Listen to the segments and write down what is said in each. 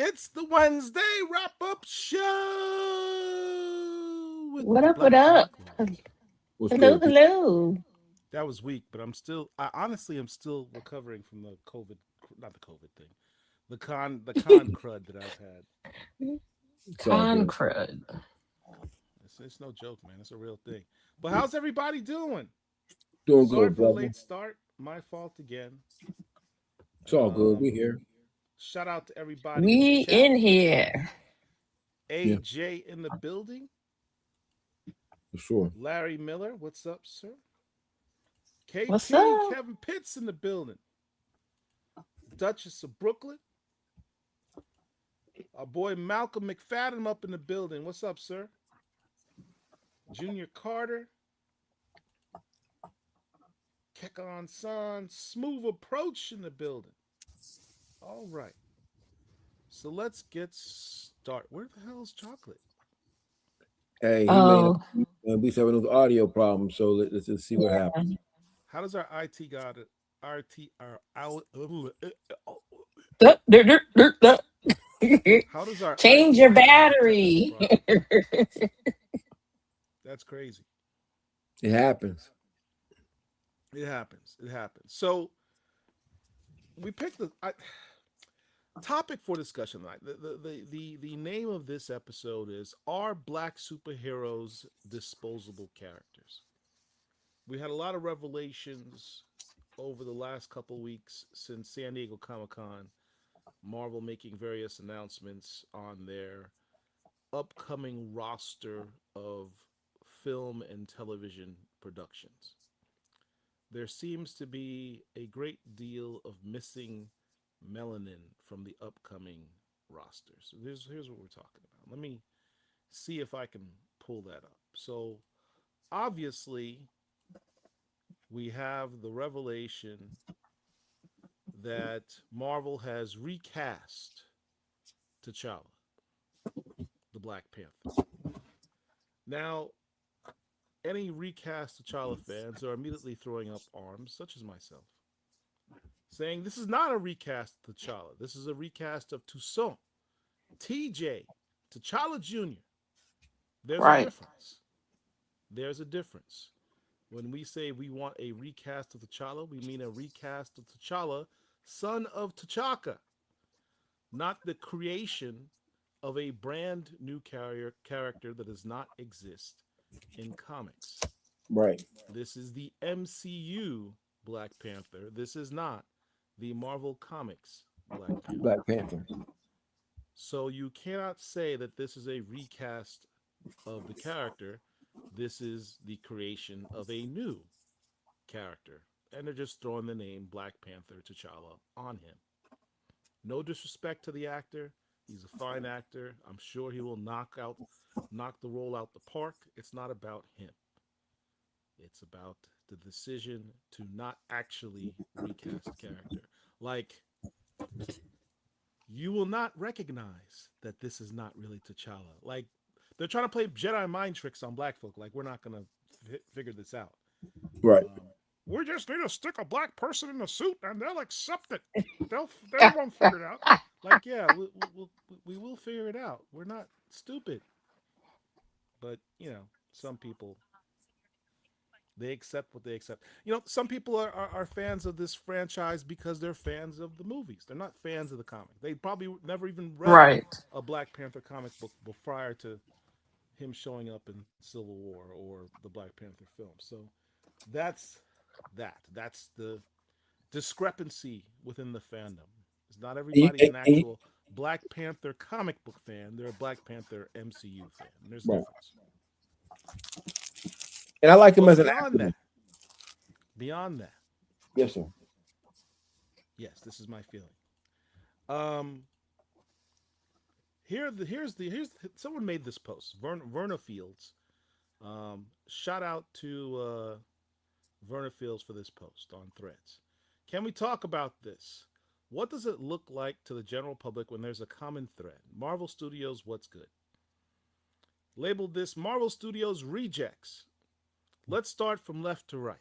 It's the Wednesday wrap-up show with What the up? What Black Tea up? Club. What's Hello, good, people? hello. That was weak, but I honestly am still recovering from the COVID, not the COVID thing, the con crud that I've had. It's all Con good. crud. It's no joke, man. It's a real thing. But how's everybody doing? Doing Sorry good, for the brother. late start. My fault again. It's all good. We Um, here. Shout out to everybody in the We chat. in here. Yeah, AJ in the building. for sure. Larry Miller, what's up, sir? What's KP, up? Kevin Pitts in the building. Duchess of Brooklyn. Our boy Malcolm McFadden up in the building. What's up, sir? Junior Carter. Kekon San. Smooth approach in the building. All right. So let's get started. Where the hell is chocolate? Hey, he may not. Oh, We having those audio problems, so let's just see what happens. How does our IT got it? RT our out. duh, duh, duh, duh, duh. How does our Change IT your guy have a technical battery. problem? That's crazy. It happens. It happens. It happens. So we picked topic for discussion tonight. The name of this episode is Are Black Superheroes Disposable Characters? We had a lot of revelations over the last couple weeks since San Diego Comic Con, Marvel making various announcements on their upcoming roster of film and television productions. There seems to be a great deal of missing melanin from the upcoming roster. So here's what we're talking about. Let me see if I can pull that up. So obviously we have the revelation that Marvel has recast T'Challa, the Black Panther. Now, any recast T'Challa fans are immediately throwing up arms, such as myself, saying this is not a recast of T'Challa. This is a recast of Toussaint, TJ, T'Challa Jr. There's a Right. difference. There's a difference. When we say we want a recast of T'Challa, we mean a recast of T'Challa, son of T'Chaka, not the creation of a brand new character that does not exist in comics. Right. This is the MCU Black Panther. This is not the Marvel Comics Black Panther. Black Panther. So you cannot say that this is a recast of the character. This is the creation of a new character. And they're just throwing the name Black Panther T'Challa on him. No disrespect to the actor. He's a fine actor. I'm sure he will knock the role out the park. It's not about him. It's about the decision to not actually recast the character. Like, you will not recognize that this is not really T'Challa. Like, they're trying to play Jedi mind tricks on black folk. Like, we're not going to figure this out. Right. We just need to stick a black person in a suit and they'll accept it. They won't figure it out. Like, yeah, we will figure it out. We're not stupid. But, some people, they accept what they accept. Some people are fans of this franchise because they're fans of the movies. They're not fans of the comic. They probably never even read Right. a Black Panther comic book prior to him showing up in Civil War or the Black Panther film. So that's that. That's the discrepancy within the fandom. It's not And you, everybody's and, an and you, actual Black Panther comic book fan. They're a Black Panther MCU fan. There's a right. difference. And I like him But as an beyond actor. that, beyond that, Yes, sir. yes, this is my feeling. Um, here's someone made this post. Verna Fields. Shout out to Verna Fields for this post on Threads. Can we talk about this? What does it look like to the general public when there's a common thread? Marvel Studios, what's good? Labeled this Marvel Studios rejects. Let's start from left to right.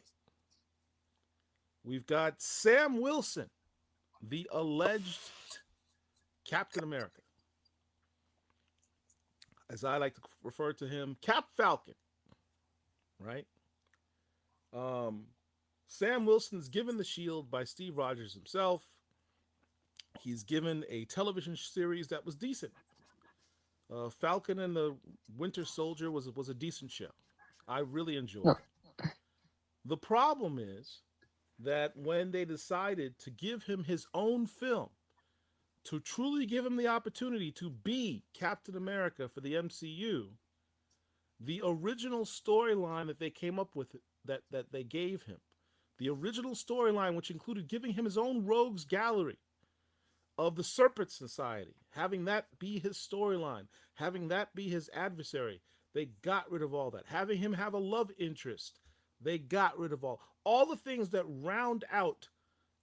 We've got Sam Wilson, the alleged Captain America. as I like to refer to him, Cap Falcon, right? Um, Sam Wilson's given the shield by Steve Rogers himself. He's given a television series that was decent. Falcon and the Winter Soldier was a decent show. I really enjoyed it. The problem is that when they decided to give him his own film, to truly give him the opportunity to be Captain America for the MCU, the original storyline that they came up with, that they gave him, the original storyline, which included giving him his own rogues gallery of the Serpent Society, having that be his storyline, having that be his adversary, they got rid of all that. Having him have a love interest, they got rid of all the things that round out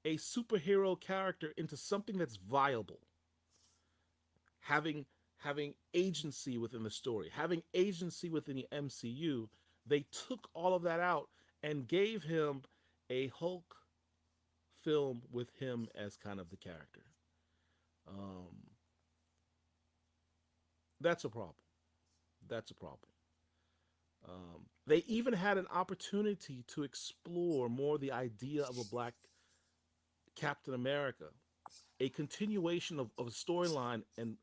a superhero character into something that's viable. Having agency within the story, having agency within the MCU, they took all of that out and gave him a Hulk film with him as kind of the character. Um, that's a problem. That's a problem. They even had an opportunity to explore more the idea of a black Captain America, a continuation of a storyline and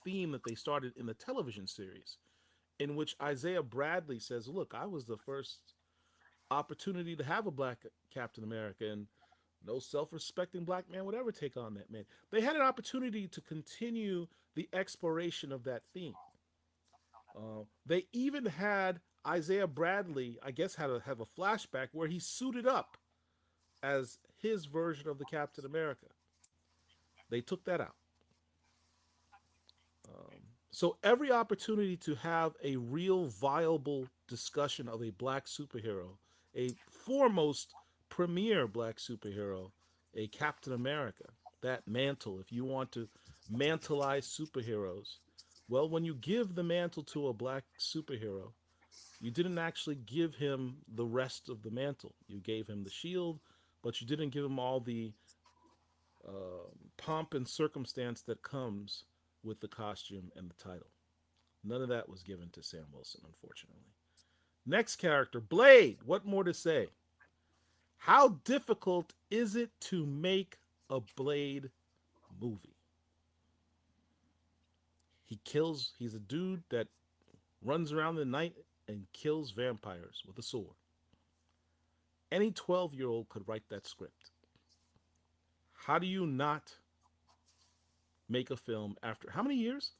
theme that they started in the television series, in which Isaiah Bradley says, "Look, I was the first opportunity to have a black Captain America, and no self-respecting black man would ever take on that man." They had an opportunity to continue the exploration of that theme. They even had Isaiah Bradley, I guess, had to have a flashback where he suited up as his version of the Captain America. They took that out. So every opportunity to have a real viable discussion of a black superhero, a foremost premier black superhero, a Captain America, that mantle, if you want to mantleize superheroes, well, when you give the mantle to a black superhero, you didn't actually give him the rest of the mantle. You gave him the shield, but you didn't give him all the pomp and circumstance that comes with the costume and the title. None of that was given to Sam Wilson, unfortunately. Next character, Blade. What more to say? How difficult is it to make a Blade movie? He's a dude that runs around the night and kills vampires with a sword. Any 12-year-old could write that script. How do you not make a film after how many years?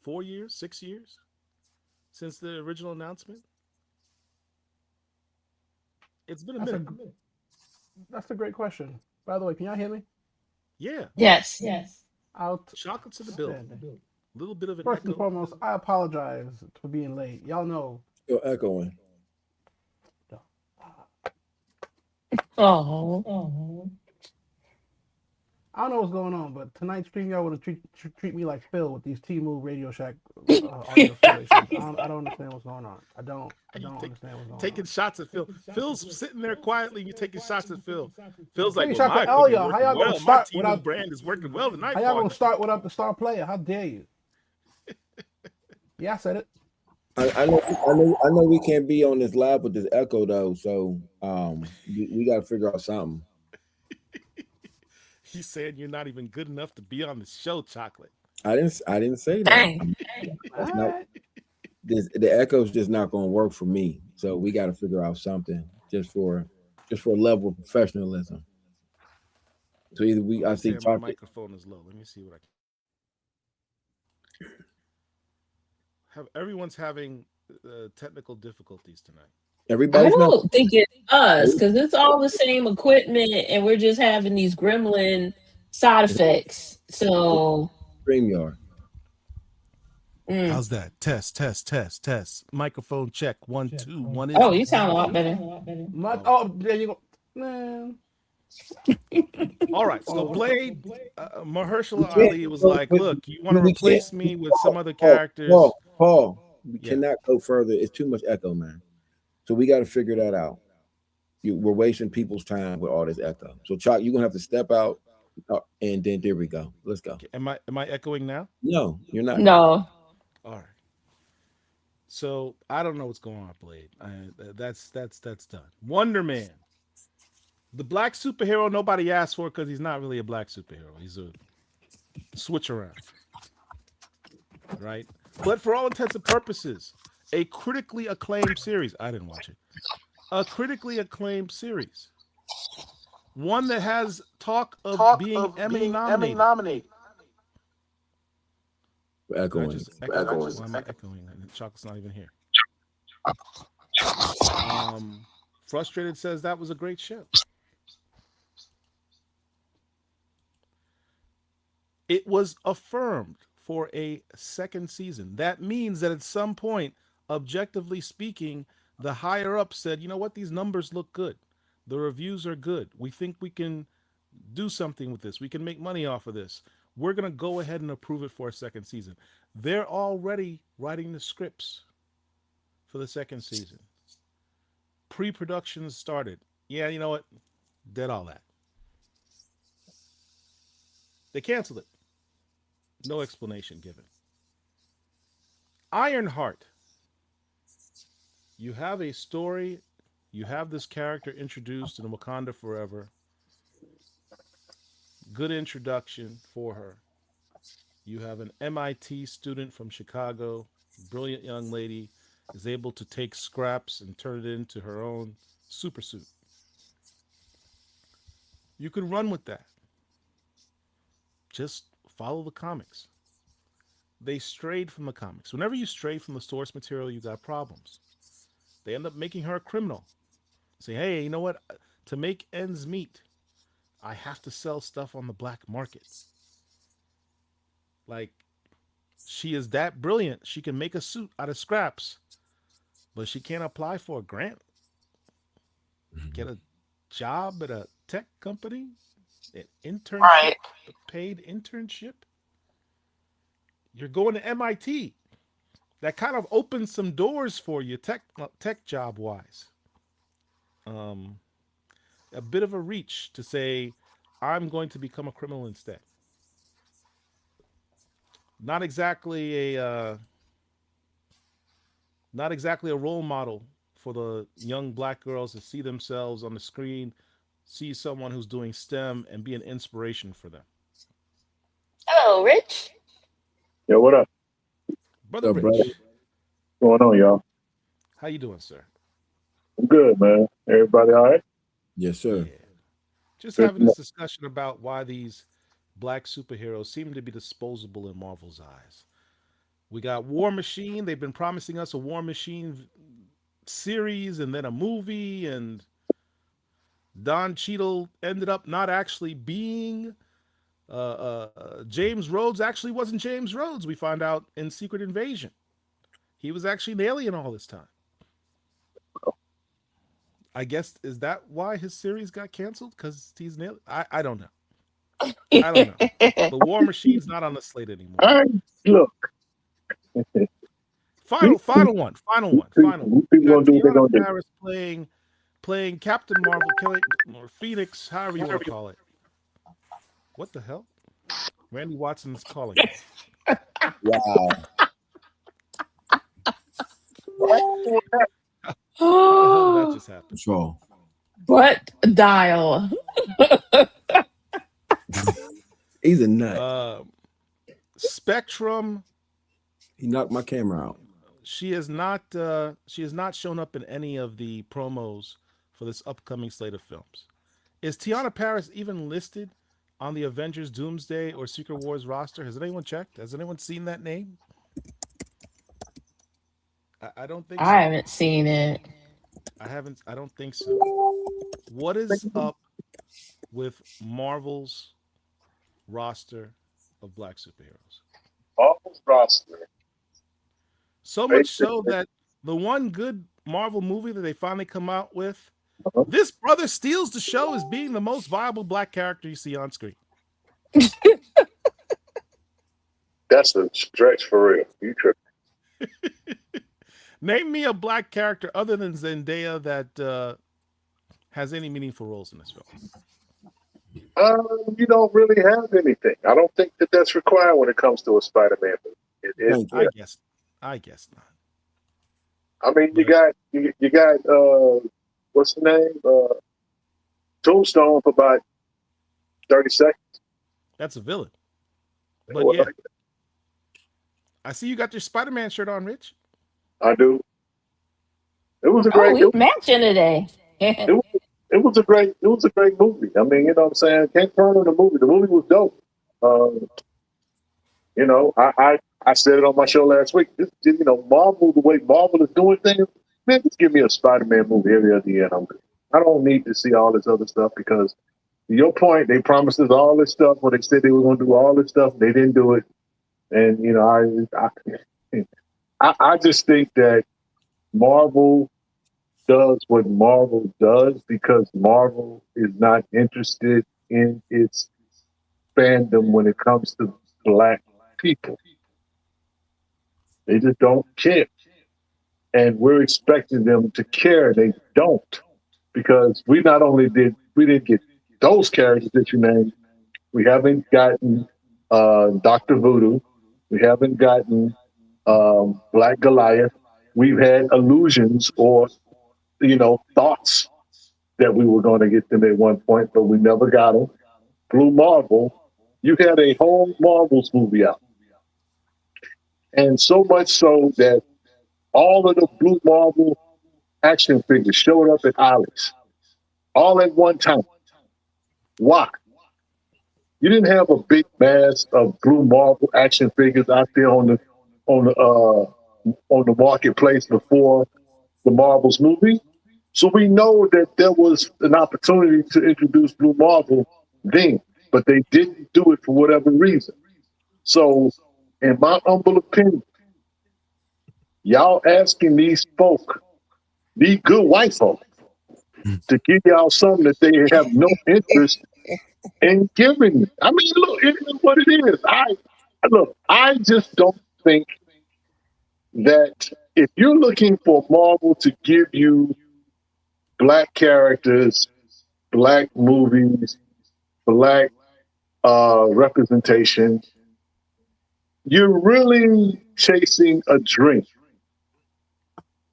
4 years? 6 years? Since the original announcement? It's been a That's a minute. that's a great question. By the way, can y'all hear me? Yeah. Yes. Chocolates in the building. Outstanding. A little bit of an First and echo. foremost, I apologize for being late. Y'all know. Still echoing. Oh. I don't know what's going on, but tonight's stream y'all would treat me like Phil with these T-Move Radio Shack audio installations. I don't understand what's going on. I don't understand what's going Taking on. shots at Phil. Phil's sitting there quietly. You're taking shots at Phil. Phil's like, Taking well, shots my at all equipment y'all. How working y'all gonna well. My start team without? brand is working well tonight. How y'all gonna start without the star player? How dare you? Yeah, I said it. I know we can't be on this live with this echo though, so we got to figure out something. He's saying you're not even good enough to be on the show, Chocolate. I didn't say that. Dang. That's All not right. the echo's just not going to work for me. So we got to figure out something just for a level of professionalism. So either I He's saying think my Chocolate. microphone is low. Let me see what I have. Everyone's having technical difficulties tonight. I Everybody's not. don't think it's us because it's all the same equipment and we're just having these gremlin side effects. So, StreamYard. mm. How's that? Test. Microphone check. 1, 2. One is Oh, one. you sound a lot better. There you go, man. All right. So Oh, Blade, We Mahershala can't. Ali was like, "Look, you want to We can't. replace me with some other Paul, characters?" we Yeah. cannot go further. It's too much echo, man. So we got to figure that out. We're wasting people's time with all this echo. So Chuck, you're gonna have to step out, and then there we go. Let's go. Okay, am I echoing now? No, you're not. No. All right. So I don't know what's going on with Blade. That's done. Wonder Man, the black superhero nobody asked for because he's not really a black superhero. He's a switch around, right? But for all intents and purposes, a critically acclaimed series. I didn't watch it. A critically acclaimed series. One that has talk of being Emmy nominated. I Echoing. just echoing. Why am I echoing? Chocolate's not even here. Frustrated says that was a great show. It was affirmed for a second season. That means that at some point, objectively speaking, the higher up said, you know what, these numbers look good. The reviews are good. We think we can do something with this. We can make money off of this. We're going to go ahead and approve it for a second season. They're already writing the scripts for the second season. Pre-production started. Yeah, you know what? Did all that. They canceled it. No explanation given. Ironheart. You have a story. You have this character introduced in Wakanda Forever. Good introduction for her. You have an MIT student from Chicago, brilliant young lady, is able to take scraps and turn it into her own super suit. You can run with that. Just follow the comics. They strayed from the comics. Whenever you stray from the source material, you got problems. They end up making her a criminal. Say, hey, you know what? To make ends meet, I have to sell stuff on the black market. Like, she is that brilliant. She can make a suit out of scraps, but she can't apply for a grant, get a job at a tech company, an internship, Right. a paid internship. You're going to MIT. That kind of opens some doors for you, tech job wise. A bit of a reach to say, I'm going to become a criminal instead. Not exactly not exactly a role model for the young black girls to see themselves on the screen, see someone who's doing STEM and be an inspiration for them. Hello, Rich. Yo, what up? Brother So, brother, Rich, What's going on, y'all? how you doing, sir? I'm good, man. Everybody all right? yes, Yeah. sir. Just Good having to know. this discussion about why these black superheroes seem to be disposable in Marvel's eyes. We got War Machine. They've been promising us a War Machine series and then a movie, and Don Cheadle ended up not actually being James Rhodes. Actually, wasn't James Rhodes. We find out in Secret Invasion. He was actually an alien all this time. I guess is that why his series got canceled? Because he's an alien? I don't know. I don't know. The War Machine's not on the slate anymore. All right, look, Final one. these We people got gonna do what they're Tiana gonna do. Paris playing Captain Marvel, or Phoenix, however you want to call it. What the hell? Randy Watson's calling me. Wow. How the hell did that just happen? Control. Butt dial. He's a nut. Spectrum. He knocked my camera out. She has not shown up in any of the promos for this upcoming slate of films. Is Tiana Paris even listed on the Avengers Doomsday or Secret Wars roster? Has anyone checked? Has anyone seen that name? I don't think so. I haven't seen it. I don't think so. What is up with Marvel's roster of black superheroes? Marvel's roster. So much so that the one good Marvel movie that they finally come out with, Uh-huh. this brother steals the show as being the most viable black character you see on screen. That's a stretch for real. You tripping. Name me a black character other than Zendaya that has any meaningful roles in this film. You don't really have anything. I don't think that that's required when it comes to a Spider-Man movie. Thank you. I guess not. I mean, But you got what's the name? Tombstone for about 30 seconds. that's a villain. But Well, yeah, I see you got your Spider-Man shirt on, Rich. I do. It was a Oh, great. we matching today. It was, it was a great movie. I mean, you know what I'm saying? Can't turn on the movie. The movie was dope. Um, you know, I said it on my show last week. This, you know, Marvel, the way Marvel is doing things, man, just give me a Spider-Man movie every other year. And I don't need to see all this other stuff because, to your point, they promised us all this stuff when they said they were going to do all this stuff. They didn't do it. And, you know, I just think that Marvel does what Marvel does because Marvel is not interested in its fandom when it comes to black people. They just don't care. And we're expecting them to care. They don't. Because we not only we didn't get those characters that you named, we haven't gotten Dr. Voodoo. We haven't gotten Black Goliath. We've had illusions or, you know, thoughts that we were going to get them at one point, but we never got them. Blue Marvel, you had a whole Marvels movie out. And so much so that all of the Blue Marvel action figures showed up at Alex all at one time. Why? You didn't have a big mass of Blue Marvel action figures out there on the marketplace before the Marvels movie. So we know that there was an opportunity to introduce Blue Marvel then, but they didn't do it for whatever reason. So, in my humble opinion, y'all asking these folk, these good white folk, to give y'all something that they have no interest in giving you. I mean, look, it is what it is. I just don't think that if you're looking for Marvel to give you black characters, black movies, black representation, you're really chasing a dream.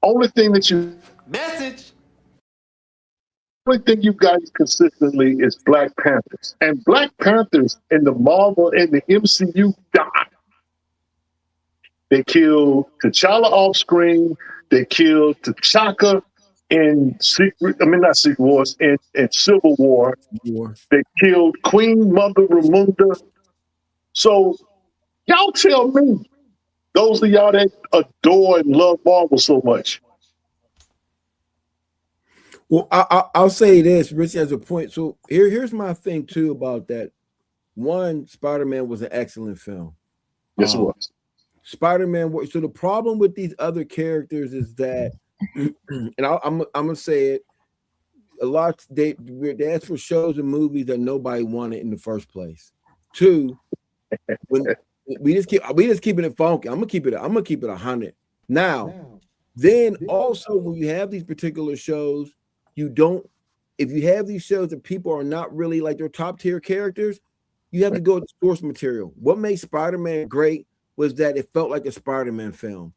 Only thing that you Message. only thing you got consistently is Black Panthers. And Black Panthers in the Marvel and the MCU died. They killed T'Challa off screen. They killed T'Chaka in not Secret Wars, in Civil War. War. They killed Queen Mother Ramunda. So y'all tell me, those of y'all that adore and love Marvel so much. Well, I'll say this. Rich has a point. So here's my thing too about that. One, Spider-Man was an excellent film. Yes, it was. Spider-Man. So the problem with these other characters is that, and I'm gonna say it. A lot they ask for shows and movies that nobody wanted in the first place. Two, when we just keeping it funky. I'm gonna keep it 100. Now, then also when you have these particular shows, if you have these shows that people are not really like their top tier characters, you have to go to source material. What made Spider-Man great was that it felt like a Spider-Man film.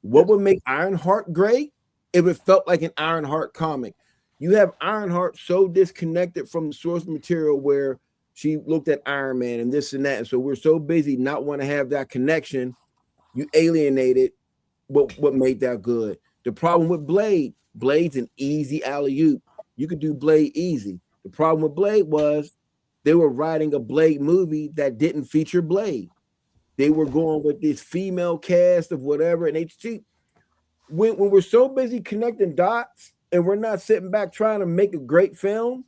What would make Ironheart great if it felt like an Ironheart comic? You have Ironheart so disconnected from the source material where she looked at Iron Man and this and that. And so we're so busy not want to have that connection. You alienated what made that good. The problem with Blade's an easy alley-oop. You could do Blade easy. The problem with Blade was they were writing a Blade movie that didn't feature Blade. They were going with this female cast of whatever, and when we're so busy connecting dots and we're not sitting back trying to make a great film,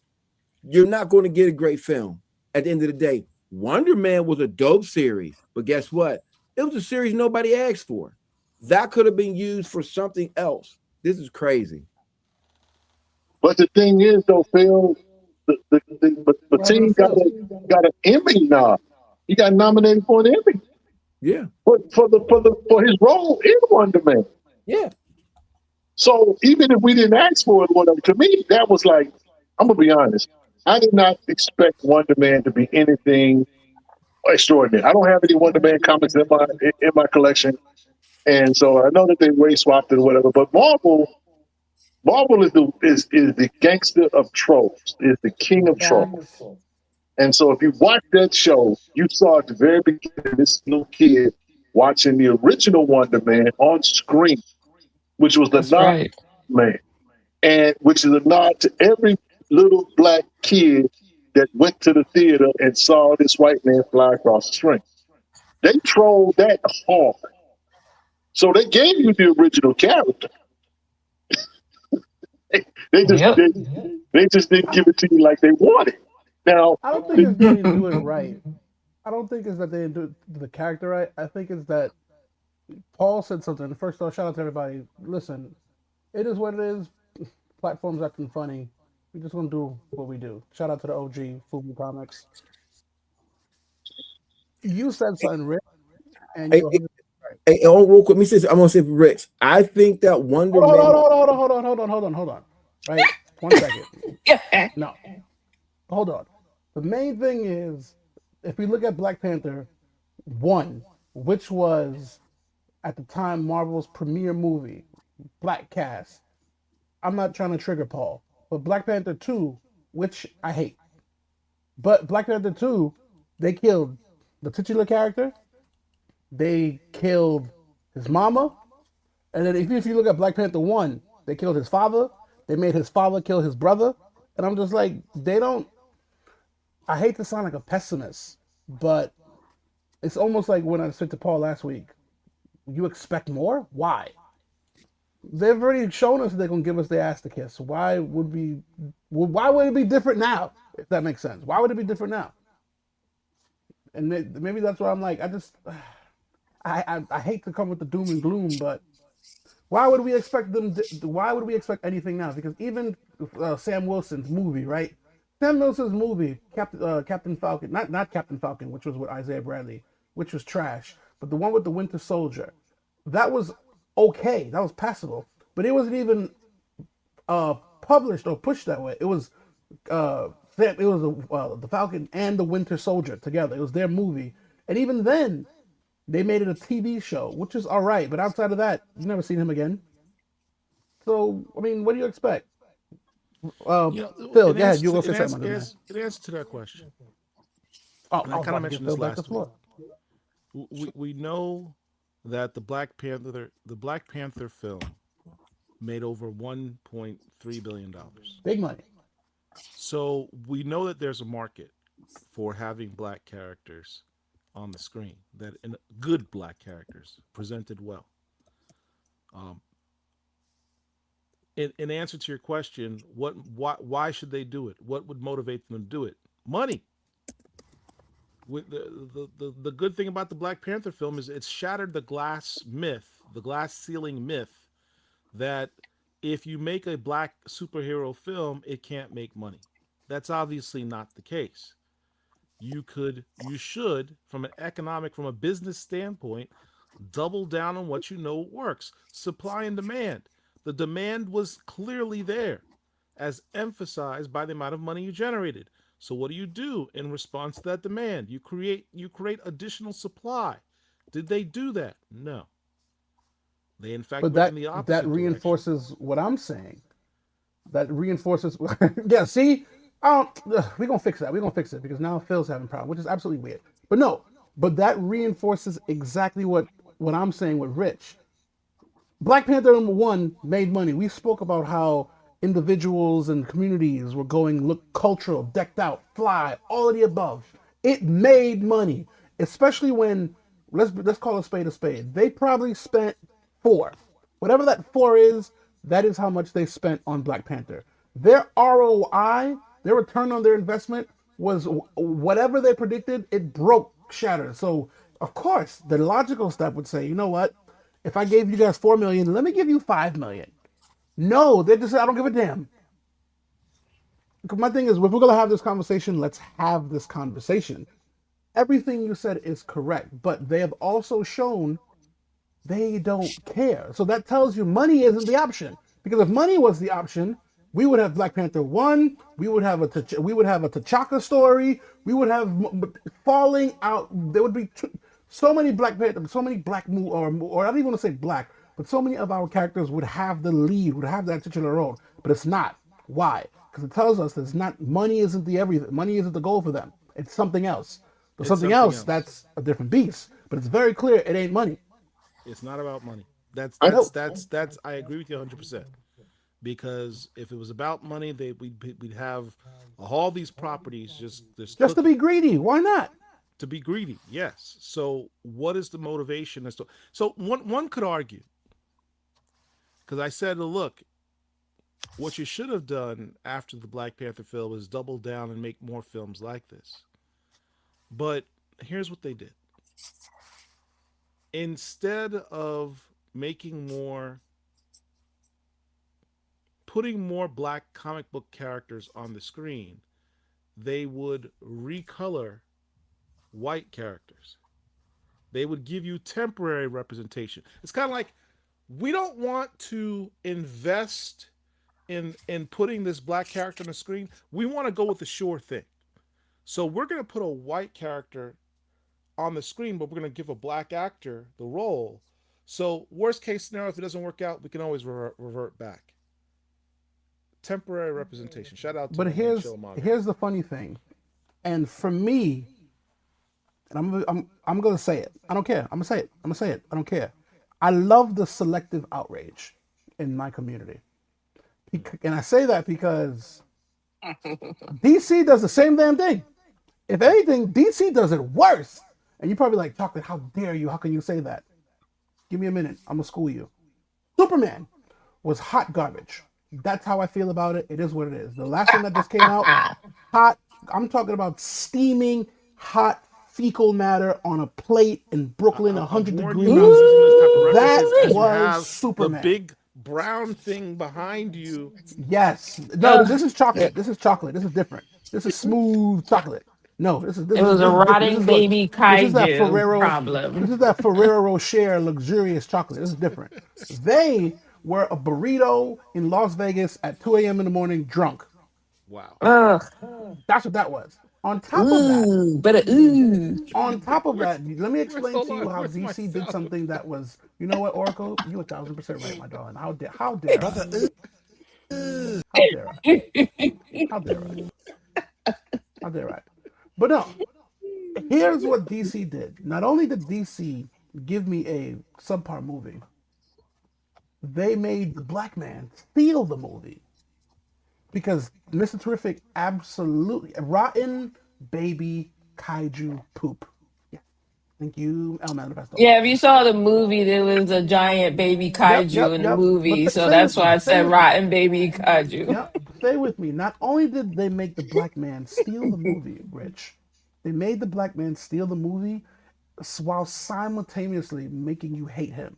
you're not going to get a great film at the end of the day. Wonder Man was a dope series, but guess what? It was a series nobody asked for. That could have been used for something else. This is crazy. But the thing is, though, Phil, the team got an Emmy nod. He got nominated for an Emmy. Yeah. For his role in Wonder Man. Yeah. So even if we didn't ask for it, whatever, to me, that was like, I'm gonna be honest. I did not expect Wonder Man to be anything extraordinary. I don't have any Wonder Man comics in my collection. And so I know that they race swapped it or whatever, but Marvel is the gangster of trolls, is the king of trolls. Facts. And so if you watch that show, you saw at the very beginning this little kid watching the original Wonder Man on screen, which was the That's nod right. man, and which is a nod to every little black kid that went to the theater and saw this white man fly across the screen. They trolled that hard. So they gave you the original character. They just Yep. they just didn't give it to you like they wanted. Now, I don't think it's they didn't do it right. I don't think it's that they didn't do the character right. I think it's that Paul said something. First of all, shout out to everybody. Listen, it is what it is. Platforms acting funny. We just gonna do what we do. Shout out to the OG Fubu Comics. You said something, Rick, and Hey, you're hey, 100 right. hey, oh, real quick, me say I'm gonna say for Rich. I think that Wonder Hold on, Man. hold on. Right, 1 second. No, hold on. The main thing is, if we look at Black Panther one, which was at the time Marvel's premiere movie, Black Cast. I'm not trying to trigger Paul, but Black Panther 2, which I hate. But Black Panther 2, they killed the titular character, they killed his mama, and then if you look at Black Panther 1, they killed his father, they made his father kill his brother, and I'm just like, they don't. I hate to sound like a pessimist, but it's almost like when I said to Paul last week, you expect more? Why? They've already shown us they're gonna give us the ass to kiss. Why would it be different now? If that makes sense. Why would it be different now? And maybe that's why I'm like, I hate to come with the doom and gloom, but why would we expect them? Why would we expect anything now? Because even Sam Wilson's movie, right? Sam Wilson's movie, Captain Falcon, not Captain Falcon, which was with Isaiah Bradley, which was trash, but the one with the Winter Soldier, that was okay, that was passable, but it wasn't even published or pushed that way. It was the Falcon and the Winter Soldier together. It was their movie, and even then, they made it a TV show, which is all right. But outside of that, you've never seen him again. So I mean, what do you expect? Phil, in go ahead. answer You to, go say something, other man. in answer to that question, Oh, and I I was kind about of to give mentioned Phil this back the last week. floor. We know that the Black Panther film made over $1.3 billion. Big money. So we know that there's a market for having black characters on the screen, that in good black characters presented well. Um, in answer to your question, why should they do it? What would motivate them to do it? Money. With the good thing about the Black Panther film is it's shattered the glass myth, the glass ceiling myth that if you make a black superhero film, it can't make money. That's obviously not the case. You should, from a business standpoint, double down on what you know works. Supply and demand. The demand was clearly there, as emphasized by the amount of money you generated. So what do you do in response to that demand? You create additional supply. Did they do that? No. They in fact But went in that the that opposite direction. reinforces what I'm saying. That reinforces. Yeah. See, we're gonna fix that. We're gonna fix it because now Phil's having a problem, which is absolutely weird. But no. But that reinforces exactly what I'm saying with Rich. Black Panther #1 made money. We spoke about how individuals and communities were going look cultural, decked out, fly, all of the above. It made money, especially when let's call a spade a spade. They probably spent four, whatever that four is. That is how much they spent on Black Panther. Their ROI, their return on their investment was whatever they predicted. It broke, shattered. So of course, the logical step would say, you know what? If I gave you guys 4 million, let me give you 5 million. No, they just say I don't give a damn. My thing is, if we're gonna have this conversation, let's have this conversation. Everything you said is correct, but they have also shown they don't care. So that tells you money isn't the option. Because if money was the option, we would have Black Panther 1. We would have a T'Chaka story. We would have falling out. There would be So many Black Panther, so many black or I don't even want to say black, but so many of our characters would have the lead, would have that titular role, but it's not. Why? Because it tells us that it's not money isn't the everything. Money isn't the goal for them. It's something else. But It's something something else else. that's a different beast. But it's very clear it ain't money. It's not about money. That's I that's No, that's that's. I agree with you 100%. Because if it was about money, we'd have all these properties just just to cooking be greedy. Why not? to be greedy. Yes. So what is the motivation as to? So one could argue because I said, look, what you should have done after the Black Panther film is double down and make more films like this. But here's what they did: instead of making more, putting more black comic book characters on the screen, they would recolor white characters. They would give you temporary representation. It's kind of like we don't want to invest in putting this black character on the screen. We want to go with the sure thing. So we're going to put a white character on the screen, but we're going to give a black actor the role. So worst case scenario, if it doesn't work out, we can always revert back. Temporary representation. Shout out to But my man here's Chillamaga. here's the funny thing. And for me, and I'm gonna say it. I don't care. I'm gonna say it. I'm gonna say it. I don't care. I love the selective outrage in my community. And I say that because DC does the same damn thing. If anything, DC does it worse. And you're probably like, Chocolate, how dare you? How can you say that? Give me a minute. I'm gonna school you. Superman was hot garbage. That's how I feel about it. It is what it is. The last one that just came out, hot. I'm talking about steaming hot fecal matter on a plate in Brooklyn, I've 100 warned degrees. you about using this type of That references as you was have Superman. the big brown thing behind you. Yes. No, this is chocolate. This is chocolate. This is different. This is smooth chocolate. No, It was a different. This rotting is what baby this is that kaiju Ferrero. This problem. is that Ferrero Rocher luxurious chocolate. This is different. They were a burrito in Las Vegas at 2 a.m. in the morning, drunk. Wow. Ugh. That's what that was. On top of that, Ooh, but ooh. let me explain Hold to you on, how where's my DC did sound something that effect? was, you know what, Oracle, you 1,000% right, my darling. How dare I? How dare I? How dare I? How dare I? But no, here's what DC did. Not only did DC give me a subpar movie, they made the black man steal the movie because Mr. Terrific absolutely rotten baby kaiju poop. Yeah, thank you, El Manifesto. Yeah, if you saw the movie, there was a giant baby Yep, kaiju yep, in the yep. But movie, so stay that's with why me. I Stay said with me. rotten baby kaiju. Yep, stay with me. Not only did they make the black man steal the movie, Rich, they made the black man steal the movie while simultaneously making you hate him.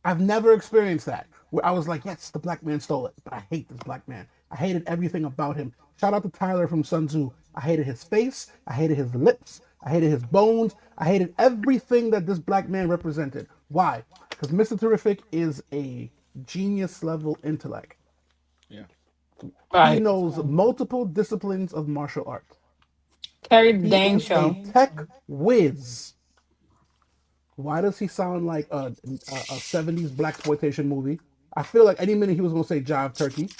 I've never experienced that where I was like, yes, the black man stole it, but I hate this black man. I hated everything about him. Shout out to Tyler from Sun Tzu. I hated his face. I hated his lips. I hated his bones. I hated everything that this black man represented. Why? Because Mr. Terrific is a genius level intellect. Yeah. He Right. knows multiple disciplines of martial arts. Carried the He dang is a show. tech whiz. Why does he sound like a 70s black exploitation movie? I feel like any minute he was going to say jive turkey.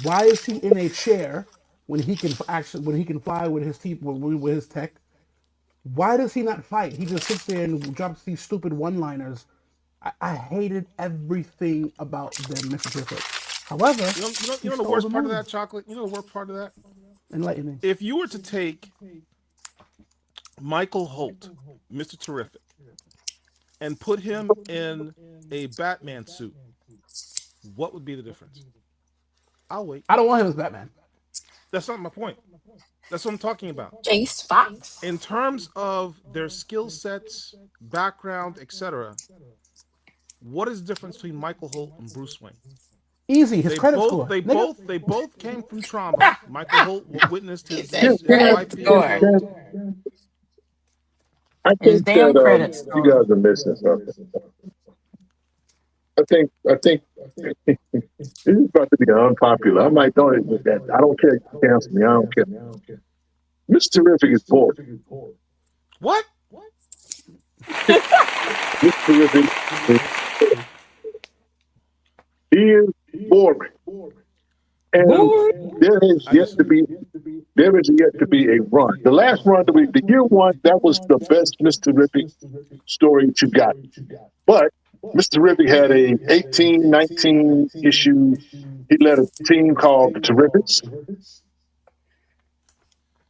Why is he in a chair when he can fly with his teeth with his tech? Why does he not fight? He just sits there and drops these stupid one-liners. I hated everything about the Mr. Terrific. However, You he know the stole the worst part of movie. that, chocolate. You know the worst part of that. Enlighten me. If you were to take Michael Holt, Mr. Terrific, and put him in a Batman suit, what would be the difference? I'll wait. I don't want him as Batman. That's not my point. That's what I'm talking about. Jace Fox. In terms of their skill sets, background, etc., what is the difference between Michael Holt and Bruce Wayne? Easy. His They credit both, score. they Nigga. both, they both came from trauma. Michael Holt witnessed He his said his, Can, his can I, credit wife being can, score. killed. can, I His think damn that credit you score. guys are missing something. I think this is about to be unpopular. I might don't admit that. I don't care if you cancel me. I don't care. Mr. Terrific is boring. What? Terrific. He is boring, and Boy. there has I yet just to be there is yet to be a run. The last run that the year one, that was the best Mr. Terrific story that you got. But Mr. Terrific had a 18, 19 issue. He led a team called the Terrifics,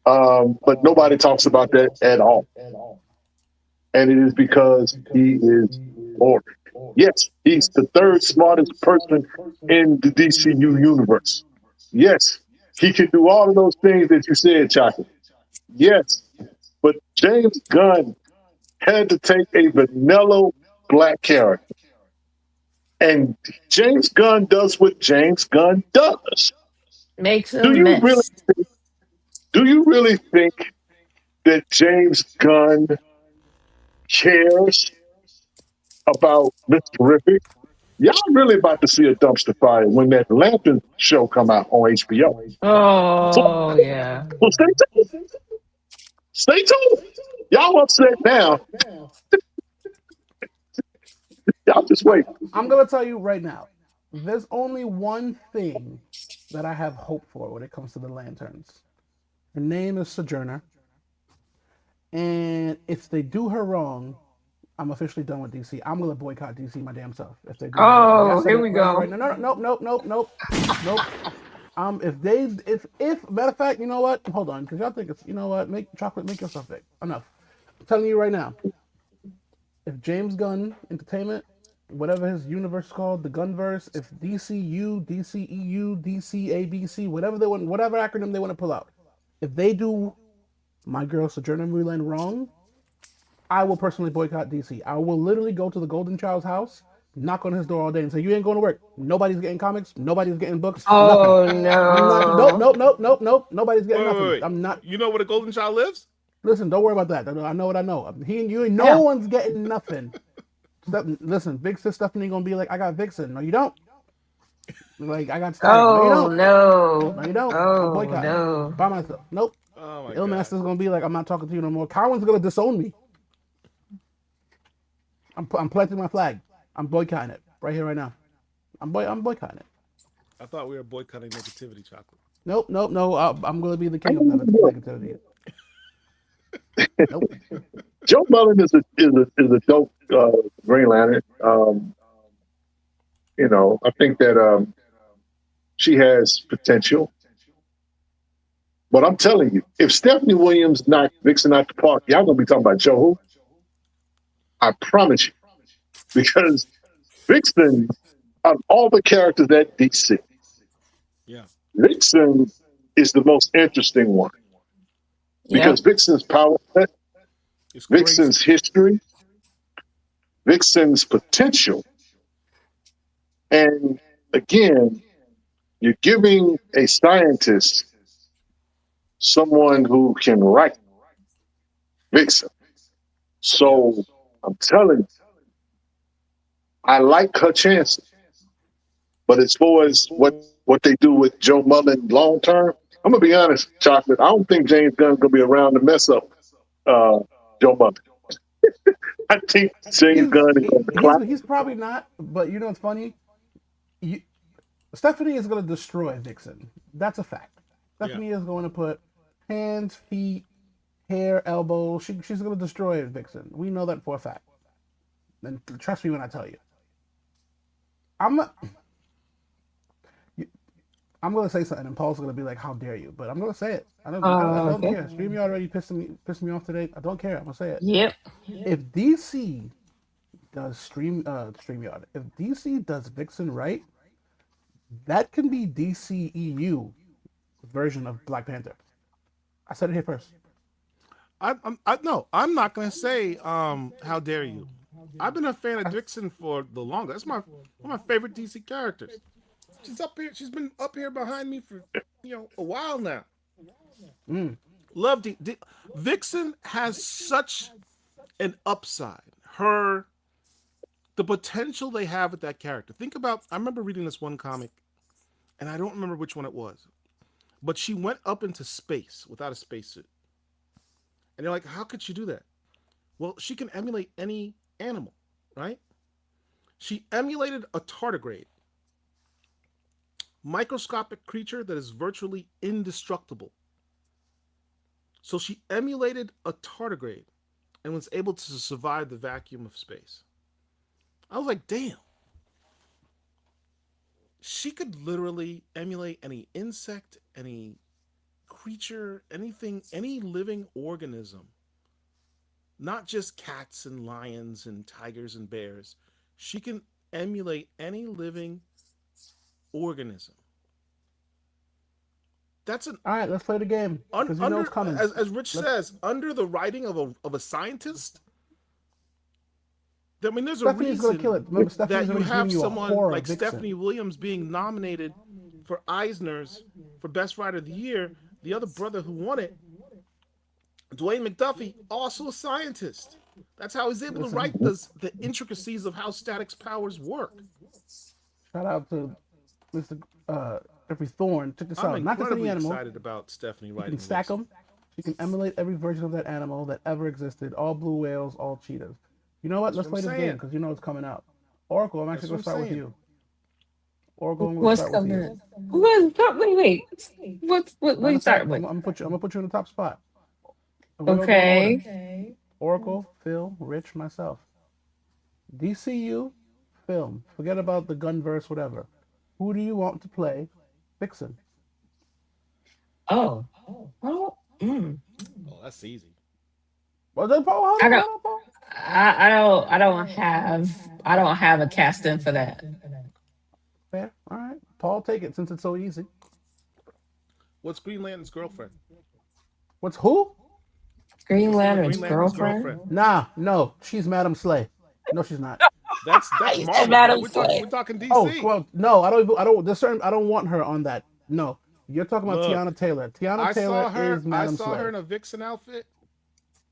but nobody talks about that at all. And it is because he is boring. Yes, he's the third smartest person in the DCU universe. Yes, he can do all of those things that you said, Chocolate. Yes, but James Gunn had to take a vanilla black character. And James Gunn does what James Gunn does. Makes a Do you really mess. do you really think that James Gunn cares about Mr. Terrific? Y'all really about to see a dumpster fire when that Lantern show come out on HBO. So, Oh yeah. so stay tuned. Stay tuned. Y'all upset now. Y'all just wait. I'm gonna tell you right now. There's only one thing that I have hope for when it comes to the Lanterns. Her name is Sojourner, and if they do her wrong, I'm officially done with DC. I'm gonna boycott DC my damn self if they do her wrong. Okay, I Oh, said here it we right. go. No, no, nope, nope, nope, nope, nope. If matter of fact, you know what? Hold on, because y'all think it's, you know what? Make chocolate, make yourself big. Enough. I'm telling you right now. If James Gunn Entertainment, whatever his universe is called, the Gunverse, if DCU, DCEU, DCABC, whatever they want, whatever acronym they want to pull out, if they do my girl Sojourner Mullen wrong, I will personally boycott DC. I will literally go to the Golden Child's house, knock on his door all day, and say, "You ain't going to work. Nobody's getting comics. Nobody's getting books. Nothing. Oh I'm not. Nope, no. nope, nope, nope, nope. Nobody's getting nothing. wait. I'm not. You know where the Golden Child lives? Listen, don't worry about that. I know what I know. He and you, no Yeah. one's getting nothing. Listen, Big Sis Stephanie gonna be like, I got Vixen. No, you don't. Like, I got Static. No, you Oh don't. no. No, you don't. I'm Oh boycotting no. by myself. Nope. Oh my god. Illmaster's gonna be like, I'm not talking to you no more. Cowan's gonna disown me. I'm planting my flag. I'm boycotting it right here, right now. I'm boycotting it. I thought we were boycotting negativity, chocolate. Nope, nope, no. I'm gonna be the I king of mean, look, negativity. Nope. Joe Mullen is a dope Green Lantern. I think that she has potential. But I'm telling you, if Stephanie Williams knocked Vixen out the park, y'all gonna be talking about Joe who? I promise you, because Vixen, of all the characters at DC, Yeah. Vixen is the most interesting one because Yep. Vixen's power set, It's crazy. Vixen's history, Vixen's potential, and again, you're giving a scientist someone who can write Vixen. Yeah. So I'm telling you, I like her chances. But as far as what they do with Joe Mullen long term, I'm gonna be honest, Chocolate. I don't think James Gunn's gonna be around to mess up uh, Joe Mullen. I think James He's Gunn is he, gonna decline. he's probably not. But you know what's funny? You, Stephanie is gonna destroy Vixen. That's a fact. Yeah. Stephanie is going to put hands, feet, hair, elbows. She's gonna destroy Vixen. We know that for a fact. And trust me when I tell you. I'm not. I'm gonna say something, and Paul's gonna be like, "How dare you?" But I'm gonna say it. I don't Okay. care. Streamy already pissed me off today. I don't care. I'm gonna say it. Yep. If DC does StreamYard, if DC does Vixen right, that can be DCEU version of Black Panther. I said it here first. No, I'm not gonna say how dare you. I've been a fan of Dixon for the longest. That's one of my favorite DC characters. She's up here. She's been up here behind me for a while now. Mm. Love Vixen has such an upside. The potential they have with that character. Think about. I remember reading this one comic, and I don't remember which one it was, but she went up into space without a spacesuit, and you're like, how could she do that? Well, she can emulate any animal. right? She emulated a tardigrade, microscopic creature that is virtually indestructible. So she emulated a tardigrade and was able to survive the vacuum of space. I was like, damn. She could literally emulate any insect, any creature, anything, any living organism, not just cats and lions and tigers and bears. She can emulate any living organism. That's an All right, let's play the game because you know it's under coming. as Rich says, under the writing of a scientist. I mean, there's a Stephanie's gonna kill reason it. Remember, that Stephanie's you already have giving you a someone horror like vixen. Stephanie Williams being nominated for Eisner's for Best Writer of the Year. The other brother who won it, Dwayne McDuffie, also a scientist. That's how he's able to Listen, write the intricacies of how static's powers work. shout out to Mr. Jeffrey Thorne. Check this I'm out. Not just any incredibly animal. excited about Stephanie You writing can stack this. them. She can emulate every version of that animal that ever existed. All blue whales, all cheetahs. You know what? That's Let's what play I'm this game saying. because you know it's coming out. Oracle, I'm actually That's going what to I'm start with saying. you. Oracle, I'm going to What's start with coming? you. Wait. What Matter you of fact, start with? I'm gonna put you in the top spot. And we're gonna go in order. Okay. Oracle, Phil, Rich, myself. DCU, film. Forget about the gunverse, whatever. Who do you want to play Vixen? Oh. Oh, that's easy. Well, then, Paul, hold I on, don't. hold on, Paul. I don't have a casting for that. Fair. All right. Paul, take it since it's so easy. What's Green Lantern's girlfriend? What's who? Green What's the name of Lantern's Green Lantern's girlfriend. girlfriend? Nah, no. She's Madam Slay. No, she's not. That's You said Marvel, bro. Madam We're Slay. talking Oh, DC. well, no, I don't, there's certain, I don't want her on that. No. You're talking about Look, Tiana Taylor. Tiana I Taylor saw her. is I Madam saw her Slay. in a Vixen outfit.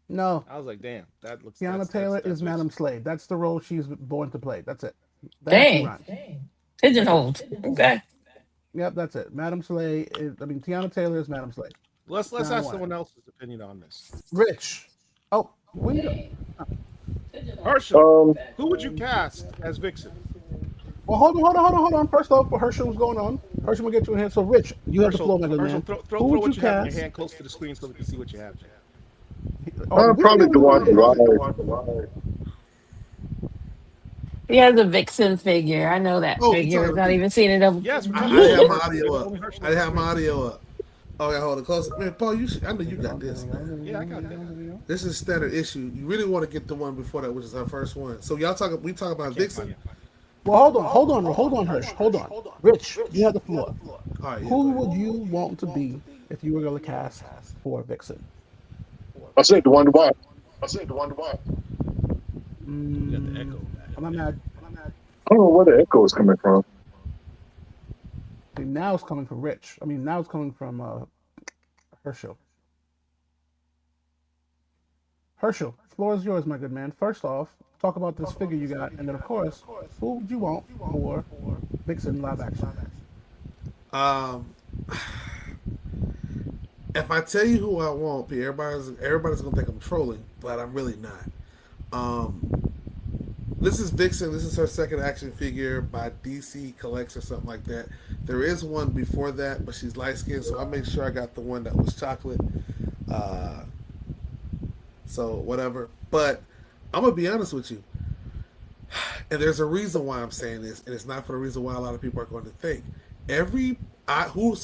No. I was like, damn, that looks. Tiana Taylor that's is Madam Vixen. Slade. That's the role she's born to play. That's it. That's who Dang. runs. That's it. Pigeonholed. Okay. Yep, that's it. Madam Slade is. I mean, Tiana Taylor is Madam Slade. Let's Down ask one. someone else's opinion on this. Rich. Oh, we go. Herschel, who would you cast as Vixen? Well, hold on. First off, Herschel was going on. Herschel will get you in here. So, Rich, you have the floor, my good Herschel, man. throw Who would what you you have in your cast? hand close to the screen so we can see what you have. Oh, Probably we Dewan live. Dwyer. He has a Vixen figure. I know that Oh, you figure talking without about even seeing it. Yes, we're I talking didn't have about my audio up. Only Herschel I didn't have my has audio up. Oh, yeah, hold it close. Man, Paul, I know you got this, man. it. Yeah, I got that. This is a standard issue. You really want to get the one before that, which is our first one. So we talk about Vixen. Well, hold on, Hirsch. Hold on. Rich, you have the floor. All right, yeah, Who go ahead. would you want to be if you were going to cast for Vixen? I said Dewan Dwyer. You got the echo. I'm not mad. I don't know where the echo is coming from. See, now it's coming from Rich. I mean, now it's coming from Herschel. Herschel, floor is yours, my good man. First off, talk about this figure you got, and then, of course, who would you want for Vixen live action? If I tell you who I want, everybody's gonna think I'm trolling, but I'm really not. This is Vixen. This is her second action figure by DC Collects or something like that. There is one before that, but she's light skinned, so I made sure I got the one that was chocolate. So whatever. But I'm gonna be honest with you, and there's a reason why I'm saying this, and it's not for the reason why a lot of people are going to think. So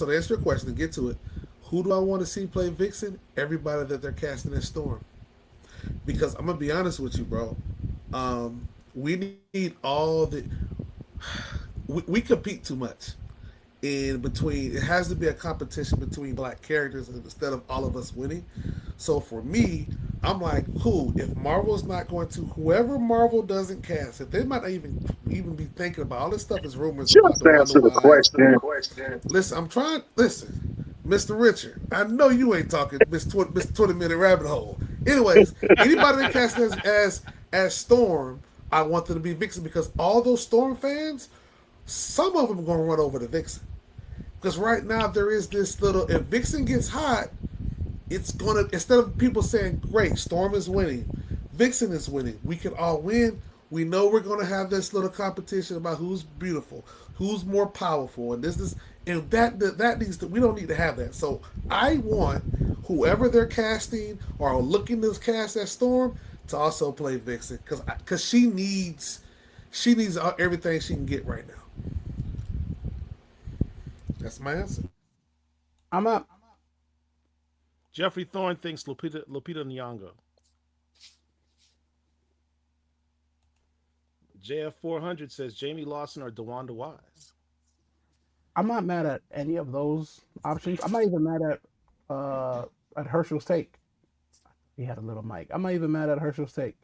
to answer your question and get to it, who do I want to see play Vixen? Everybody that they're casting as Storm. Because I'm gonna be honest with you, bro. We need all the. We compete too much in between. It has to be a competition between black characters instead of all of us winning. So for me, I'm like, cool. If Marvel's not going to, whoever Marvel doesn't cast, if they might not even be thinking about all this stuff is rumors about Just the answer the Wonder Woman. question. Listen, I'm trying. Listen, Mr. Richard, I know you ain't talking Miss 20-minute rabbit hole. Anyways, anybody that casts as Storm, I want them to be Vixen because all those Storm fans, some of them are going to run over to Vixen. Because right now there is this little. If Vixen gets hot, it's gonna, instead of people saying, "Great, Storm is winning, Vixen is winning, we can all win." We know we're going to have this little competition about who's beautiful, who's more powerful, and this is and that needs to. We don't need to have that. So I want whoever they're casting or looking to cast that Storm to also play Vixen because she needs everything she can get right now. That's my answer. I'm up. Jeffrey Thorne thinks Lupita Nyong'o. JF400 says Jamie Lawson or DeWanda Wise. I'm not mad at any of those options. I'm not even mad at Herschel's take. He had a little mic. I'm not even mad at Herschel's take.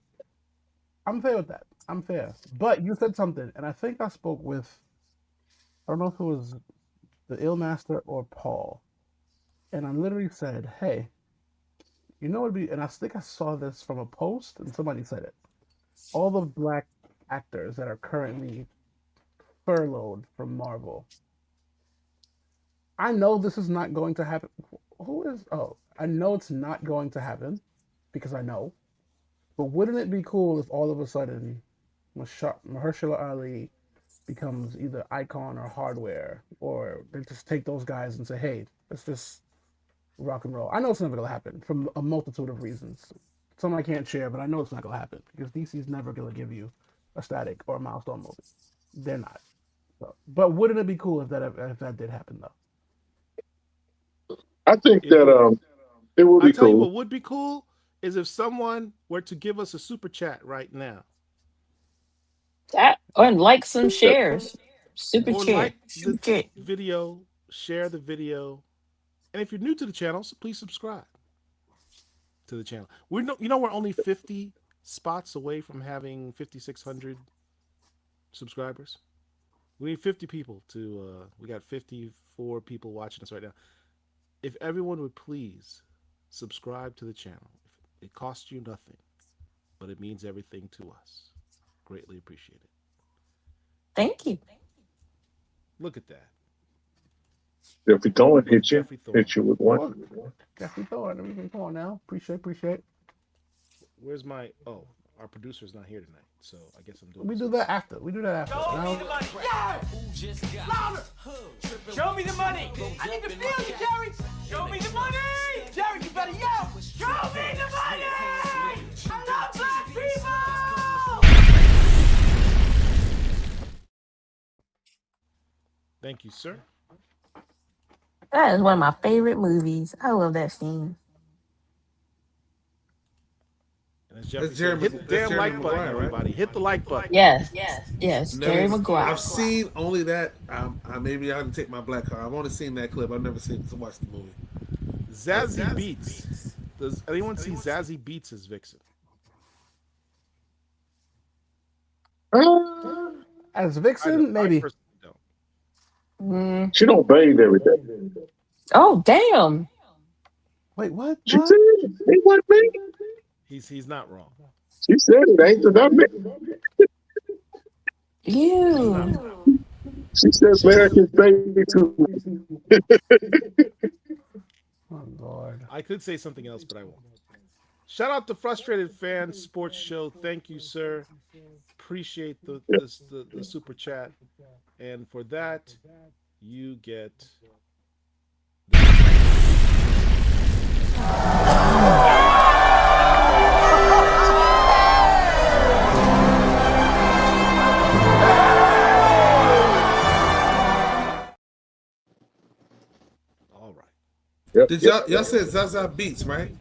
I'm fair with that. I'm fair. But you said something, and I think I spoke with, I don't know if it was the Illmaster or Paul, and I literally said, hey, you know what would be, and I think I saw this from a post, and somebody said it. All the black actors that are currently furloughed from Marvel. I know this is not going to happen. Who is, oh, I know it's not going to happen because I know. But wouldn't it be cool if all of a sudden Mahershala Ali becomes either Icon or Hardware, or they just take those guys and say, hey, let's just rock and roll. I know it's never going to happen from a multitude of reasons. Some I can't share, but I know it's not going to happen because DC's never going to give you a Static or a Milestone movie. They're not. So, but wouldn't it be cool if that did happen, though? I think that it would I'll be tell you cool. what would be cool is if someone were to give us a super chat right now. That or like some shares. Super Or chat. like Super the chat. video, share the video. And if you're new to the channel, so please subscribe to the channel. We're only 50 spots away from having 5,600 subscribers. We need 50 people to we got 54 people watching us right now. If everyone would please subscribe to the channel. It costs you nothing, but it means everything to us. Greatly appreciate it. Thank you. Look at that. If we don't hit you, Jeffrey Thorne. hit you with one. Jeffrey Thorne, everything going now. Appreciate. Where's my? Oh, our producer's not here tonight, so I guess I'm doing. We do that after. Now, Show me the money. Yeah! Louder! Show me the money! I need to feel you, Jerry! Show me the money! Jerry, you better yell! Show me the money! I love black people! Thank you, sir. That is one of my favorite movies. I love that scene. And as Jeffrey That's said, hit the that's damn Jeremy like button, Maguire, right? everybody. Hit the like button. Yes. Jerry Never, Maguire. I've seen only that. Maybe I didn't take my black card. I've only seen that clip. I've never seen to watch the movie. Zazie Beetz. Does anyone see Zazie Beetz as Vixen? as Vixen, maybe. I personally don't. She don't bathe every day. Oh, damn. Wait, what? She What? said it wasn't me. He's not wrong. She said it ain't not me. Ew. She said Americans baby too. Oh, Lord. I could say something else, but I won't. Shout out to Frustrated Fan Sports Show. Thank you, sir. Appreciate the super chat. And for that, you get. All right. Yep, Did y'all said Zaza Beats, right?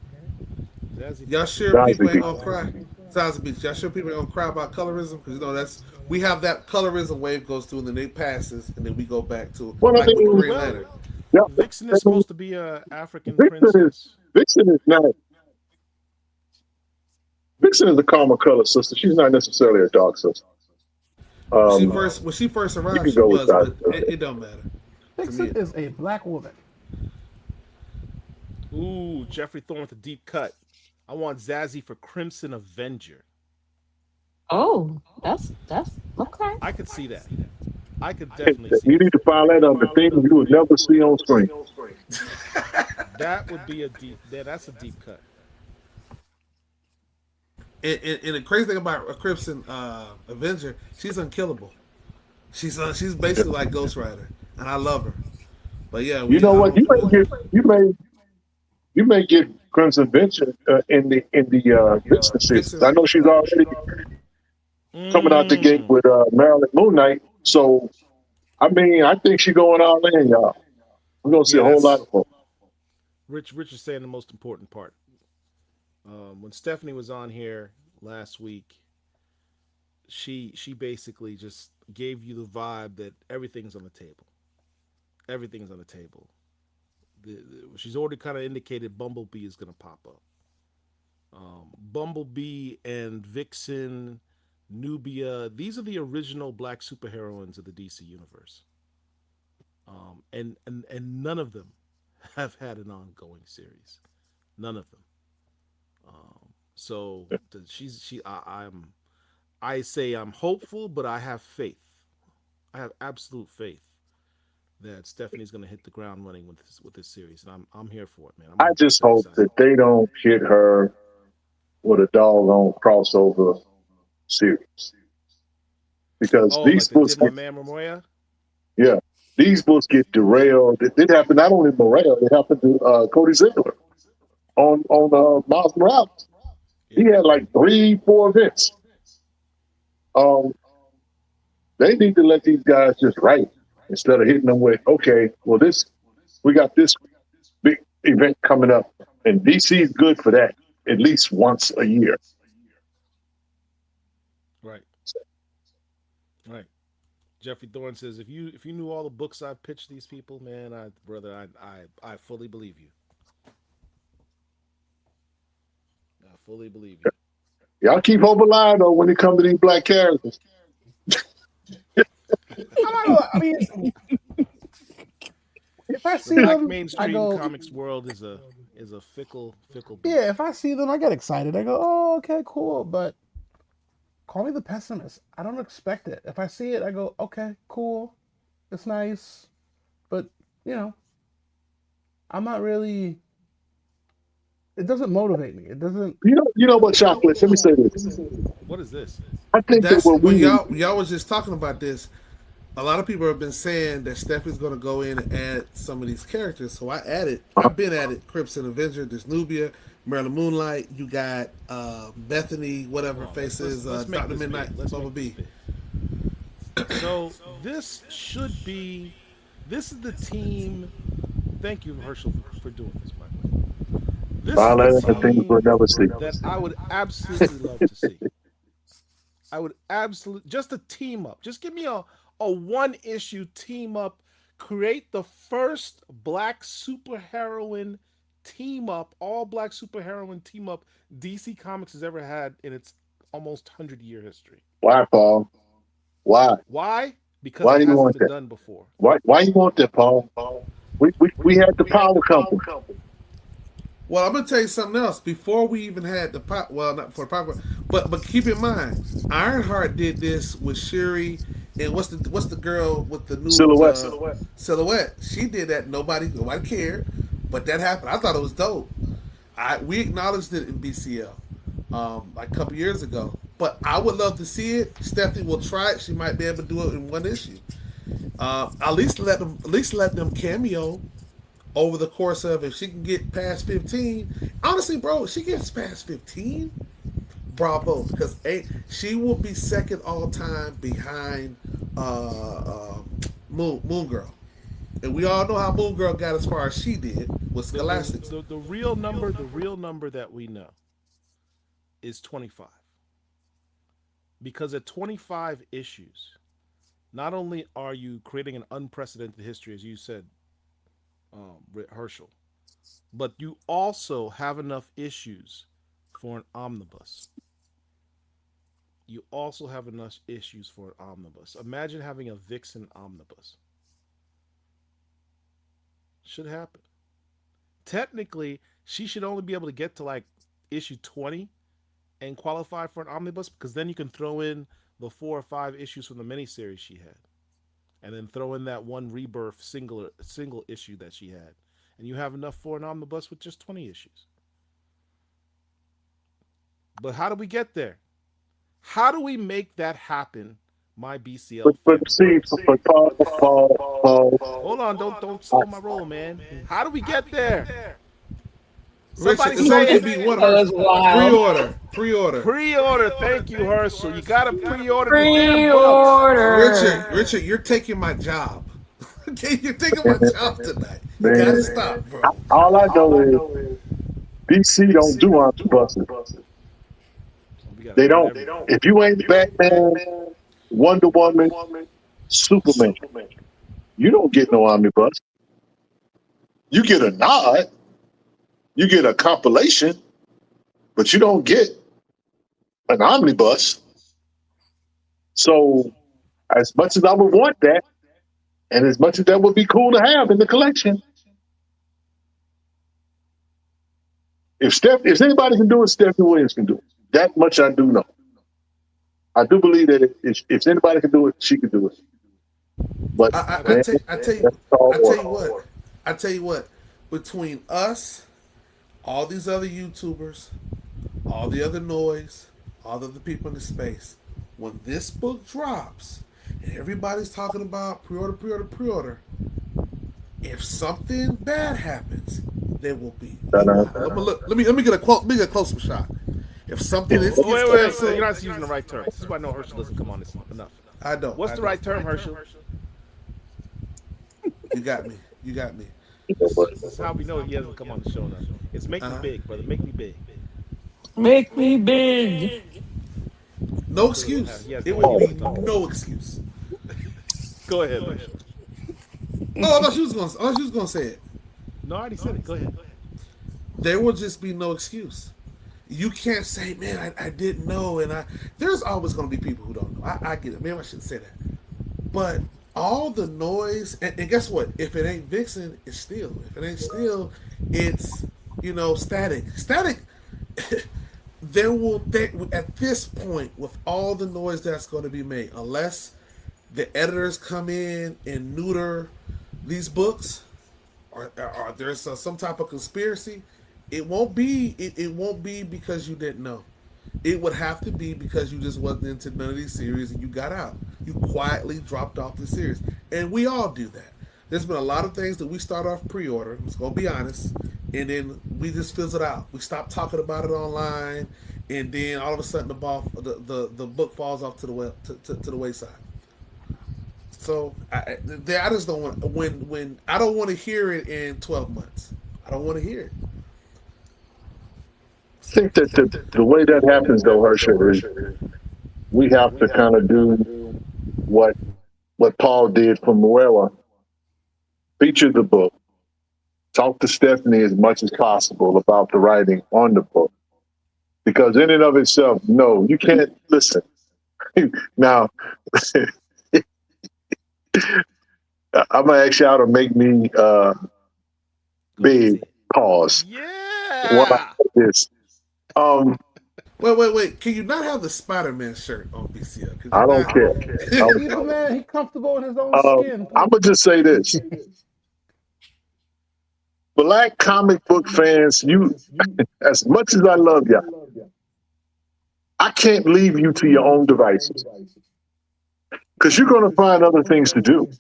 Zazie Y'all sure Zazie people ain't Beetz. gonna cry? Zaza Beats. Y'all sure people ain't gonna cry about colorism? Because we have that colorism wave goes through and then it passes and then we go back to Well, I like with mean, Green Lantern. Yep. Vixen is supposed to be a African Vixen princess. Vixen is not. Vixen is a calmer color sister. She's not necessarily a dark sister. When she first arrived, can she go was, with but that. it don't matter. Vixen is a black woman. Ooh, Jeffrey Thorne with a deep cut. I want Zazie for Crimson Avenger. Oh, that's okay. I could see that. I could definitely see You need to file that under things you would never see on screen. that. Would be a deep. Yeah, that's a deep cut. And the crazy thing about a Crimson Avenger, she's unkillable. She's basically like Ghost Rider, and I love her. But yeah, You we know what? You may get Crimson Venture in the Vixen series. Vixen. I know she's already coming out the gate Mm. with Marilyn Moon Knight. So I mean, I think she's going all in, y'all. We're gonna see Yeah, a whole lot that's of folks. Rich is saying the most important part. When Stephanie was on here last week, she basically just gave you the vibe that everything's on the table. Everything's on the table. She's already kind of indicated Bumblebee is going to pop up. Bumblebee and Vixen, Nubia, these are the original black superheroines of the DC universe. And none of them have had an ongoing series. None of them. So I say I'm hopeful, but I have faith. I have absolute faith that Stephanie's going to hit the ground running with this series, and I'm here for it, man. I I'm just super hope excited. that they don't hit her with a doggone crossover series because Oh, these like they books did my get man Momoya. yeah, these books get derailed. It did happen not only to Morel, it happened to Cody Ziegler on Miles Morales. He Yeah, had like 3, 4 events. Um, they need to let these guys just write instead of hitting them with, okay, well we got this big event coming up, and DC is good for that at least once a year. right, right. Jeffrey Thorne says if you knew all the books I've pitched these people, man, I fully believe you. I fully believe you. Y'all keep hope alive though when it comes to these black characters. I'm not gonna lie. I mean, if I The see black them, I mainstream go, comics world is a fickle yeah. beast. If I see them, I get excited. I go, oh, okay, cool. But call me the pessimist. I don't expect it. If I see it, I go, okay, cool. It's nice, but you know, I'm not really. It doesn't motivate me. It doesn't. You know what, Chocolate? Let me say this. What is this? I think that That's what we when need. y'all was just talking about this. A lot of people have been saying that Stephanie's going to go in and add some of these characters. So I added. I've been at it. Crimson Avenger. There's Nubia, Marilyn Moonlight. You got Bethany, Hold whatever on. face is Let's make Doctor this Midnight, big. Let's make this Bumblebee. big. So this should be. This is the team. Thank you, Herschel, for doing this, by the way. This is the Violent and things we'll team never see. that I would absolutely love to see. I would absolutely just a team up. Just give me a one issue team up. Create the first black superheroine team up, all black superheroine team up DC Comics has ever had in its almost 100-year history. Why, Paul? Why? Why? Because Why it do you hasn't want been that? done before. Why you want that, Paul? We had the power company. Well, I'm gonna tell you something else. Before we even had the pop, well, not before the pop, but keep in mind, Ironheart did this with Shuri, and what's the girl with the new Silhouette. silhouette? She did that. Nobody cared, but that happened. I thought it was dope. We acknowledged it in BCL like a couple years ago, but I would love to see it. Stephanie will try it. She might be able to do it in one issue. At least let them cameo over the course of if she can get past 15. Honestly, bro, if she gets past 15, bravo, because she will be second all time behind Moon Girl. And we all know how Moon Girl got as far as she did with The the Scholastics. the real number that we know is 25. Because at 25 issues, not only are you creating an unprecedented history, as you said, Herschel, but you also have enough issues for an omnibus. You also have enough issues for an omnibus. Imagine having a Vixen omnibus. Should happen. Technically, she should only be able to get to like issue 20 and qualify for an omnibus because then you can throw in the 4 or 5 issues from the miniseries she had, and then throw in that one rebirth single issue that she had, and you have enough for an omnibus with just 20 issues. But how do we get there? How do we make that happen, my But BCL but family? see, but Paul, Hold on, don't slow my roll, man. How do we get there? Richard, Somebody it's only say gonna it. be one That was Herschel. wild. Pre-order, pre-order. Pre-order. Thank you, Herschel. You gotta pre-order the damn books. Pre-order. Richard, you're taking my job. Okay, you're taking my job tonight. You gotta man, stop, bro. all I know is DC don't do omnibuses. We gotta They put don't. every. If you ain't Batman, Wonder Woman, Superman, you don't get no omnibus. You get a nod, you get a compilation, but you don't get an omnibus. So, as much as I would want that, and as much as that would be cool to have in the collection, if anybody can do it, Stephanie Williams can do it. That much I do know. I do believe that if anybody can do it, she can do it. But I man, tell I tell you that's all I tell work. you what. I tell you what. Between us, all these other YouTubers, all the other noise, all the other people in the space, when this book drops and everybody's talking about pre-order, pre-order, pre-order, if something bad happens, there will be. Ta-da. Let me get a quote. Let me get a close-up shot. If something is Oh, gets wait. canceled, You're not using the right term. This is why I know Herschel doesn't come on this enough. I don't. What's I the don't. right term, Herschel? You got me. You got me. This is how we know he hasn't come on the show enough. It's make me big, brother. Make me big. Make me big. No excuse. He has It no will idea be what I'm talking no excuse. Go ahead, Herschel. Oh, I thought she was gonna say it. No, I already said it. Go ahead. There will just be no excuse. You can't say, man, I didn't know, and there's always gonna be people who don't know. I get it. Maybe I shouldn't say that. But all the noise, and guess what? If it ain't Vixen, it's Steel. If it ain't Steel, it's Static. Static. At this point, with all the noise that's going to be made, unless the editors come in and neuter these books, or there's some type of conspiracy, it won't be. It won't be because you didn't know. It would have to be because you just wasn't into none of these series and you got out. You quietly dropped off the series, and we all do that. There's been a lot of things that we start off pre-order. I'm just gonna be honest, and then we just fizzle it out. We stop talking about it online, and then all of a sudden the book falls off to the wayside. So I just don't want when I don't want to hear it in 12 months. I don't want to hear it. I think that the way that happens, though, Herschel, is we have to kind of do what Paul did for Muera. Feature the book. Talk to Stephanie as much as possible about the writing on the book. Because in and of itself, no, you can't listen. Now, I'm going to ask y'all to make me big pause. While I Yeah. say this. Wait. Can you not have the Spider-Man shirt on BCL? I don't care. Leave the man. He's comfortable in his own skin. I'm going to just say this. Black comic book fans, you, as much as I love y'all, I can't leave you to your own devices because you're going to find other things to do.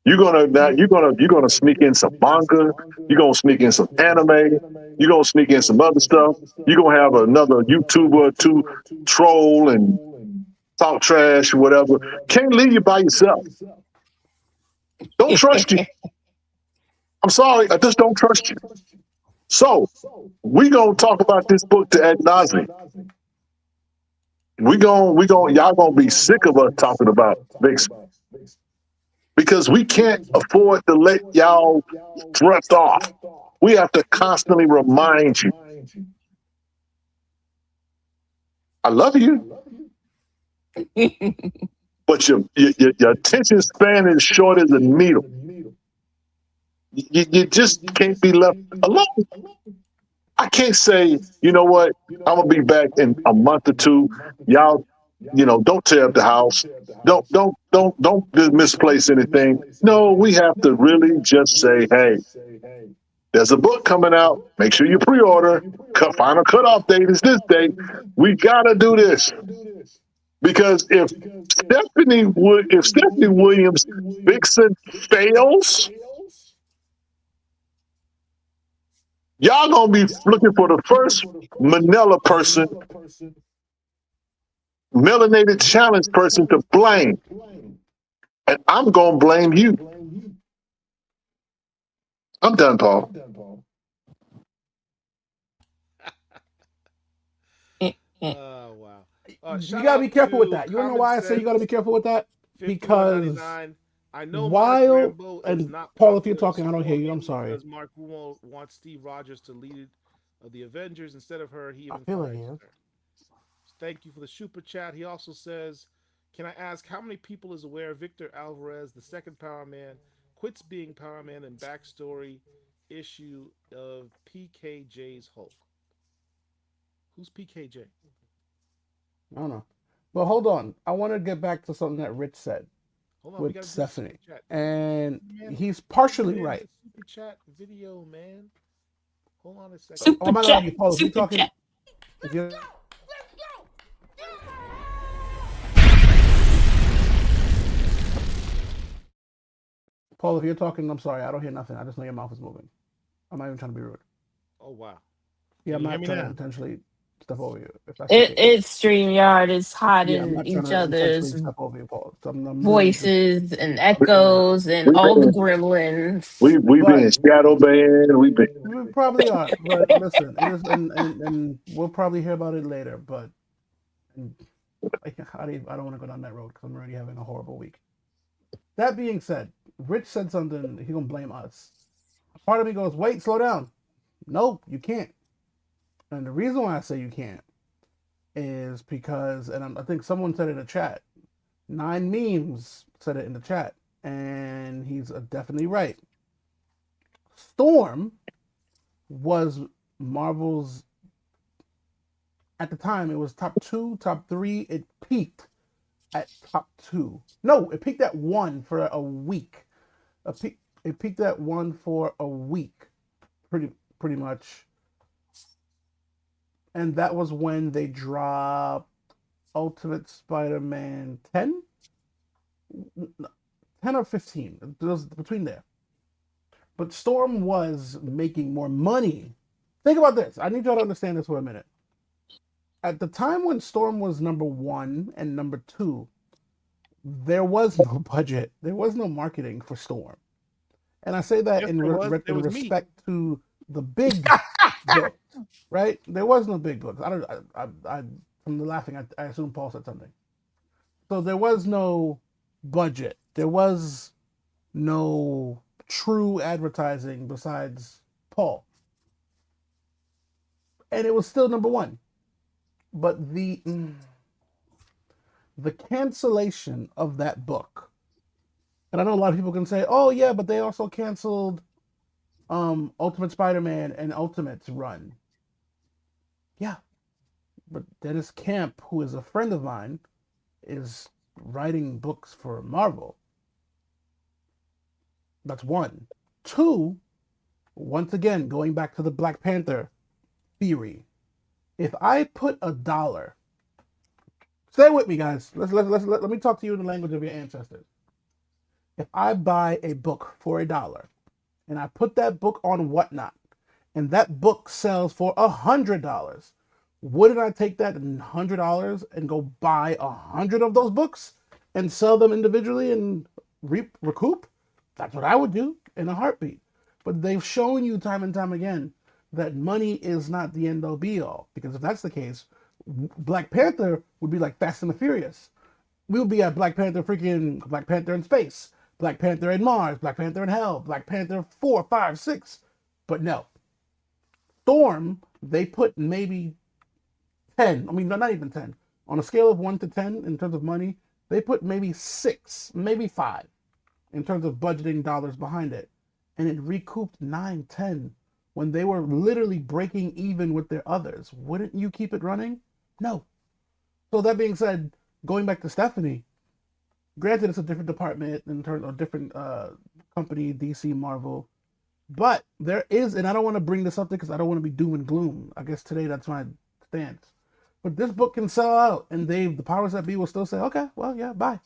You're gonna sneak in some manga. You're gonna sneak in some anime. You're gonna sneak in some other stuff. You're gonna have another YouTuber or two troll and talk trash or whatever. Can't leave you by yourself. Don't trust you. I'm sorry, I just don't trust you. So we gonna talk about this book to ad nauseam. Y'all gonna be sick of us talking about Vixen. Because we can't afford to let y'all drift off. We have to constantly remind you. I love you, but your attention span is short as a needle. You just can't be left alone. I can't say, you know what, I'm gonna be back in a month or two. Y'all, don't tear up the house. Don't misplace anything. No, we have to really just say, hey, There's a book coming out. Make sure you pre-order. Final cutoff date is this date. We gotta do this because if Stephanie Williams Vixen fails, y'all gonna be looking for the first Manila person, melanated challenge person to blame, and I'm gonna blame you. I'm done, Paul. Oh wow. You Shout gotta be out careful with to that. You wanna know Common why I say you gotta Sense be careful with that? Because 5199. I know Mark while Rambo is and not Paul, if you're popular talking, I don't hear you. I'm mainly sorry. because Mark Rumo wants Steve Rogers to lead the Avengers instead of her. He I even feel like fires he is. her. Thank you for the super chat. He also says, "Can I ask how many people is aware Victor Alvarez, the second Power Man, quits being Power Man in backstory issue of PKJ's Hulk? Who's PKJ? I don't know. But hold on. I want to get back to something that Rich said Hold on, we with gotta do the super Stephanie. chat. And Man, he's give the partially man right. the super chat video, man. Hold on a second. Oh, Super I'm not gonna chat, argue, Paul. If you're super talking, chat. if you Paul, if you're talking, I'm sorry. I don't hear nothing. I just know your mouth is moving. I'm not even trying to be rude. Oh wow. Yeah, Can I'm you hear not me trying to now? intentionally step over you. If that's the case. It's StreamYard. It's Yeah, I'm hiding not trying each to other's intentionally step over you, Paul. So I'm literally just voices and pointing out. echoes and We've all the been gremlins. we've But been shadow banned. We've been we probably are. But listen, it is, and we'll probably hear about it later. But and I don't want to go down that road because I'm already having a horrible week. That being said, Rich said something. He's gonna blame us. Part of me goes, wait, slow down. Nope, you can't. And the reason why I say you can't is because, and I think someone said it in the chat. Nine Memes said it in the chat, and he's definitely right. Storm was Marvel's at the time. It was top two, top three. It peaked at top two. No, it peaked at one for a week. It peaked at one for a week, pretty much. And that was when they dropped Ultimate Spider-Man 10, 10 or 15. It was between there. But Storm was making more money. Think about this. I need y'all to understand this for a minute. At the time when Storm was number one and number two, there was no budget. There was no marketing for Storm. And I say that Yes, there was. There in was me. respect to the big book, right? There was no big books. From the laughing, I assume Paul said something. So there was no budget. There was no true advertising besides Paul, and it was still number one. But the cancellation of that book, and I know a lot of people can say, "Oh yeah, but they also canceled Ultimate Spider-Man and Ultimate's run." Yeah, but Dennis Camp, who is a friend of mine, is writing books for Marvel. That's one. Two, once again, going back to the Black Panther theory. If I put $1, stay with me, guys. Let me talk to you in the language of your ancestors. If I buy a book for $1 and I put that book on Whatnot, and that book sells for $100, wouldn't I take that $100 and go buy 100 of those books and sell them individually and recoup? That's what I would do in a heartbeat. But they've shown you time and time again that money is not the end all be all. Because if that's the case, Black Panther would be like Fast and the Furious. We would be at Black Panther in space, Black Panther in Mars, Black Panther in Hell, Black Panther 4, 5, 6. But no, Storm, they put maybe 10. I mean, not even 10. On a scale of 1 to 10 in terms of money, they put maybe 6, maybe 5 in terms of budgeting dollars behind it. And it recouped 9, 10 when they were literally breaking even with their others. Wouldn't you keep it running? No. So that being said, going back to Stephanie, granted it's a different department in terms of different company, DC, Marvel. But there is, and I don't want to bring this up because I don't want to be doom and gloom. I guess today that's my stance. But this book can sell out, and the powers that be will still say, okay, well, yeah, bye.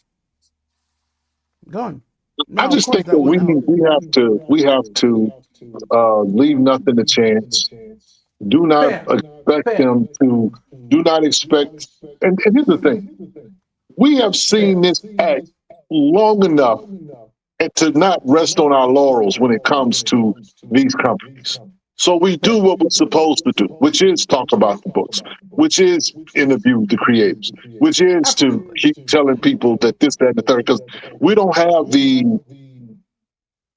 Gone. I Now, of just course, think that that wouldn't help. we have to leave nothing to chance. Do not Fair. expect Fair. them to. Do not expect. And here's the thing: we have seen Fair. this act long enough, and to not rest on our laurels when it comes to these companies. So we do Fair. what we're supposed to do, which is talk about the books, which is interview the creators, which is to Absolutely. keep telling people that this, that, and the third. Because we don't have the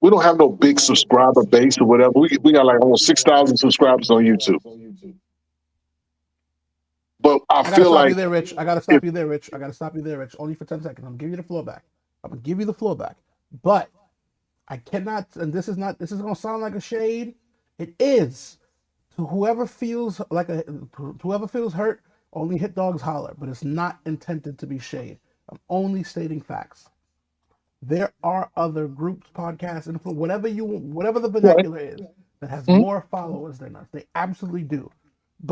we don't have no big subscriber base or whatever. We got like almost 6,000 subscribers on YouTube. But I I gotta feel stop you like there, Rich. I gotta if stop you there, Rich. I gotta stop you there, Rich. Only for 10 seconds. I'm gonna give you the floor back. I'm gonna give you the floor back. But I cannot, and this is gonna sound like a shade. It is. To whoever feels whoever feels hurt, only hit dogs holler. But it's not intended to be shade. I'm only stating facts. There are other groups, podcasts, and whatever the right, vernacular is, that has mhm, more followers than us. They absolutely do.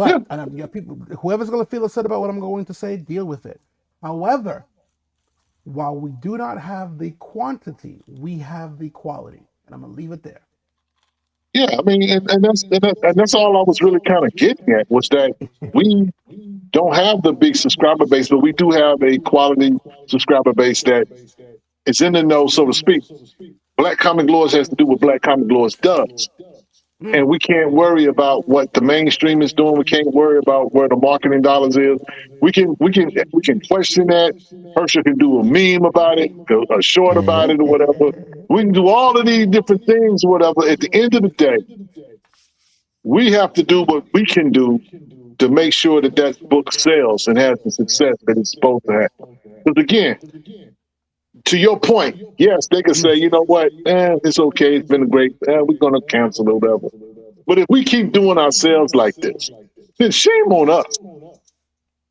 yeah, But and I'm, yeah, people, whoever's going to feel upset about what I'm going to say, deal with it. However, while we do not have the quantity, we have the quality, and I'm going to leave it there. yeah. I mean, and that's all I was really kind of getting at was that we don't have the big subscriber base, but we do have a quality subscriber base that is in the know, so to speak. Black Comic Laws has to do what Black Comic Laws does. And Mm. we can't worry about what the mainstream is doing. We can't worry about where the marketing dollars is. We can question that. Herschel can do a meme about it, a short about it, or whatever. We can do all of these different things, whatever. At the end of the day, we have to do what we can do to make sure that that book sells and has the success that it's supposed to have. Because again, to your point, yes, they could say, you know what, it's okay, it's been a great, we're going to cancel or whatever. But if we keep doing ourselves like this, then shame on us.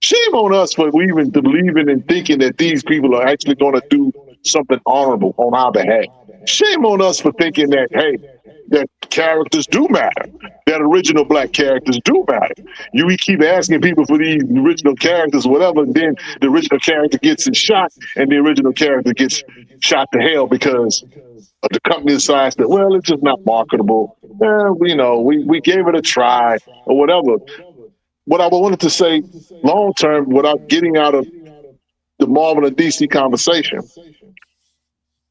Shame on us for even believing and thinking that these people are actually going to do something honorable on our behalf. Shame on us for thinking that, hey, that characters do matter. That original black characters do matter. We keep asking people for these original characters, whatever, and then the original character gets shot, and the original character gets shot to hell because the company decides that, well, it's just not marketable. We gave it a try or whatever. What I wanted to say long term, without getting out of the Marvel and DC conversation,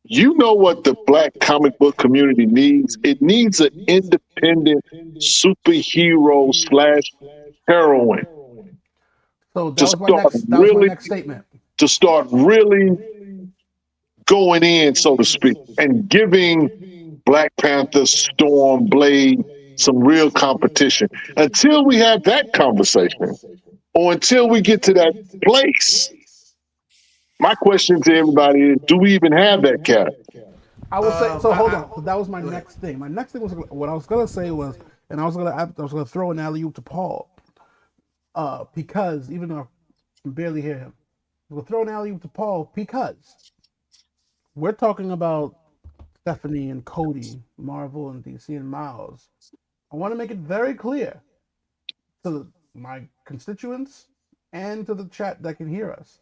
you know what the black comic book community needs? It needs an independent superhero slash heroine So to start that was my really next statement. to start really going in, so to speak, and giving Black Panther, Storm, Blade some real competition. Until we have that conversation, or until we get to that place, my question to everybody is: do we even have that character? I will say so. Hold I on. So that was my go ahead. next thing. My next thing was what I was gonna say was, and I was gonna throw an alley oop to Paul, because even though I can barely hear him, we'll throw an alley oop to Paul because we're talking about Stephanie and Cody, Marvel and DC and Miles. I want to make it very clear to my constituents and to the chat that can hear us.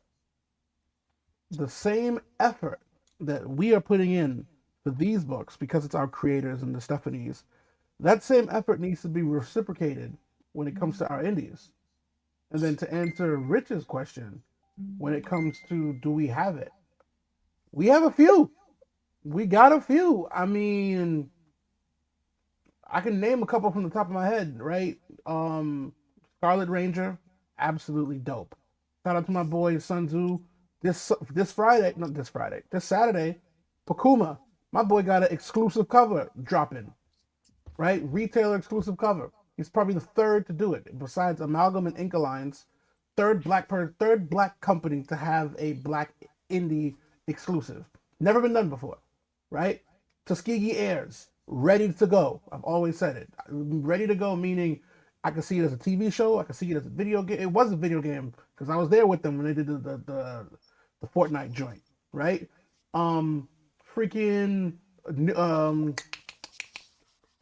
The same effort that we are putting in for these books, because it's our creators and the Stephanies, that same effort needs to be reciprocated when it comes to our indies. And then to answer Rich's question, when it comes to do we have it? We have a few. We got a few. I mean, I can name a couple from the top of my head, right? Scarlet Ranger, absolutely dope. Shout out to my boy Sun Tzu. This Friday, not this Friday, this Saturday, Pakuma, my boy got an exclusive cover dropping, right? Retailer exclusive cover. He's probably the third to do it, besides Amalgam and Ink Alliance, third black company to have a black indie exclusive. Never been done before, right? Tuskegee Airs, ready to go. I've always said it. Ready to go, meaning I could see it as a TV show. I could see it as a video game. It was a video game because I was there with them when they did the Fortnite joint, right? Freaking um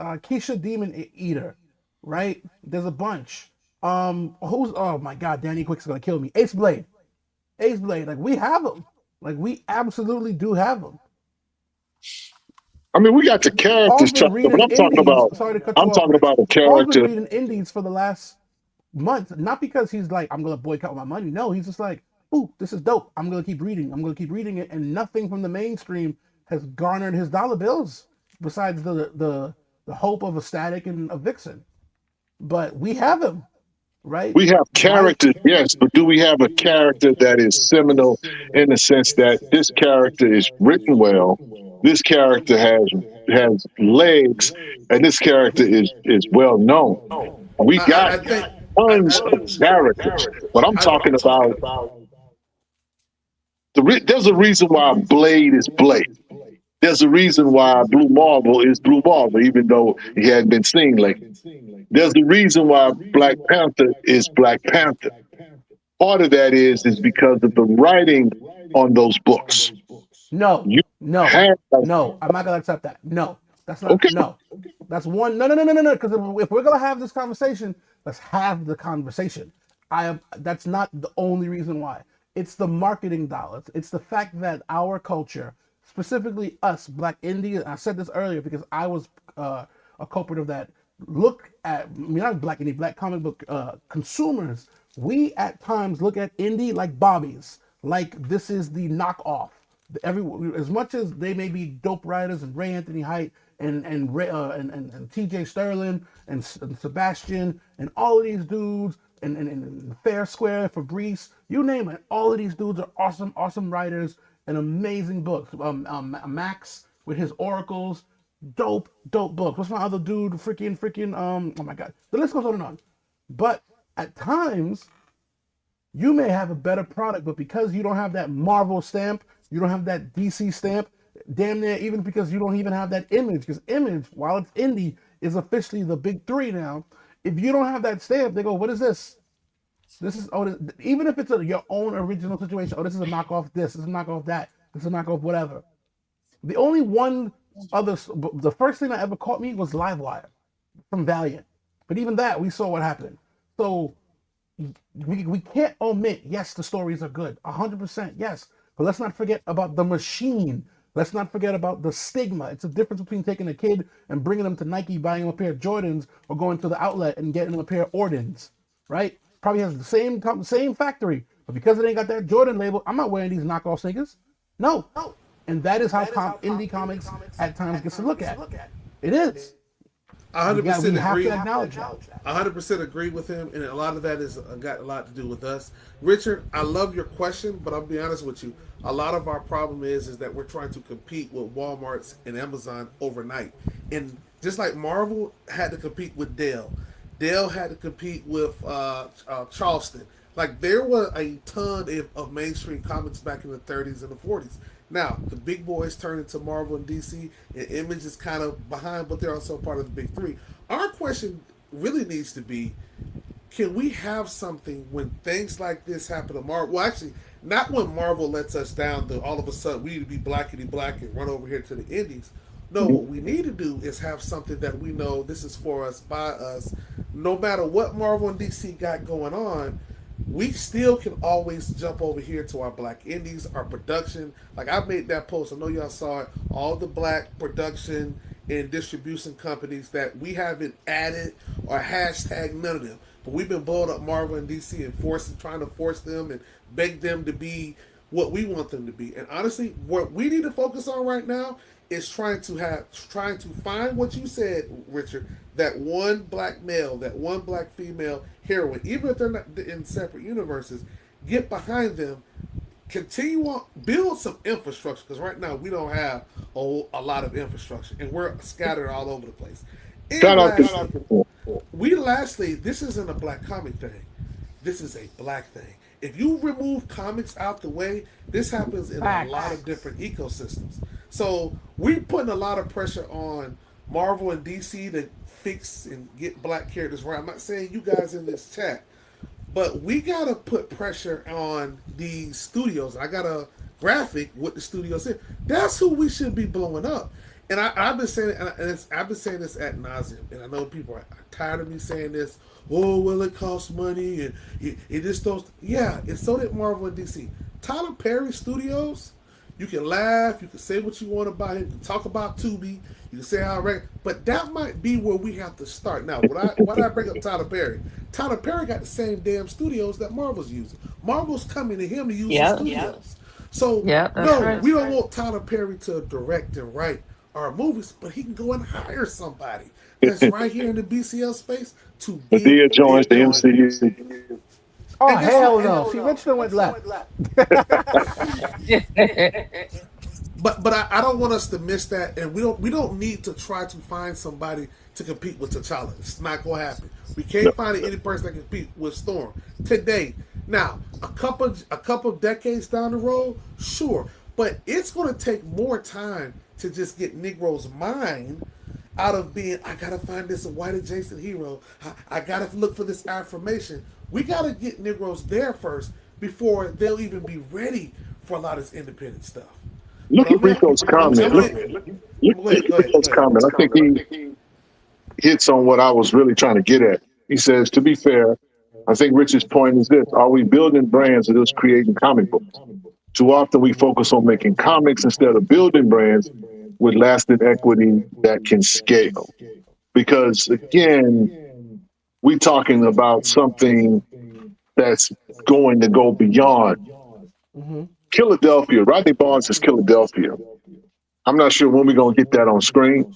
Keisha Demon Eater, right? There's a bunch. Who's oh my god, Danny Quick's gonna kill me. Ace Blade, Ace Blade. Like we have them. Like we absolutely do have them. I mean, we got the Paul's characters, been Chuck, but reading indies. Sorry to cut you I'm off, talking Rich. about a Paul's been character. reading indies for the last month, not because he's like, I'm gonna boycott my money. No, he's just like, ooh, this is dope. I'm gonna keep reading. I'm gonna keep reading it, and nothing from the mainstream has garnered his dollar bills besides the hope of a Static and a Vixen. But we have him, right? We have Mike. characters, yes, but do we have a character that is seminal in the sense that this character is written well, this character has legs, and this character is well known. We got I think tons of characters, but I'm I, talking about there's a reason why Blade is Blade. There's a reason why Blue Marvel is Blue Marvel, even though he hadn't been seen lately. There's a reason why Black Panther is Black Panther. Part of that is because of the writing on those books. No, You no, have no. I'm not gonna accept that. No, that's not. okay. No, that's one. No, no, no, no, no, no. Because if we're gonna have this conversation, let's have the conversation. I am. That's not the only reason why. It's the marketing dollars. It's the fact that our culture, specifically us, Black Indians. I said this earlier because I was a culprit of that. Look at, I mean, not Black Indie, Black comic book consumers. We at times look at indie like Bobbies, like this is the knockoff. Every as much as they may be dope writers and Ray Anthony Height and T.J. Sterling and Sebastian and all of these dudes and Fair Square, Fabrice, you name it, all of these dudes are awesome, awesome writers and amazing books. Max with his oracles, dope, dope books. What's my other dude? Freaking, oh my god, the list goes on and on. But at times, you may have a better product, but because you don't have that Marvel stamp, you don't have that DC stamp, damn near even because you don't even have that Image, because Image, while it's indie, is officially the big three now. If you don't have that stamp, they go, what is this? This is, oh, even if it's your own original situation, oh, this is a knockoff this is a knockoff that, this is a knockoff whatever. The only one other, the first thing that ever caught me was Livewire from Valiant. But even that, we saw what happened. So we can't omit, yes, the stories are good, 100%, yes. But let's not forget about the machine. Let's not forget about the stigma. It's a difference between taking a kid and bringing them to Nike, buying them a pair of Jordans, or going to the outlet and getting them a pair of Ordens, right? Probably has the same factory, but because it ain't got that Jordan label, I'm not wearing these knockoff sneakers. No. And that is how indie comics at times gets to look at. It is. 100% We have agree. to acknowledge that. 100% agree with him, and a lot of that is got a lot to do with us. Richard, I love your question, but I'll be honest with you. A lot of our problem is that we're trying to compete with Walmart's and Amazon overnight, and just like Marvel had to compete with Dell had to compete with Charleston. Like there were a ton of mainstream comics back in the 30s and the 40s. Now the big boys turn into Marvel and DC, and Image is kind of behind, but they're also part of the big three. Our question really needs to be: can we have something when things like this happen to Marvel? Well, actually, not when Marvel lets us down. All of a sudden, we need to be blackety black and run over here to the indies. No, what we need to do is have something that we know this is for us, by us. No matter what Marvel and DC got going on, we still can always jump over here to our black indies, our production. Like I made that post, I know y'all saw it. All the black production and distribution companies that we haven't added or hashtag none of them. But we've been blowing up Marvel and DC and trying to force them and beg them to be what we want them to be. And honestly, what we need to focus on right now is trying to find what you said, Richard, that one black male, that one black female heroine, even if they're not in separate universes, get behind them, continue on, build some infrastructure, because right now we don't have a lot of infrastructure, and we're scattered all over the place. And lastly, this isn't a black comic thing. This is a black thing. If you remove comics out the way, this happens in a lot of different ecosystems. So we're putting a lot of pressure on Marvel and DC to fix and get black characters right. I'm not saying you guys in this chat, but we gotta put pressure on these studios. I got a graphic with the studios here. That's who we should be blowing up. And I've been saying, I've been saying this ad nauseum, and I know people are tired of me saying this. Oh, well, it costs money, and it just don't. Yeah, and so did Marvel and DC. Tyler Perry Studios. You can laugh, you can say what you want about him, you can talk about Tubi, you can say how but that might be where we have to start. Now, why did I bring up Tyler Perry? Tyler Perry got the same damn studios that Marvel's using. Marvel's coming to him to use the Yep. studios. So Yep, that's no, right. we don't want Tyler Perry to direct and write our movies, but he can go and hire somebody that's right here in the BCL space to get Medea joins it the done. MCU. Oh And guess hell what? no! See, Richard went left. But I don't want us to miss that, and we don't need to try to find somebody to compete with T'Challa. It's not gonna happen. We can't find any person that can compete with Storm today. Now, a couple of decades down the road, sure, but it's gonna take more time to just get Negro's mind out of being, I gotta find this white adjacent hero. I gotta look for this affirmation. We gotta get Negroes there first before they'll even be ready for a lot of this independent stuff. But Look at Rico's comment. Look go ahead, at Rico's go ahead. comment. I think he hits on what I was really trying to get at. He says, to be fair, I think Rich's point is this: are we building brands or just creating comic books? Too often we focus on making comics instead of building brands with lasting equity that can scale. Because again, we're talking about something that's going to go beyond Hmm. Philadelphia. Rodney Barnes is Philadelphia. I'm not sure when we're going to get that on screen,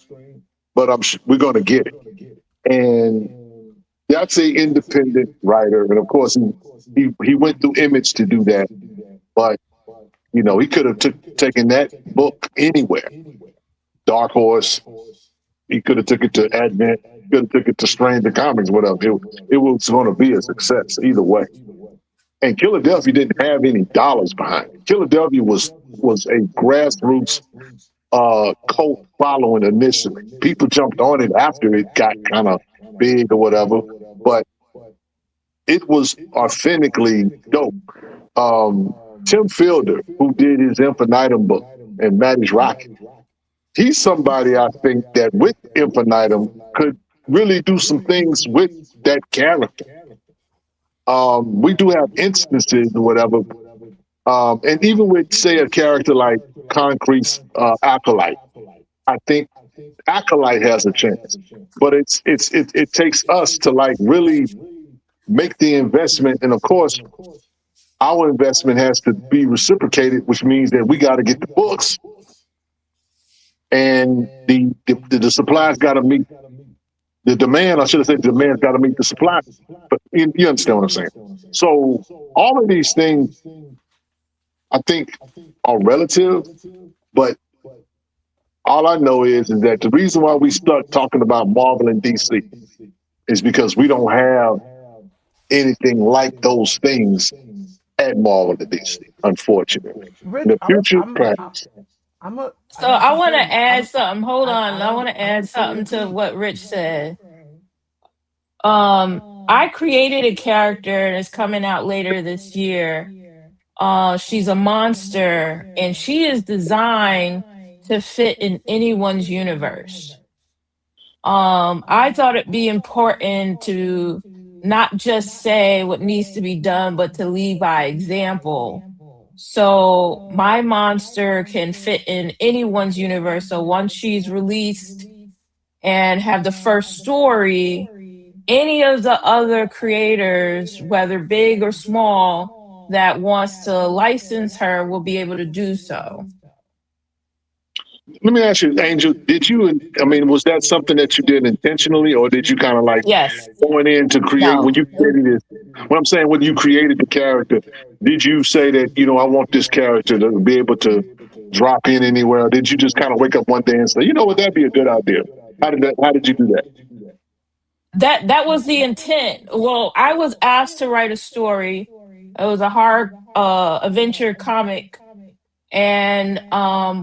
but we're going to get it. And that's a independent writer. And of course, he went through Image to do that. But, he could have taken that book anywhere. Dark Horse. He could have took it to Advent. Could have took it to Stranger Comics, whatever. It was going to be a success either way. And Philadelphia didn't have any dollars behind it. Philadelphia was a grassroots cult following initially. People jumped on it after it got kind of big or whatever, but it was authentically dope. Tim Fielder, who did his Infinitum book, and Matty's Rocket, he's somebody I think that with Infinitum could really do some things with that character. We do have instances or whatever, and even with say a character like Concrete's Acolyte, I think Acolyte has a chance, but it takes us to like really make the investment, and of course, our investment has to be reciprocated, which means that we got to get the books, and the supplies got to meet the demand. I should have said the demand's got to meet the supply, but you understand what I'm saying. So all of these things, I think, are relative, but all I know is that the reason why we start talking about Marvel and DC is because we don't have anything like those things at Marvel and DC, unfortunately. Rich, In the future, perhaps. So I want to add something. Hold on. I want to add something to what Rich said. I created a character and it's coming out later this year. She's a monster and she is designed to fit in anyone's universe. I thought it'd be important to not just say what needs to be done, but to lead by example. So my monster can fit in anyone's universe. So once she's released and have the first story, any of the other creators, whether big or small, that wants to license her will be able to do so. Let me ask you, Angel, was that something that you did intentionally, or did you kind of like Yes. going in to create, No. when you created this, what I'm saying, when you created the character, did you say that, I want this character to be able to drop in anywhere? Or did you just kind of wake up one day and say, you know what, that'd be a good idea? How did you do that? That was the intent. Well, I was asked to write a story. It was a hard adventure comic. And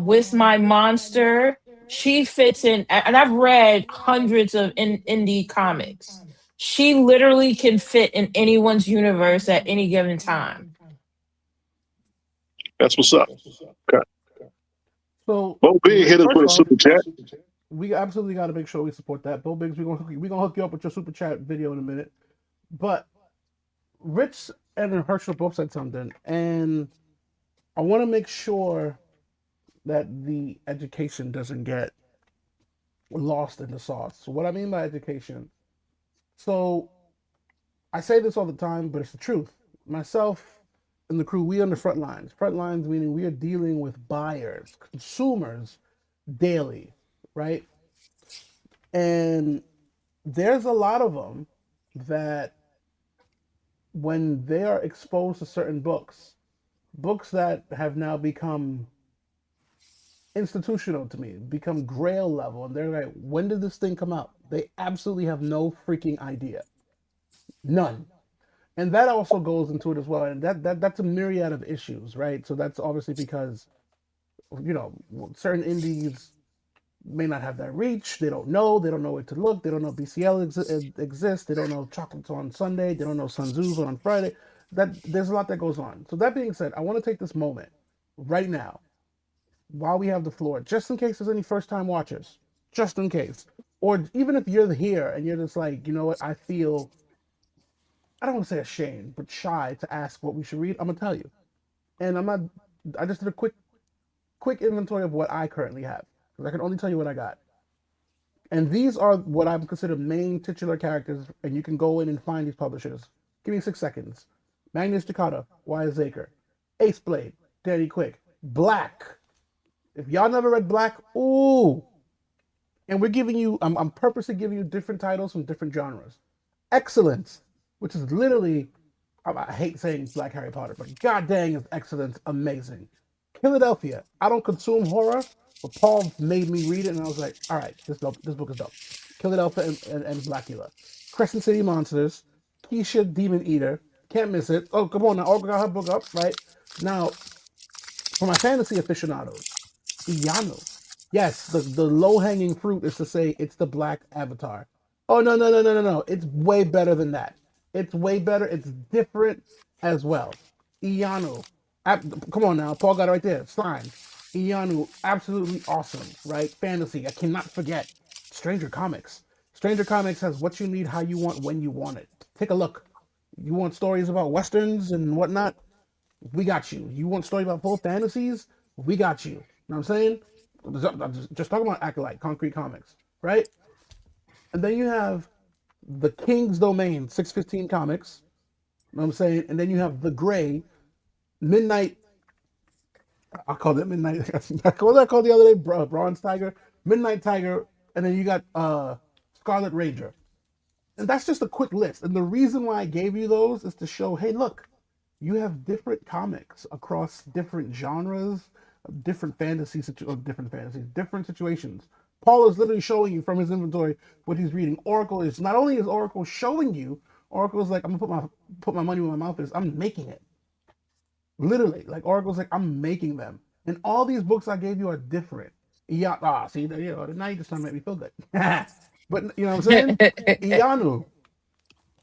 with my monster, she fits in, and I've read hundreds of indie comics. She literally can fit in anyone's universe at any given time. That's what's up. Okay. So, Bo Big hit us first with a off, super chat. we absolutely got to make sure we support that. Bo Biggs, we gonna hook you up with your super chat video in a minute. But Rich and Herschel both said something, and I want to make sure that the education doesn't get lost in the sauce. So what I mean by education, so I say this all the time, but it's the truth. Myself and the crew, we on the front lines. Front lines meaning we are dealing with buyers, consumers daily, right? And there's a lot of them that when they are exposed to certain books, books that have now become institutional to me, become grail level, and they're like, when did this thing come out? They absolutely have no freaking idea. None. And that also goes into it as well. And that's a myriad of issues, right? So that's obviously because, you know, certain indies may not have that reach. They don't know. They don't know where to look. They don't know BCL exists. They don't know chocolates on Sunday. They don't know Sun Tzu's on Friday. That there's a lot that goes on. So that being said, I want to take this moment right now while we have the floor, just in case there's any first time watchers, just in case, or even if you're here and you're just like, you know what, I feel, I don't want to say ashamed, but shy to ask what we should read. I'm gonna tell you, and I'm not. I just did a quick inventory of what I currently have because I can only tell you what I got. And these are what I would consider main titular characters, and you can go in and find these publishers. Give me 6 seconds. Magnus Takata, Wyatt Zaker, Ace Blade, Danny Quick, Black. If y'all never read Black, ooh. And we're giving you, I'm purposely giving you different titles from different genres. Excellence, which is literally, I hate saying Black Harry Potter, but god dang is Excellence amazing. Philadelphia, I don't consume horror, but Paul made me read it, and I was like, all right, this book is dope. Philadelphia and Blackula. Crescent City Monsters, Keisha Demon Eater, can't miss it. Oh, come on now, Olga got her book up, right? Now, for my fantasy aficionados, Iyano. Yes, the low hanging fruit is to say it's the black avatar. Oh no. It's way better than that. It's way better. It's different as well. Iyano. Come on now. Paul got it right there. Signed. Iyanu, absolutely awesome, right? Fantasy. I cannot forget. Stranger Comics. Stranger Comics has what you need, how you want, when you want it. Take a look. You want stories about westerns and whatnot? We got you. You want stories about full fantasies? We got you. You know what I'm saying? Just talking about Acolyte, Concrete Comics, right? And then you have the King's Domain, 615 Comics. You know what I'm saying? And then you have The Gray, Midnight. I called it Midnight. What was I called the other day? Bronze Tiger, Midnight Tiger, and then you got Scarlet Ranger. And that's just a quick list. And the reason why I gave you those is to show, hey, look, you have different comics across different genres, different different situations. Paul is literally showing you from his inventory what he's reading. Oracle is not only is Oracle showing you, Oracle is like, I'm gonna put my money where my mouth is. I'm making it. Literally, like Oracle's like, I'm making them. And all these books I gave you are different. Yeah, see, now you just trying to make me feel good. But you know what I'm saying? Ianu,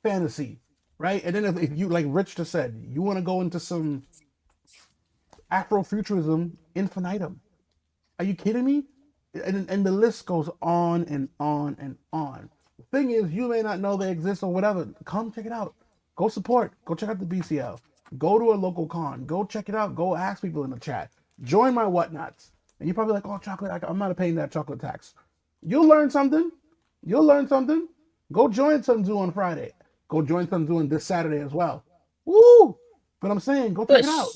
fantasy, right? And then if you, like Rich just said, you want to go into some Afrofuturism, infinitum. Are you kidding me? And the list goes on and on and on. The thing is, you may not know they exist or whatever. Come check it out. Go support. Go check out the BCL. Go to a local con. Go check it out. Go ask people in the chat. Join my whatnots. And you're probably like, oh, chocolate, I'm not paying that chocolate tax. You'll learn something. You'll learn something. Go join Sun Tzu on Friday. Go join Sun Tzu on this Saturday as well. Woo! But I'm saying, go check it out.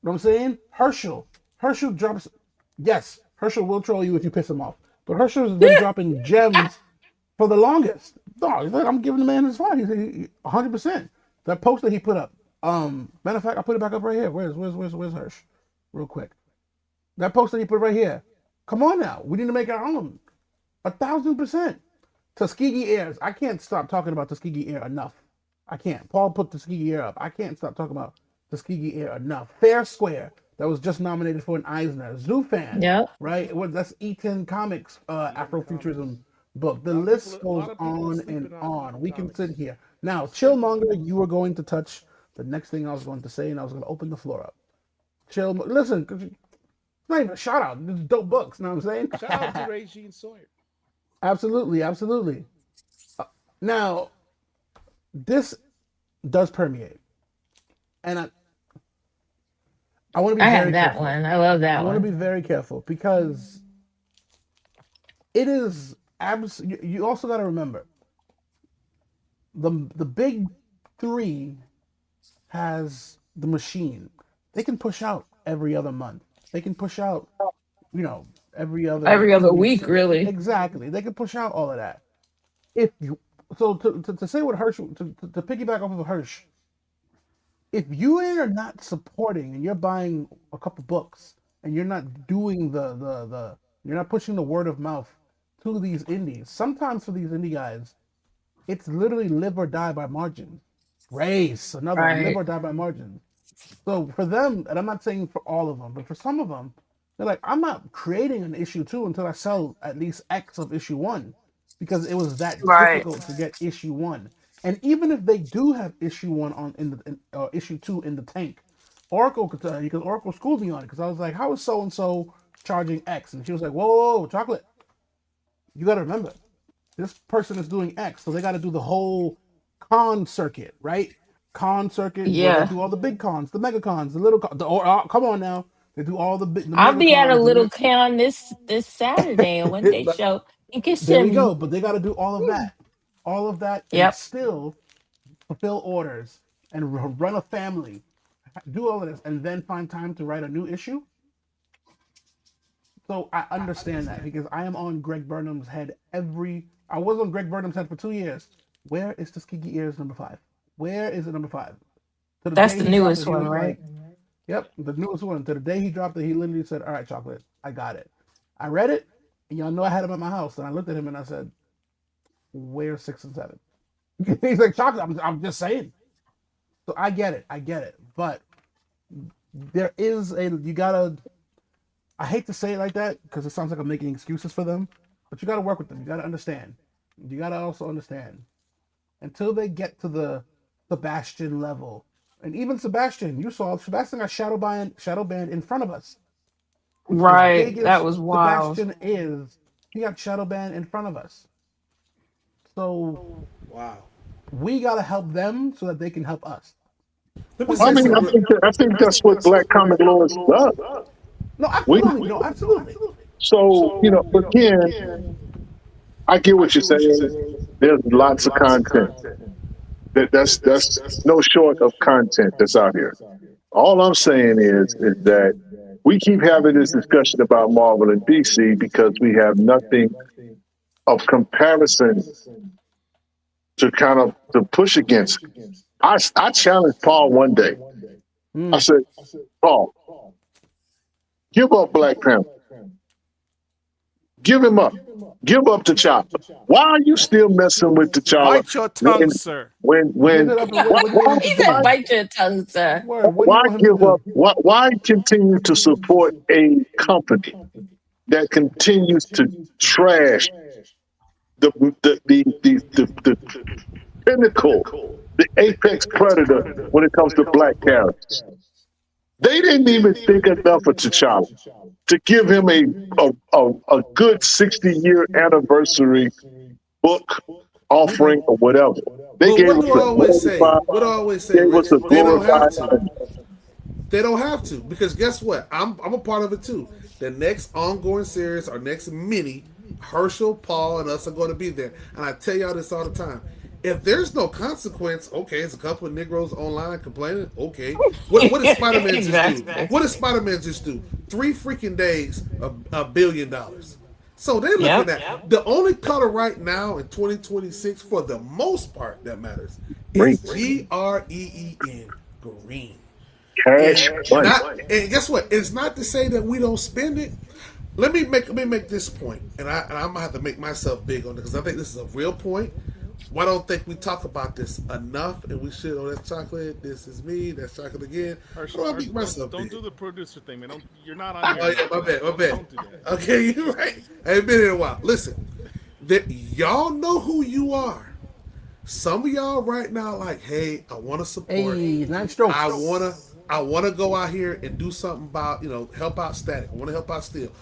You know what I'm saying? Herschel drops. Yes, Herschel will troll you if you piss him off. But Herschel's been dropping gems for the longest. Dog, I'm giving the man his fire. He's 100%. That post that he put up. Matter of fact, I'll put it back up right here. Where's Hirsch? Real quick. That post that he put right here. Come on now. We need to make our own. 1,000%. Tuskegee Airs. I can't stop talking about Tuskegee Air enough. I can't. Paul put Tuskegee Air up. I can't stop talking about Tuskegee Air enough. Fair Square, that was just nominated for an Eisner. Zoofan, Yep. right? That's E10 Comics Afrofuturism book. The list goes on and on. We can sit here. Now, Chillmonger, you were going to touch the next thing I was going to say, and I was going to open the floor up. Listen, not even a shout out. Just dope books. You know what I'm Shout out to saying? Regine Sawyer. Absolutely, absolutely. Now, this does permeate, and I want to be I have very that careful. one. I love I that want to one. be very careful because it is you also got to remember the big three has the machine. They can push out every other month. They can push out, every other Every two other weeks. week, really. Exactly. They can push out all of that. If you so to say what Hirsch to piggyback off of Hirsch, if you are not supporting and you're buying a couple books and you're not doing the you're not pushing the word of mouth to these indies, sometimes for these indie guys, it's literally live or die by margin. Race, another one, live Right. or die by margin. So for them, and I'm not saying for all of them, but for some of them, they're like, I'm not creating an issue two until I sell at least X of issue one, because it was that Right. difficult to get issue one. And even if they do have issue one issue two in the tank, Oracle could tell you, because Oracle schooled me on it, because I was like, how is so and so charging X? And she was like, whoa, whoa, whoa, chocolate, you got to remember, this person is doing X, so they got to do the whole con circuit, right? Con circuit where they Yeah. do all the big cons, the mega cons, the little cons. Come on now, they do all the I'll mega be at a cons, and little con this Saturday, a one day but show in there we Kissimmee. go. But they got to do all of that, and Yep. still fulfill orders and run a family, do all of this, and then find time to write a new issue. So I understand that because I am on Greg Burnham's head every. I was on Greg Burnham's head for 2 years. Where is Tuskegee Ears number 5? Where is it number 5? To the That's day the he dropped it, newest he one, was right? like, "Yep, the newest one." To the day he dropped it, he literally said, "All right, chocolate, I got it." I read it, and y'all know I had him at my house, and I looked at him and I said, "Where's 6 and 7?" He's like, "Chocolate, I'm just saying." So I get it, but there is a you gotta I hate to say it like that because it sounds like I'm making excuses for them, but you got to work with them. You got to understand. You got to also understand until they get to the Sebastian level, and even Sebastian, you saw Sebastian got shadow banned in front of us. As Right. big That as was wild. Sebastian is, he got shadow banned in front of us. So Wow. we got to help them so that they can help us. Let me Point I say blank. mean, something. Period. I think that's what Black Comic Lawyers does. No, We absolutely. No, absolutely. so again, I get what you're saying. There's lots of content. That's no short of content that's out here. All I'm saying is that we keep having this discussion about Marvel and DC because we have nothing of comparison to kind of to push against. I challenged Paul one day. I Mm. said, Paul, give up Black Panther. Give him up. Give up T'Challa. Why are you still messing with T'Challa? Bite your tongue, When sir. Give when it up, and why, what do you why, want him He to said, do? "Bite your tongue, sir." Word. What do you why want him to give do? up? Why continue to support a company that continues to trash the pinnacle, the apex predator when it comes to black characters? They didn't even think enough of T'Challa to give him a good 60-year anniversary book offering or whatever. They Well, gave what us do I a always say? glorified, What do I always say, gave us Rich? a They don't have glorified. to. They don't have to because guess what? I'm a part of it too. The next ongoing series, our next mini, Herschel, Paul, and us are going to be there. And I tell y'all this all the time. If there's no consequence, okay, it's a couple of Negroes online complaining. Okay, what did Spider Man just do? Exactly. What did Spider Man just do? 3 freaking days, $1 billion. So they're looking Yep. at the only color right now in 2026 for the most part that matters Green. is GREEN, green. Cash And money. not and guess what? It's not to say that we don't spend it. Let me make this point, and I'm gonna have to make myself big on it because I think this is a real point. Why don't think we talk about this enough? And we should. Oh, that's chocolate. This is me. That's chocolate again. I Herschel, want to Herschel, make myself don't big. do the producer thing, man. Don't, you're not on here Oh yeah, enough, my man. bad, my bad. Don't do that. Okay, you're right. I ain't been here in a while. Listen, that y'all know who you are. Some of y'all right now, like, hey, I want to support. Hey, 9 strokes. I wanna, I want to go out here and do something about, help out Static. I want to help out Steel.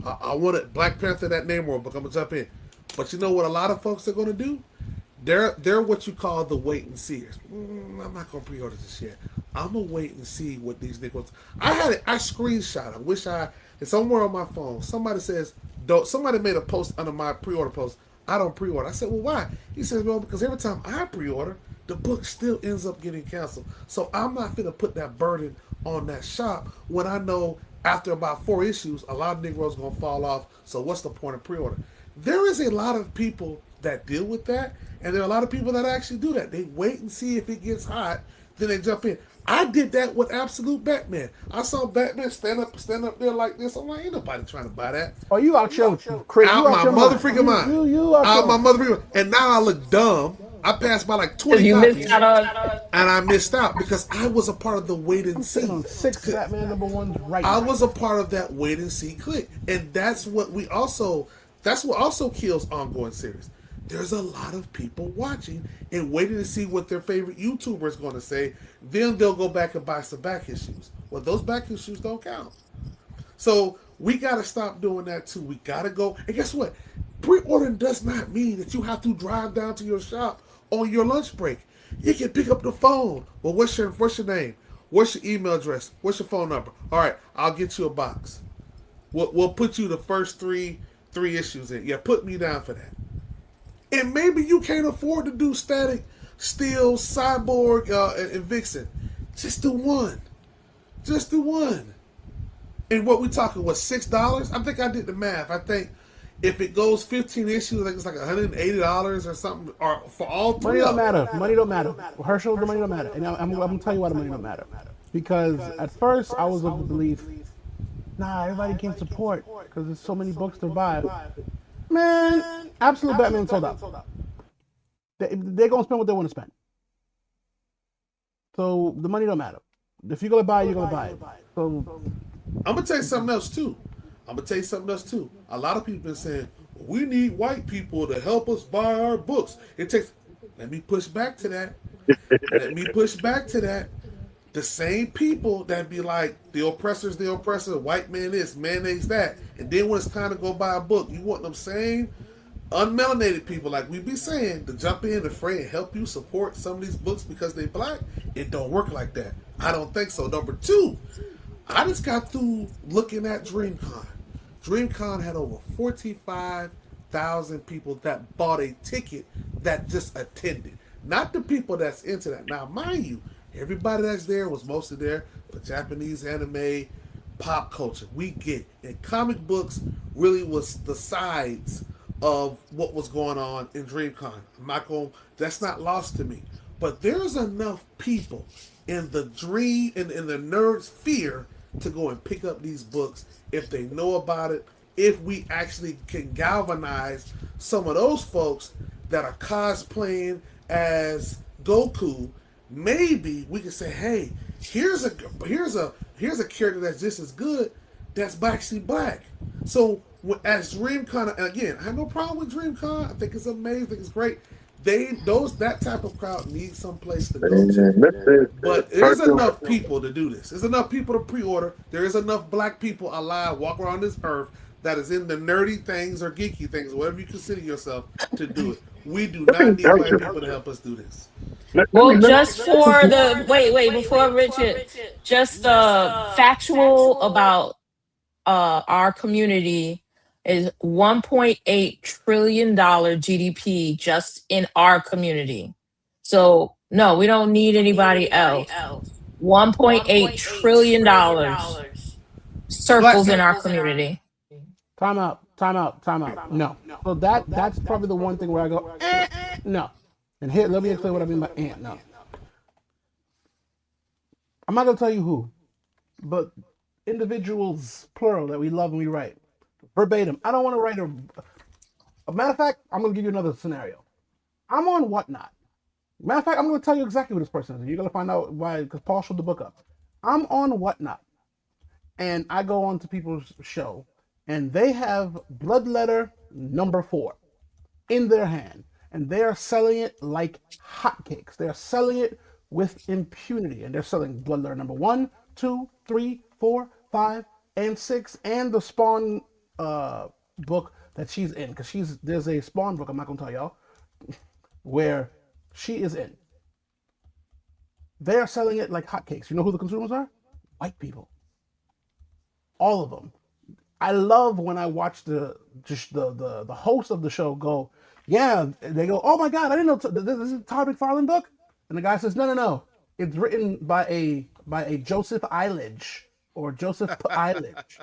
I want it Black Panther, that name world book. I'm gonna jump in. But you know what? A lot of folks are gonna do. They're what you call the wait and seers. I'm not gonna pre-order this yet. I'm gonna wait and see what these niggas. I had it. I screenshot. I wish I. It's somewhere on my phone. Somebody says, "Don't." Somebody made a post under my pre-order post. I don't pre-order. I said, "Well, why?" He says, "Well, because every time I pre-order, the book still ends up getting canceled. So I'm not gonna put that burden on that shop when I know after about 4 issues, a lot of Negroes gonna fall off. So what's the point of pre-order?" There is a lot of people that deal with that, and there are a lot of people that actually do that. They wait and see if it gets hot, then they jump in. I did that with Absolute Batman. I saw Batman stand up there like this. I'm like, ain't nobody trying to buy that. Oh, you out your Chris? Out You my out your mother mind. freaking mind. You out Out your my mind. mother freaking mind. And now I look dumb. I passed by like 'Cause 20 you copies, missed out on. and I missed out because I was a part of the wait and I'm see. sitting on 6 Batman #1s right I now. was a part of that wait and see click, and that's what also kills ongoing series. There's a lot of people watching and waiting to see what their favorite YouTuber is going to say. Then they'll go back and buy some back issues. Well, those back issues don't count. So we got to stop doing that too. We got to go. And guess what? Pre-ordering does not mean that you have to drive down to your shop on your lunch break. You can pick up the phone. Well, what's your name? What's your email address? What's your phone number? All right, I'll get you a box. We'll put you the first three issues in. Yeah, put me down for that. And maybe you can't afford to do Static, Steel, Cyborg, and Vixen. Just do one. Just do one. And what we talking, what, $6? I think I did the math. I think if it goes 15 issues, I think it's like $180 or something, or for all three. Money don't matter. Money don't matter. Herschel, the money don't matter. And I'm gonna tell you why the money don't matter. Because at first I was of the belief, nah, everybody can support because there's so many books to buy. Man, Absolute Batman sold out. They're gonna spend what they want to spend. So the money don't matter. If you're gonna buy it, you're gonna buy it. So I'm gonna tell you something else too. A lot of people been saying we need white people to help us buy our books. It takes. Let me push back to that. The same people that be like the oppressor's the oppressor, white man this, mayonnaise that, and then when it's time to go buy a book, you want them same unmelanated people, like we be saying, to jump in the fray and help you support some of these books because they black. It don't work like that. I don't think so. Number two, I just got through looking at DreamCon. DreamCon had over 45,000 people that bought a ticket that just attended. Not the people that's into that. Now, mind you, everybody that's there was mostly there for Japanese anime, pop culture. We get. And comic books really was the sides of what was going on in DreamCon. That's not lost to me. But there's enough people in the in the nerd sphere to go and pick up these books if they know about it, if we actually can galvanize some of those folks that are cosplaying as Goku. Maybe we can say, hey, here's a character that's just as good that's actually black. So as DreamCon, and again, I have no problem with DreamCon. I think it's amazing. I think it's great. That type of crowd needs some place to go to. But there's enough people to do this. There's enough people to pre-order. There is enough black people alive walk around this earth that is in the nerdy things or geeky things, whatever you consider yourself, to do it. We do not need white people to help us do this. Well, just for the wait, before Richard, just factual about our community is $1.8 trillion GDP just in our community. So no, we don't need anybody else. $1.8 trillion circles in our community. time out. No. So that's probably the one thing where I go, no. And here, let me explain what I mean by no. I'm not gonna tell you who, but individuals, plural, that we love and we write. Verbatim. I don't want to write a matter of fact, I'm gonna give you another scenario. I'm on Whatnot. Matter of fact, I'm gonna tell you exactly who this person is. You're gonna find out why, because Paul showed the book up. I'm on Whatnot. And I go on to people's show, and they have Bloodletter #4 in their hand, and they are selling it like hotcakes. They are selling it with impunity, and they're selling Blood Letter number one, two, three, four, five, and six, and the Spawn book that she's in, because there's a Spawn book, I'm not gonna tell y'all, where she is in. They are selling it like hotcakes. You know who the consumers are? White people. All of them. I love when I watch the host of the show go, yeah, they go, oh my god, I didn't know this is a Todd McFarlane book, and the guy says, no, no, no, it's written by a Joseph Eilidge or Joseph Eilidge,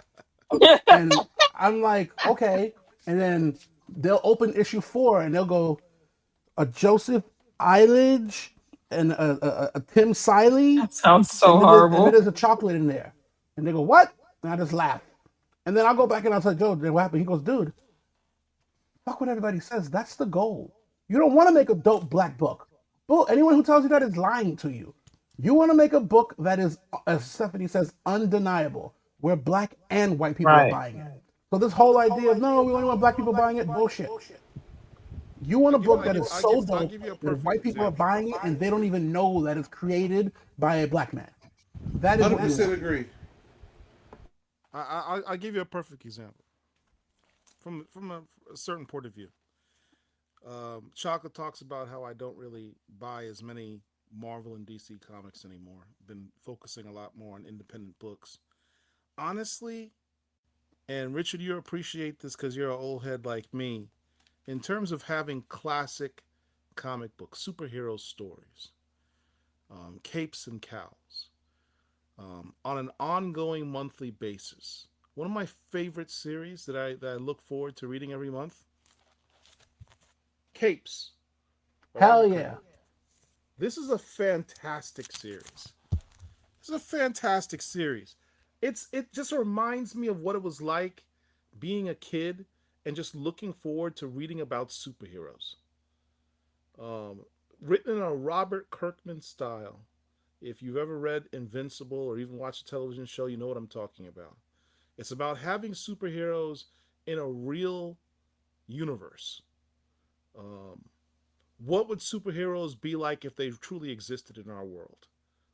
and I'm like, okay, and then they'll open issue 4 and they'll go, a Joseph Eilidge and a Tim Siley, That sounds so and then horrible. there's a chocolate in there, and they go, what? And I just laugh. And then I'll go back and I'll say, Joe, what happened? He goes, dude, fuck what everybody says. That's the goal. You don't want to make a dope black book. Well, anyone who tells you that is lying to you. You want to make a book that is, as Stephanie says, undeniable, where black and white people are Right. buying it. So this whole idea of, no, we only want black people buying it, bullshit. You want a You know, book that is so I'll dope give you a that perfect white people are example. buying it and they don't even know that it's created by a black man. That is Hundred what you percent want. agree. I'll give you a perfect example from a certain point of view. Chaka talks about how I don't really buy as many Marvel and DC comics anymore. Been focusing a lot more on independent books. Honestly, and Richard, you appreciate this because you're an old head like me. In terms of having classic comic books, superhero stories, capes and cows, on an ongoing monthly basis. One of my favorite series that I look forward to reading every month, Capes. Hell yeah. This is a fantastic series. This is a fantastic series. It just reminds me of what it was like being a kid and just looking forward to reading about superheroes. Um, Written in a Robert Kirkman style. If you've ever read Invincible or even watched a television show, you know what I'm talking about. It's about having superheroes in a real universe. Um, what would superheroes be like if they truly existed in our world?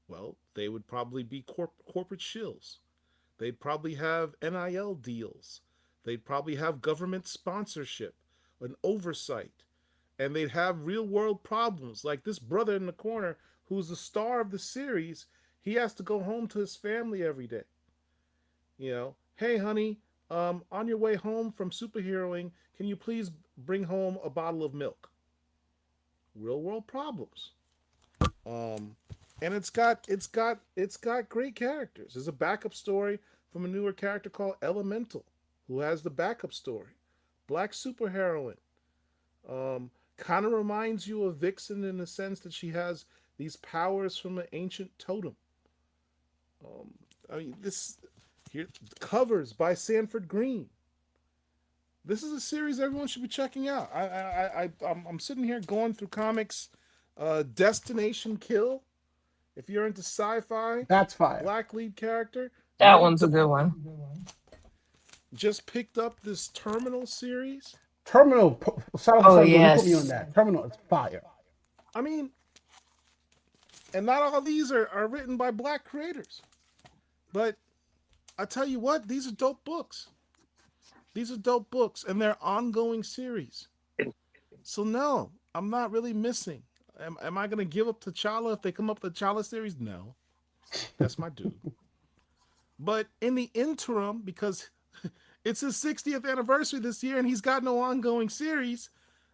Well, they would probably be corporate shills. They'd probably have NIL deals. They'd probably have government sponsorship and oversight. And they'd have real world problems. Like this brother in the corner, who's the star of the series, he has to go home to his family every day. You know, hey, honey, on your way home from superheroing, can you please bring home a bottle of milk? Real world problems. Um, and it's got great characters. There's a backup story from a newer character called Elemental, who has the backup story. Black superheroine. Kind of reminds you of Vixen in the sense that she has these powers from an ancient totem. Um, I mean, this here covers by Sanford Green. This is a series everyone should be checking out. I'm sitting here going through comics. Destination Kill. If you're into sci-fi, That's fire. black lead character. That Never one's a good one. just picked up this Terminal series. Terminal, shout out to Oh Sandro, you put me on yes. that. Terminal is fire. I mean, and not all these are written by black creators. But I tell you what, these are dope books. These are dope books, and they're ongoing series. So no, I'm not really missing. Am I going to give up T'Challa if they come up with the T'Challa series? No, that's my dude. But in the interim, because it's his 60th anniversary this year and he's got no ongoing series,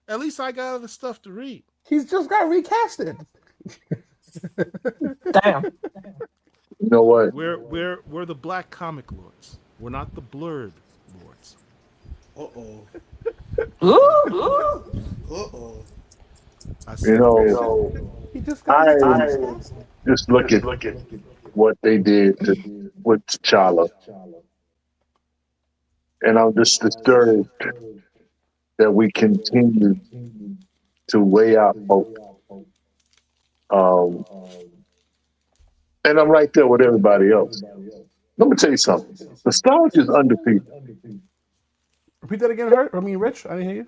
at least I got other stuff to read. He's just got recasted. Damn. You know what? We're the black comic lords. We're not the blurred lords. Uh oh. Ooh. Uh oh. I You said know, He just got I recast. just look at what they did with T'Challa, and I'm just disturbed that we continue to weigh out hope. Um, and I'm right there with everybody else. Let me tell you something. Nostalgia is undefeated. Repeat that again, Hurt. I mean, Rich. I didn't hear you.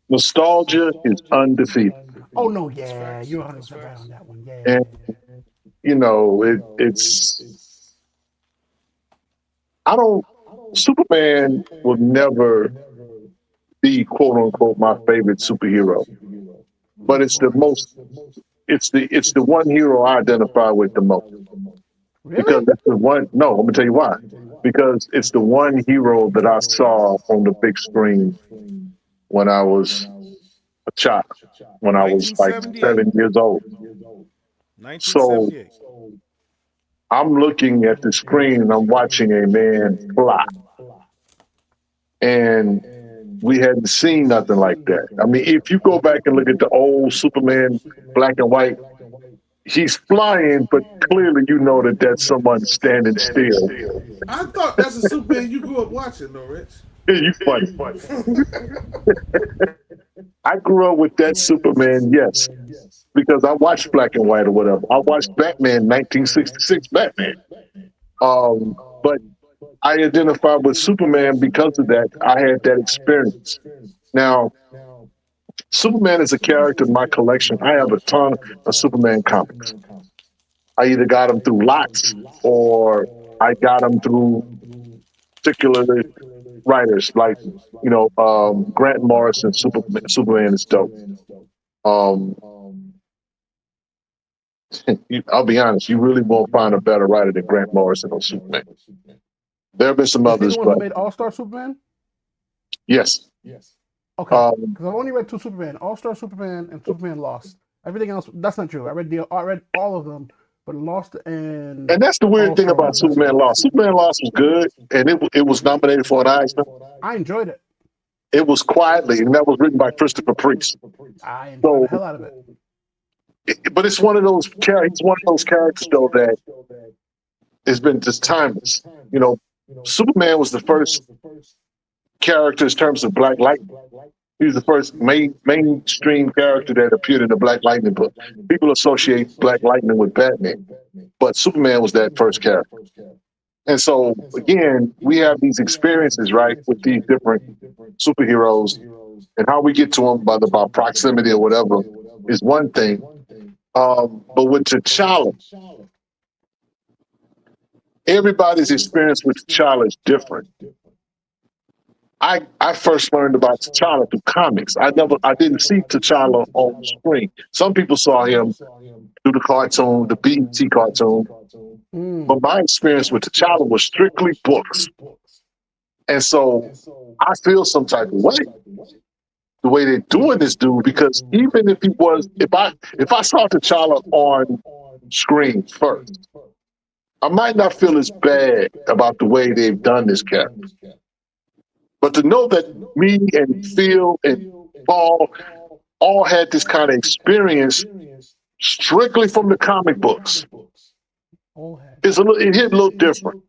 Nostalgia is undefeated. Oh no, That's yeah, facts. you're That's 100% right facts. on that one. Yeah, And it's I don't Superman will never be quote unquote my favorite superhero, but of course. it's the one hero I identify with the most because Really? that's the one. No, I'm gonna tell you why. Because it's the one hero that I saw on the big screen when I was a child, when I was like 1978. 7 years old. So 1978. I'm looking at the screen and I'm watching a man fly, and we hadn't seen nothing like that. I mean, if you go back and look at the old Superman, black and white, he's flying, but clearly you know that that's someone standing still. I thought that's a Superman you grew up watching, though, Rich. You funny. I grew up with that Superman, yes, because I watched black and white or whatever. I watched Batman, 1966 Batman. But I identified with Superman because of that. I had that experience. Now, Superman is a character in my collection. I have a ton of Superman comics. I either got them through lots or I got them through particular writers like, Grant Morrison, Superman is dope. Um, I'll be honest, you really won't find a better writer than Grant Morrison on Superman. There have been some Is he the others, one who but made All Star Superman? yes. Okay, Um, because I've only read two Superman: All Star Superman and Superman Lost. Everything else, that's not true. I read all of them, but Lost and and that's the weird All thing Star were about the best Superman ones. Lost. Superman Lost was good, and it was nominated for an Eisner. I enjoyed it. It was quietly, and that was written by Christopher Priest. I enjoyed the So, hell out of it. but it's one of those he's one of those characters though that has been just timeless. You know, Superman was the first character in terms of Black Lightning. He was the first mainstream character that appeared in the Black Lightning book. People associate Black Lightning with Batman, but Superman was that first character. And so, again, we have these experiences, right, with these different superheroes, and how we get to them, whether by proximity or whatever, is one thing. But with T'Challa, everybody's experience with T'Challa is different. I first learned about T'Challa through comics. I didn't see T'Challa on the screen. Some people saw him through the cartoon, the BET cartoon. Mm. But my experience with T'Challa was strictly books. And so I feel some type of way the way they're doing this dude because even if he was if I saw T'Challa on screen first, I might not feel as bad about the way they've done this character. But to know that me and Phil and Paul all had this kind of experience strictly from the comic books All had. it hit a little different.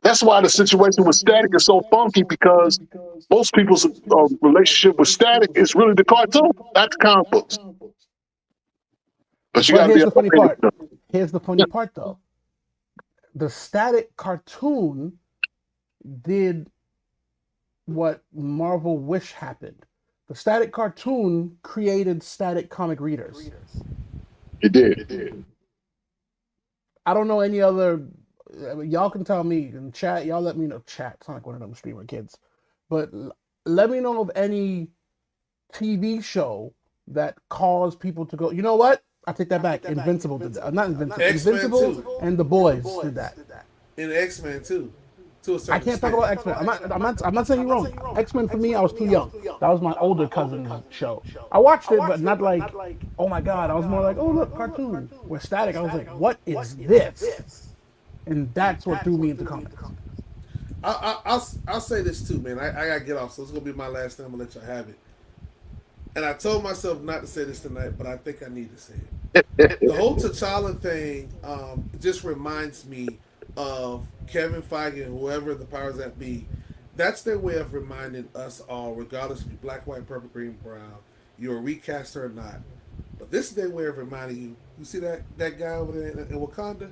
That's why the situation with Static is so funky because most people's relationship with Static is really the cartoon, not the comic books. But you got But to be here's the funny okay with part. them. Here's the funny part, though. The Static cartoon did what Marvel wish happened. The Static cartoon created Static comic readers. It did. I don't know any other. Y'all can tell me in chat. Y'all let me know. Chat. It's not like one of them streamer kids. But let me know of any TV show that caused people to go, you know what? I take that back. Invincible did that. Not Invincible. X-Men Invincible too. and The Boys did that. In X-Men too, to a certain I can't talk extent. about X-Men. I'm not saying you're wrong. X-Men for me, I was too young. That was my older cousin's show. I watched it, but not like, oh my god. I was more like, oh look, cartoon. With Static, I was like, what is this? And that's what threw me into comics. I'll say this too, man. I gotta get off, so it's gonna be my last time. I'm gonna let y'all have it. And I told myself not to say this tonight, but I think I need to say it. The whole T'Challa thing just reminds me of Kevin Feige and whoever the powers that be. That's their way of reminding us all, regardless if you're black, white, purple, green, brown, you're a recaster or not. But this is their way of reminding you. You see that guy over there in Wakanda?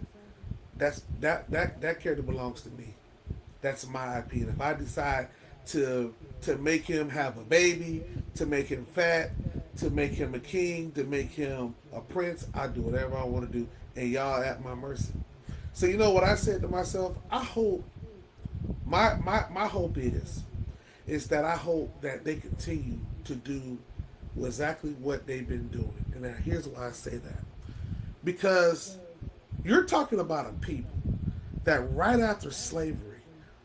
That character belongs to me. That's my IP. And if I decide to make him have a baby, to make him fat, to make him a king, to make him a prince. I do whatever I want to do, and y'all at my mercy. So you know what I said to myself? I hope my hope is that I hope that they continue to do exactly what they've been doing. And now here's why I say that. Because you're talking about a people that right after slavery,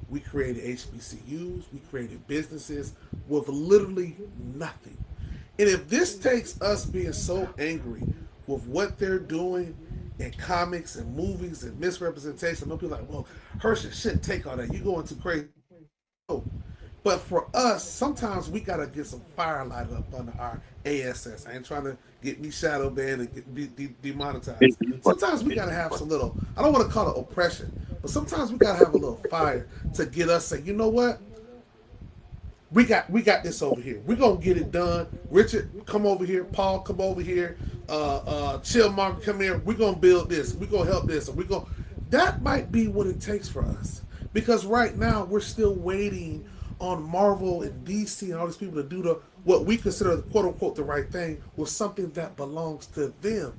we created HBCUs, we created businesses with literally nothing. And if this takes us being so angry with what they're doing in comics and movies and misrepresentation, they'll be like, well, Hershey shouldn't take all that. You going too crazy. No. But for us, sometimes we gotta get some fire lighted up under our ASS. I ain't trying to get me shadow banned and get demonetized. Sometimes we gotta have some little, I don't want to call it oppression, but sometimes we gotta have a little fire to get us say, you know what? We got this over here. We're gonna get it done. Richard, come over here. Paul, come over here. Chill Mark, come here. We're gonna build this. We're gonna help this. And we're gonna that might be what it takes for us. Because right now we're still waiting on Marvel and DC and all these people to do the what we consider quote unquote the right thing with something that belongs to them.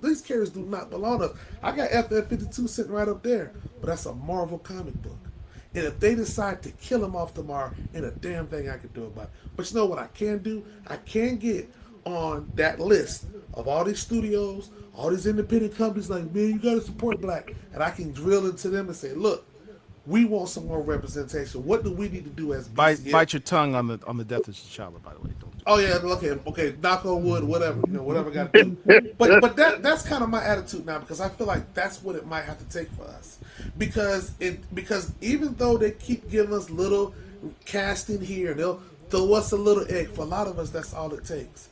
These characters do not belong to us. I got FF52 sitting right up there, but that's a Marvel comic book. And if they decide to kill him off tomorrow, ain't a damn thing I can do about it. But you know what I can do? I can get on that list of all these studios, all these independent companies like, man, you got to support black. And I can drill into them and say, look, we want some more representation. What do we need to do as BCF? Bite your tongue on the death of T'Challa, by the way. Don't Oh yeah, okay. Knock on wood, whatever, whatever I got to do. But that's kind of my attitude now because I feel like that's what it might have to take for us. Because even though they keep giving us little casting here, they'll throw us a little egg. For a lot of us, that's all it takes.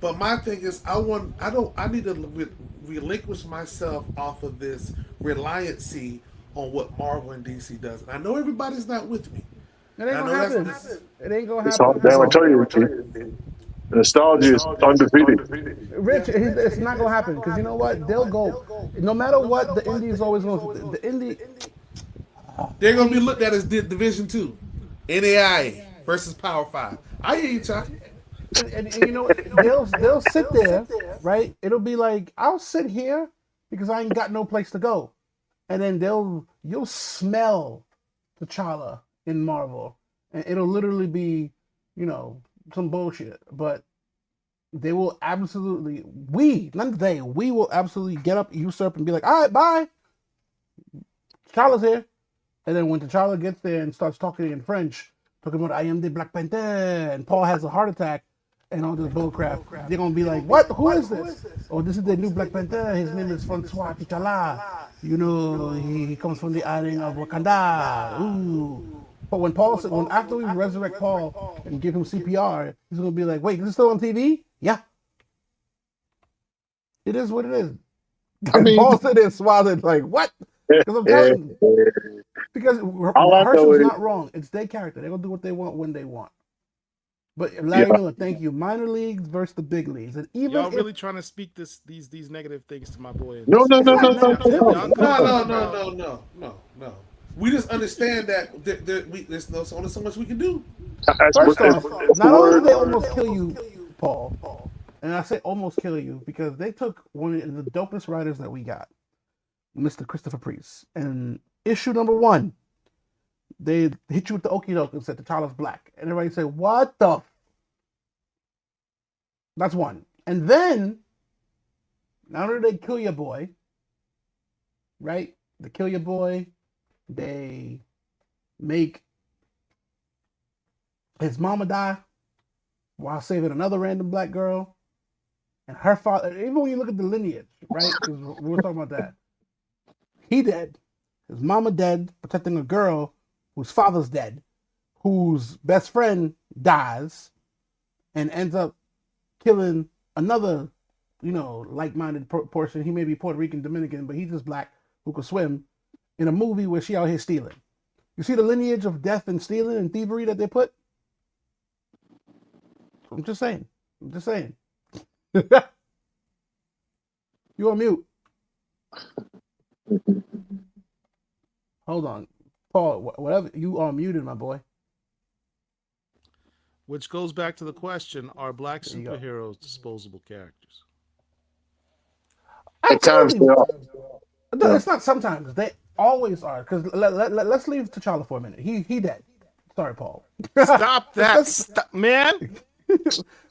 But my thing is, I need to relinquish myself off of this reliancy on what Marvel and DC does. And I know everybody's not with me. It ain't gonna happen. It ain't gonna It's all, happen. damn, I tell you, nostalgia is undefeated. Rich, it's not gonna happen because you know what? They'll go. No matter what, the indie is always going to. The indie. They're gonna be looked at as Division Two, NAIA versus Power Five. I hear you, Chuck. And you know they'll sit there, right? It'll be like I'll sit here because I ain't got no place to go, and then you'll smell T'Challa in Marvel, and it'll literally be, some bullshit. But they will absolutely, we will absolutely get up, usurp, and be like, all right, bye. T'Challa's here. And then when T'Challa gets there and starts talking in French, talking about I am the Black Panther, and Paul has a heart attack and all this bullcrap, they're gonna be like, what? Who is this? Oh, this is the new Black Panther. His name is Francois T'Challa. He comes from the island of Wakanda. Ooh. But when after we resurrect Paul and give him CPR, he's gonna be like, wait, is this still on TV? Yeah. It is what it is. And Paul said there smiling like, what? Because I'm telling you. Because Herschel's not wrong. It's their character. They're gonna do what they want when they want. But Larry Miller, thank you. Minor leagues versus the big leagues, and even y'all really trying to speak these negative things to my boy? No. We just understand that there's only so much we can do. First off, not only did they almost kill you, Paul, and I say almost kill you because they took one of the dopest writers that we got, Mr. Christopher Priest, and issue number 1. They hit you with the okie doke and said T'Challa's black. And everybody said, what the? That's one. And then, not only did they kill your boy, right? They kill your boy. They make his mama die while saving another random black girl. And her father, even when you look at the lineage, right? Because we were talking about that. He dead. His mama dead, protecting a girl whose father's dead, whose best friend dies, and ends up killing another, like-minded person. He may be Puerto Rican, Dominican, but he's just black who could swim in a movie where she out here stealing. You see the lineage of death and stealing and thievery that they put? I'm just saying. You on mute. Hold on. Paul, whatever, you are muted, my boy. Which goes back to the question: are black There you go. superheroes disposable characters? At times they Absolutely. are. No, Yeah. it's not sometimes. They always are. Because let's leave T'Challa for a minute. He dead. Sorry, Paul. Stop that, let's stop, man!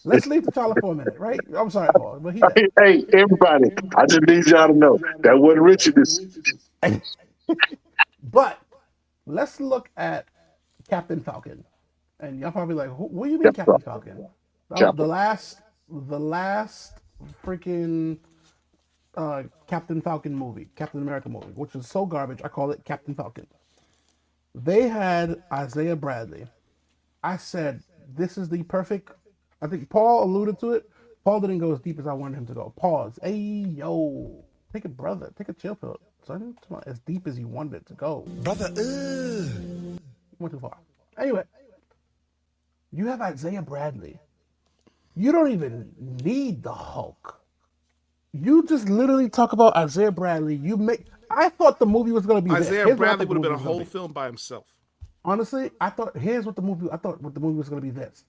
let's leave T'Challa for a minute, right? I'm sorry, Paul, but he dead. Hey, everybody, I just need y'all to know that wasn't Richard's. But let's look at Captain Falcon. And y'all probably like, what do you mean Captain Captain Falcon? That was Captain. the last freaking Captain Falcon movie, Captain America movie, which is so garbage. I call it Captain Falcon. They had Isaiah Bradley. I said, this is the perfect. I think Paul alluded to it. Paul didn't go as deep as I wanted him to go. Pause. Hey, yo. Take a brother. Take a chill pill. Son, it's not as deep as you wanted it to go. Brother, You went too far. Anyway, you have Isaiah Bradley. You don't even need the Hulk. You just literally talk about Isaiah Bradley. You make. I thought the movie was going to be this. Isaiah Here's what I Bradley thought the would have been movie a was gonna whole be. film by himself. Honestly, I thought here's what the movie. I thought what the movie was going to be this.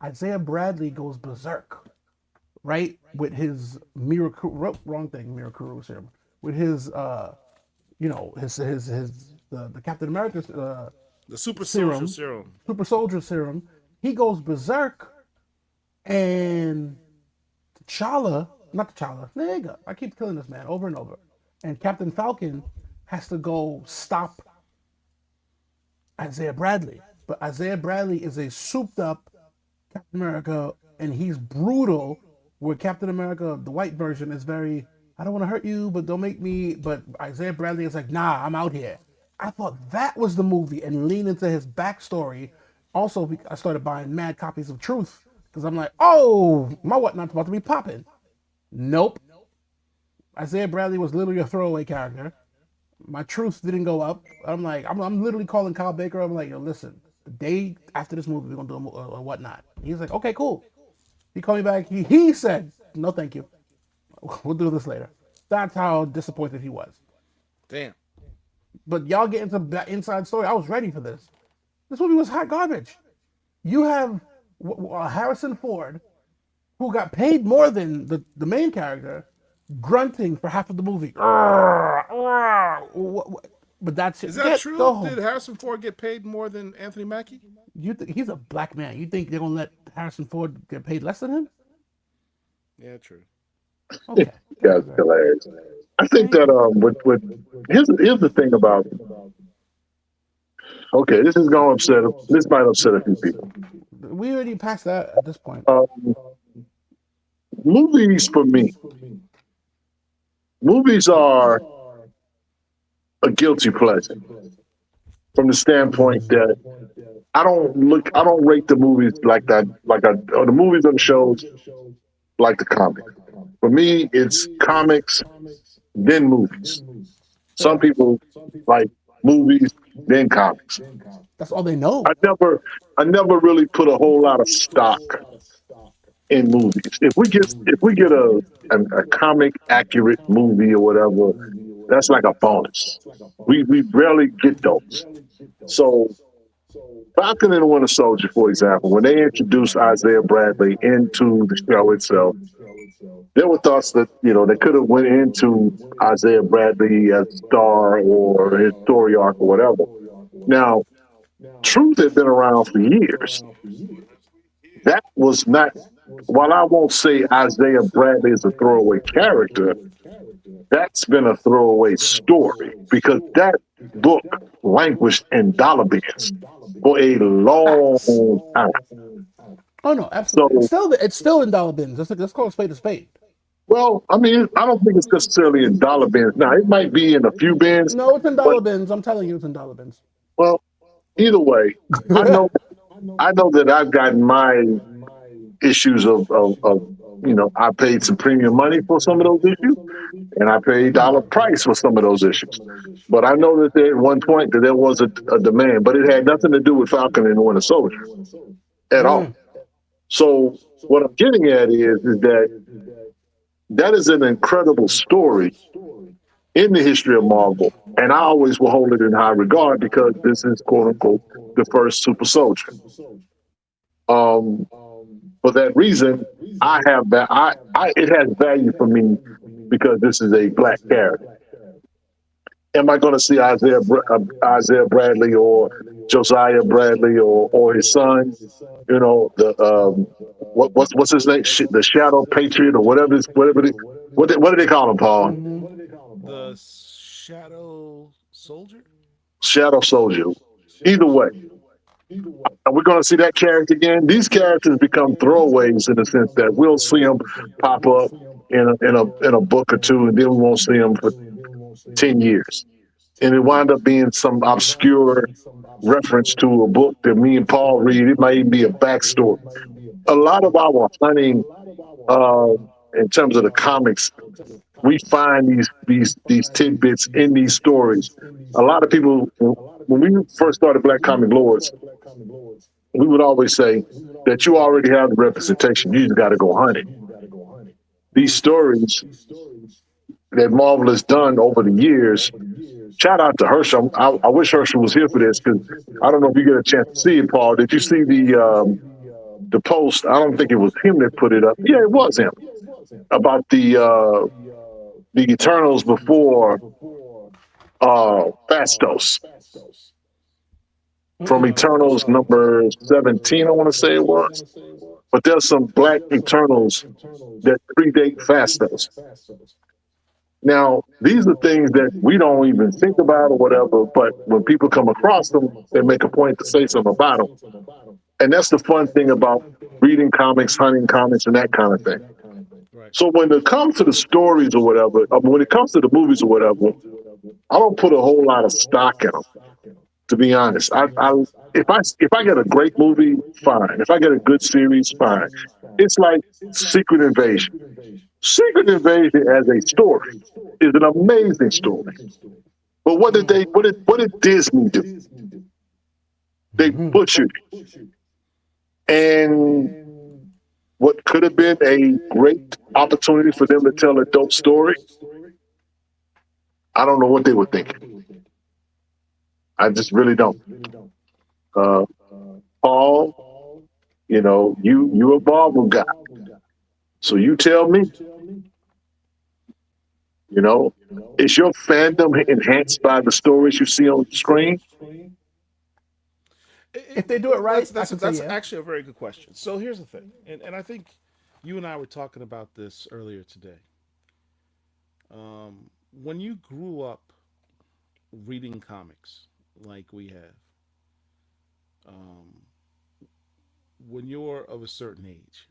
Isaiah Bradley goes berserk, right? With his Mirakuru, wrong thing, Mirakuru serum. With his, the Captain America The Super Soldier serum, Serum. Super Soldier serum. He goes berserk, and T'Challa, not T'Challa, there you go. I keep killing this man over and over. And Captain Falcon has to go stop Isaiah Bradley. But Isaiah Bradley is a souped up Captain America, and he's brutal. Where Captain America, the white version, is very, I don't want to hurt you, but don't make me. But Isaiah Bradley is like, nah, I'm out here. I thought that was the movie and lean into his backstory. Also, I started buying mad copies of Truth because I'm like, oh, my whatnot's about to be popping. Nope. Isaiah Bradley was literally a throwaway character. My Truth didn't go up. I'm like, I'm literally calling Kyle Baker. I'm like, yo, listen, the day after this movie, we're gonna do a whatnot. He's like, okay, cool. He called me back. He said, no, thank you. We'll do this later. That's how disappointed he was. Damn. But y'all get into that inside story. I was ready for this. This movie was hot garbage. You have Harrison Ford, who got paid more than the main character, grunting for half of the movie. But that's it. Is that true? Go home. Did Harrison Ford get paid more than Anthony Mackie? He's a black man. You think they're gonna let Harrison Ford get paid less than him? Yeah, true. Okay. That's hilarious. I think that with here's the thing about, okay, this is gonna upset, this might upset a few people. We already passed that at this point. Movies for me, movies are a guilty pleasure from the standpoint that I don't rate the movies like that, or the movies and shows like the comics. For me, it's comics, then movies. Some people like movies, then comics. That's all they know. I never really put a whole lot of stock in movies. If we get a comic accurate movie or whatever, that's like a bonus. We rarely get those. So Falcon and the Winter Soldier, for example, when they introduced Isaiah Bradley into the show itself, there were thoughts that they could have went into Isaiah Bradley as a star or his story arc or whatever. Now, Truth had been around for years. That was not. While I won't say Isaiah Bradley is a throwaway character, that's been a throwaway story because that book languished in dollar bins for a long Facts. time. Oh no, absolutely. So, It's still in dollar bins. Let's call a spade a spade. well, I mean, I don't think it's necessarily in dollar bins. Now, it might be in a few bins, No, it's in but dollar bins. I'm telling you, it's in dollar bins. well, either way, I know that I've gotten my issues of I paid some premium money for some of those issues, and I paid dollar price for some of those issues. But I know that at one point that there was a demand, but it had nothing to do with Falcon and the Winter Soldier at all. Mm. So what I'm getting at is that is an incredible story in the history of Marvel, and I always will hold it in high regard because this is quote unquote the first super soldier. Um, for that reason, I have that. It has value for me because this is a black character. Am I going to see Isaiah Bradley or Josiah Bradley or his son? You know what's his name? The Shadow Patriot or what do they call him, Paul? Mm-hmm. The Shadow Soldier. Shadow Soldier. Either way, are we going to see that character again? These characters become throwaways in the sense that we'll see them pop up in a book or two, and then we won't see them for 10 years, and it wind up being some obscure reference to a book that me and Paul read. It might even be a backstory. A lot of our hunting, uh, in terms of the comics, we find these tidbits in these stories. A lot of people, when we first started Black Comic Lords, we would always say that you already have the representation. You just got to go hunt it. These stories that Marvel has done over the years. Shout out to Herschel. I wish Herschel was here for this because I don't know if you get a chance to see it, Paul. Did you see the post? I don't think it was him that put it up. Yeah, it was him about the Eternals before Fastos from No, I never Eternals saw that. number 17. I want to say it was, but there's some Black Eternals that predate Fastos. Now, these are things that we don't even think about or whatever, but when people come across them, they make a point to say something about them. And that's the fun thing about reading comics, hunting comics, and that kind of thing. Right. So when it comes to the stories or whatever, when it comes to the movies or whatever, I don't put a whole lot of stock in them. To be honest, if I get a great movie, fine. If I get a good series, fine. It's like Secret Invasion. Secret Invasion as a story is an amazing story. But what did Disney do? They Mm-hmm. butchered it. And what could have been a great opportunity for them to tell a dope story, I don't know what they were thinking. I just really don't. Uh, Paul, you a Marvel guy, so you tell me, you know, is your fandom enhanced by the stories you see on the screen? If they do it right, I That's can say that's yeah. actually a very good question. So here's the thing, and I think you and I were talking about this earlier today. When you grew up reading comics like we have, um, when you're of a certain age,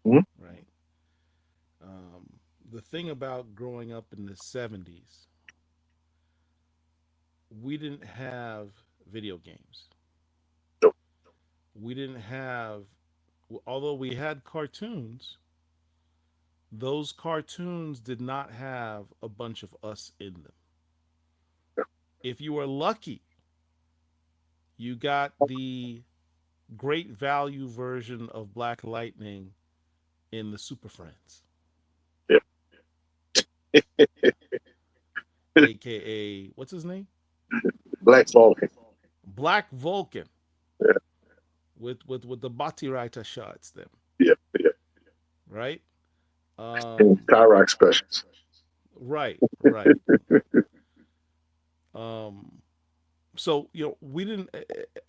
Mhm. right? Um, the thing about growing up in the '70s, we didn't have video games. So, We didn't have, although we had cartoons, those cartoons did not have a bunch of us in them. If you were lucky, you got the great value version of Black Lightning in the Super Friends, yeah. aka what's his name? Black Vulcan. Black Vulcan Yeah, with the Batirita shots them, yeah, yeah. right? And Um Cyrock specials. right. Um so we didn't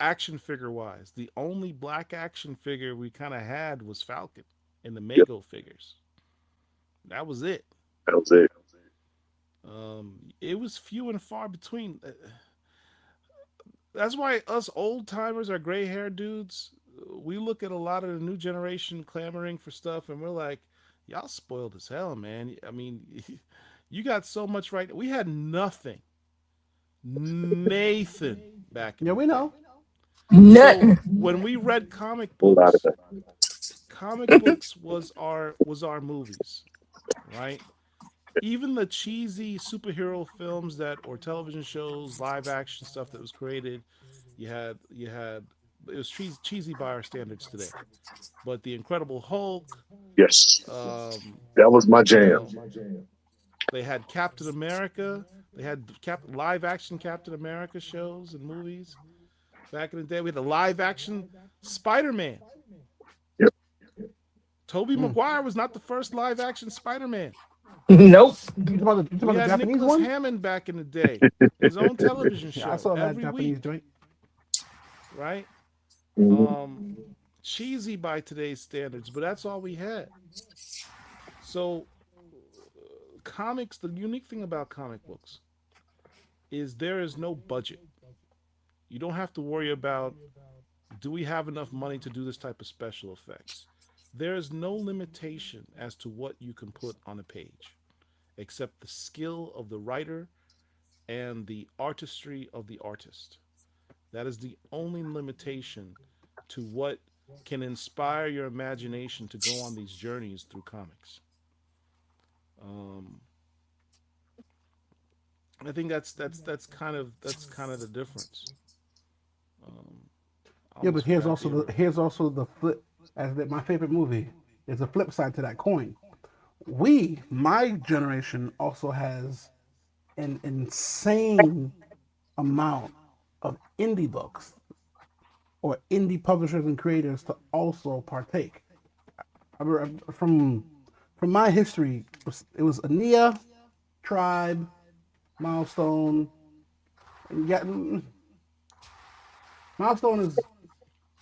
action figure wise. The only black action figure we kind of had was Falcon in the Yep, Mego figures. That was it. that was it. It was few and far between. That's why us old timers, our gray haired dudes, we look at a lot of the new generation clamoring for stuff, and we're like, y'all spoiled as hell, man. I mean, you got so much right. We had nothing, Nathan, back in Yeah, the we day. know. So Nothing. when we read A whole lot of that. comic books was our movies, right? Even the cheesy superhero films that or television shows, live action stuff that was created, you had it was cheesy by our standards today. But the Incredible Hulk, Yes, um, that was my you jam. know, they had Captain America, they had live action Captain America shows and movies back in the day. We had the live action Spider Man. Tobey Maguire was not the first live action Spider-Man. Nope. You talking We about the had Japanese Nicholas one? Hammond back in the day, his own television Yeah, I show saw that every Japanese week, joint. right? Mhm. Um, Cheesy by today's standards, but that's all we had. So, comics, the unique thing about comic books is there is no budget. You don't have to worry about, do we have enough money to do this type of special effects? There is no limitation as to what you can put on a page, except the skill of the writer and the artistry of the artist. That is the only limitation to what can inspire your imagination to go on these journeys through comics. Um, I think that's kind of the difference. Um, I Yeah, but almost forgot the other. here's also the flip. My favorite movie is a flip side to that coin. My generation, also has an insane amount of indie books or indie publishers and creators to also partake. From my history, it was Ania, Tribe, Milestone, and yet Milestone is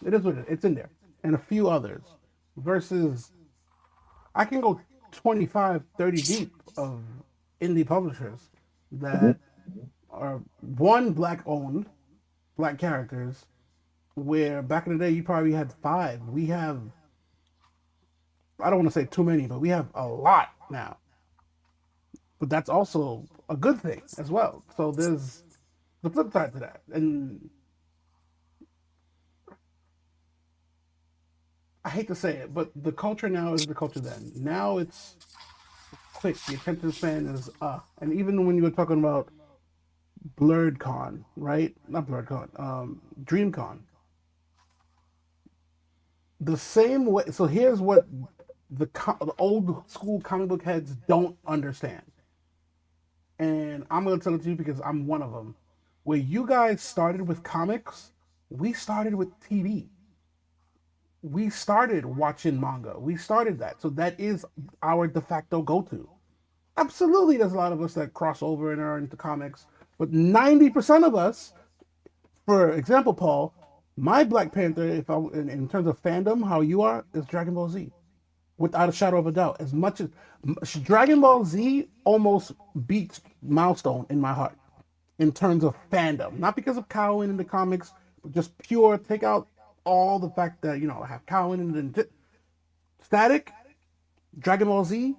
it is what it is. It's in there, and a few others. Versus, I can go 25, 30 deep of indie publishers Mhm. that are one black owned, black characters, where back in the day you probably had five. We have, I don't want to say too many, but we have a lot now. But that's also a good thing as well. So there's the flip side to that. And I hate to say it, but the culture now is the culture then. Now it's quick. The attention span is and even when you were talking about Blurred Con, right? Not Blurred Con, Dream Con. The same way. So here's what the old school comic book heads don't understand, and I'm gonna tell it to you because I'm one of them. Where you guys started with comics, we started with TV. We started watching manga. We started that, so that is our de facto go-to. Absolutely, there's a lot of us that cross over and are into comics, but 90% of us, for example, Paul, my Black Panther, if I in terms of fandom, how you are, is Dragon Ball Z, without a shadow of a doubt. As much as Dragon Ball Z almost beats Milestone in my heart in terms of fandom, not because of Cowan in the comics, but just pure take out all the fact that I have Cowan and then Static, Dragon Ball Z.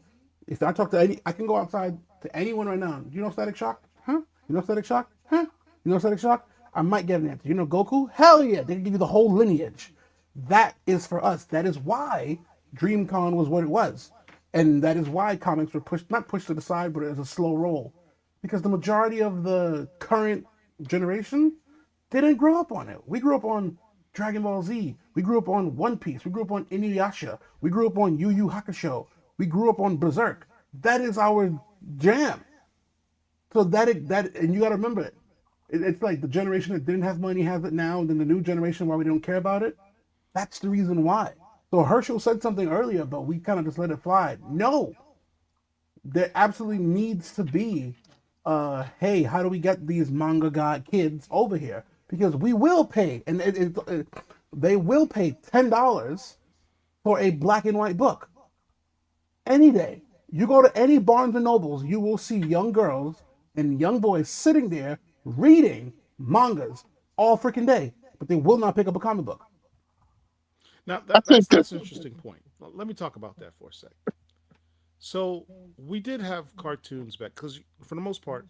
If I talk to I can go outside to anyone right now. Do you know Static Shock? Huh? You know Static Shock? Huh? You know Static Shock? I might get an answer. You know Goku? Hell yeah! They can give you the whole lineage. That is for us. That is why DreamCon was what it was, and that is why comics were not pushed to the side, but as a slow roll, because the majority of the current generation didn't grow up on it. We grew up on Dragon Ball Z. We grew up on One Piece. We grew up on Inuyasha. We grew up on Yu Yu Hakusho. We grew up on Berserk. That is our jam. So and you got to remember it's like the generation that didn't have money has it now, and then the new generation why we don't care about it. That's the reason why. So Herschel said something earlier, but we kind of just let it fly. No, there absolutely needs to be hey, how do we get these manga god kids over here? Because we will pay, and they will pay $10 for a black and white book any day. You go to any Barnes and Nobles, you will see young girls and young boys sitting there reading mangas all freaking day, but they will not pick up a comic book. Now I think that that's an interesting point. Let me talk about that for a sec. So we did have cartoons back because for the most part,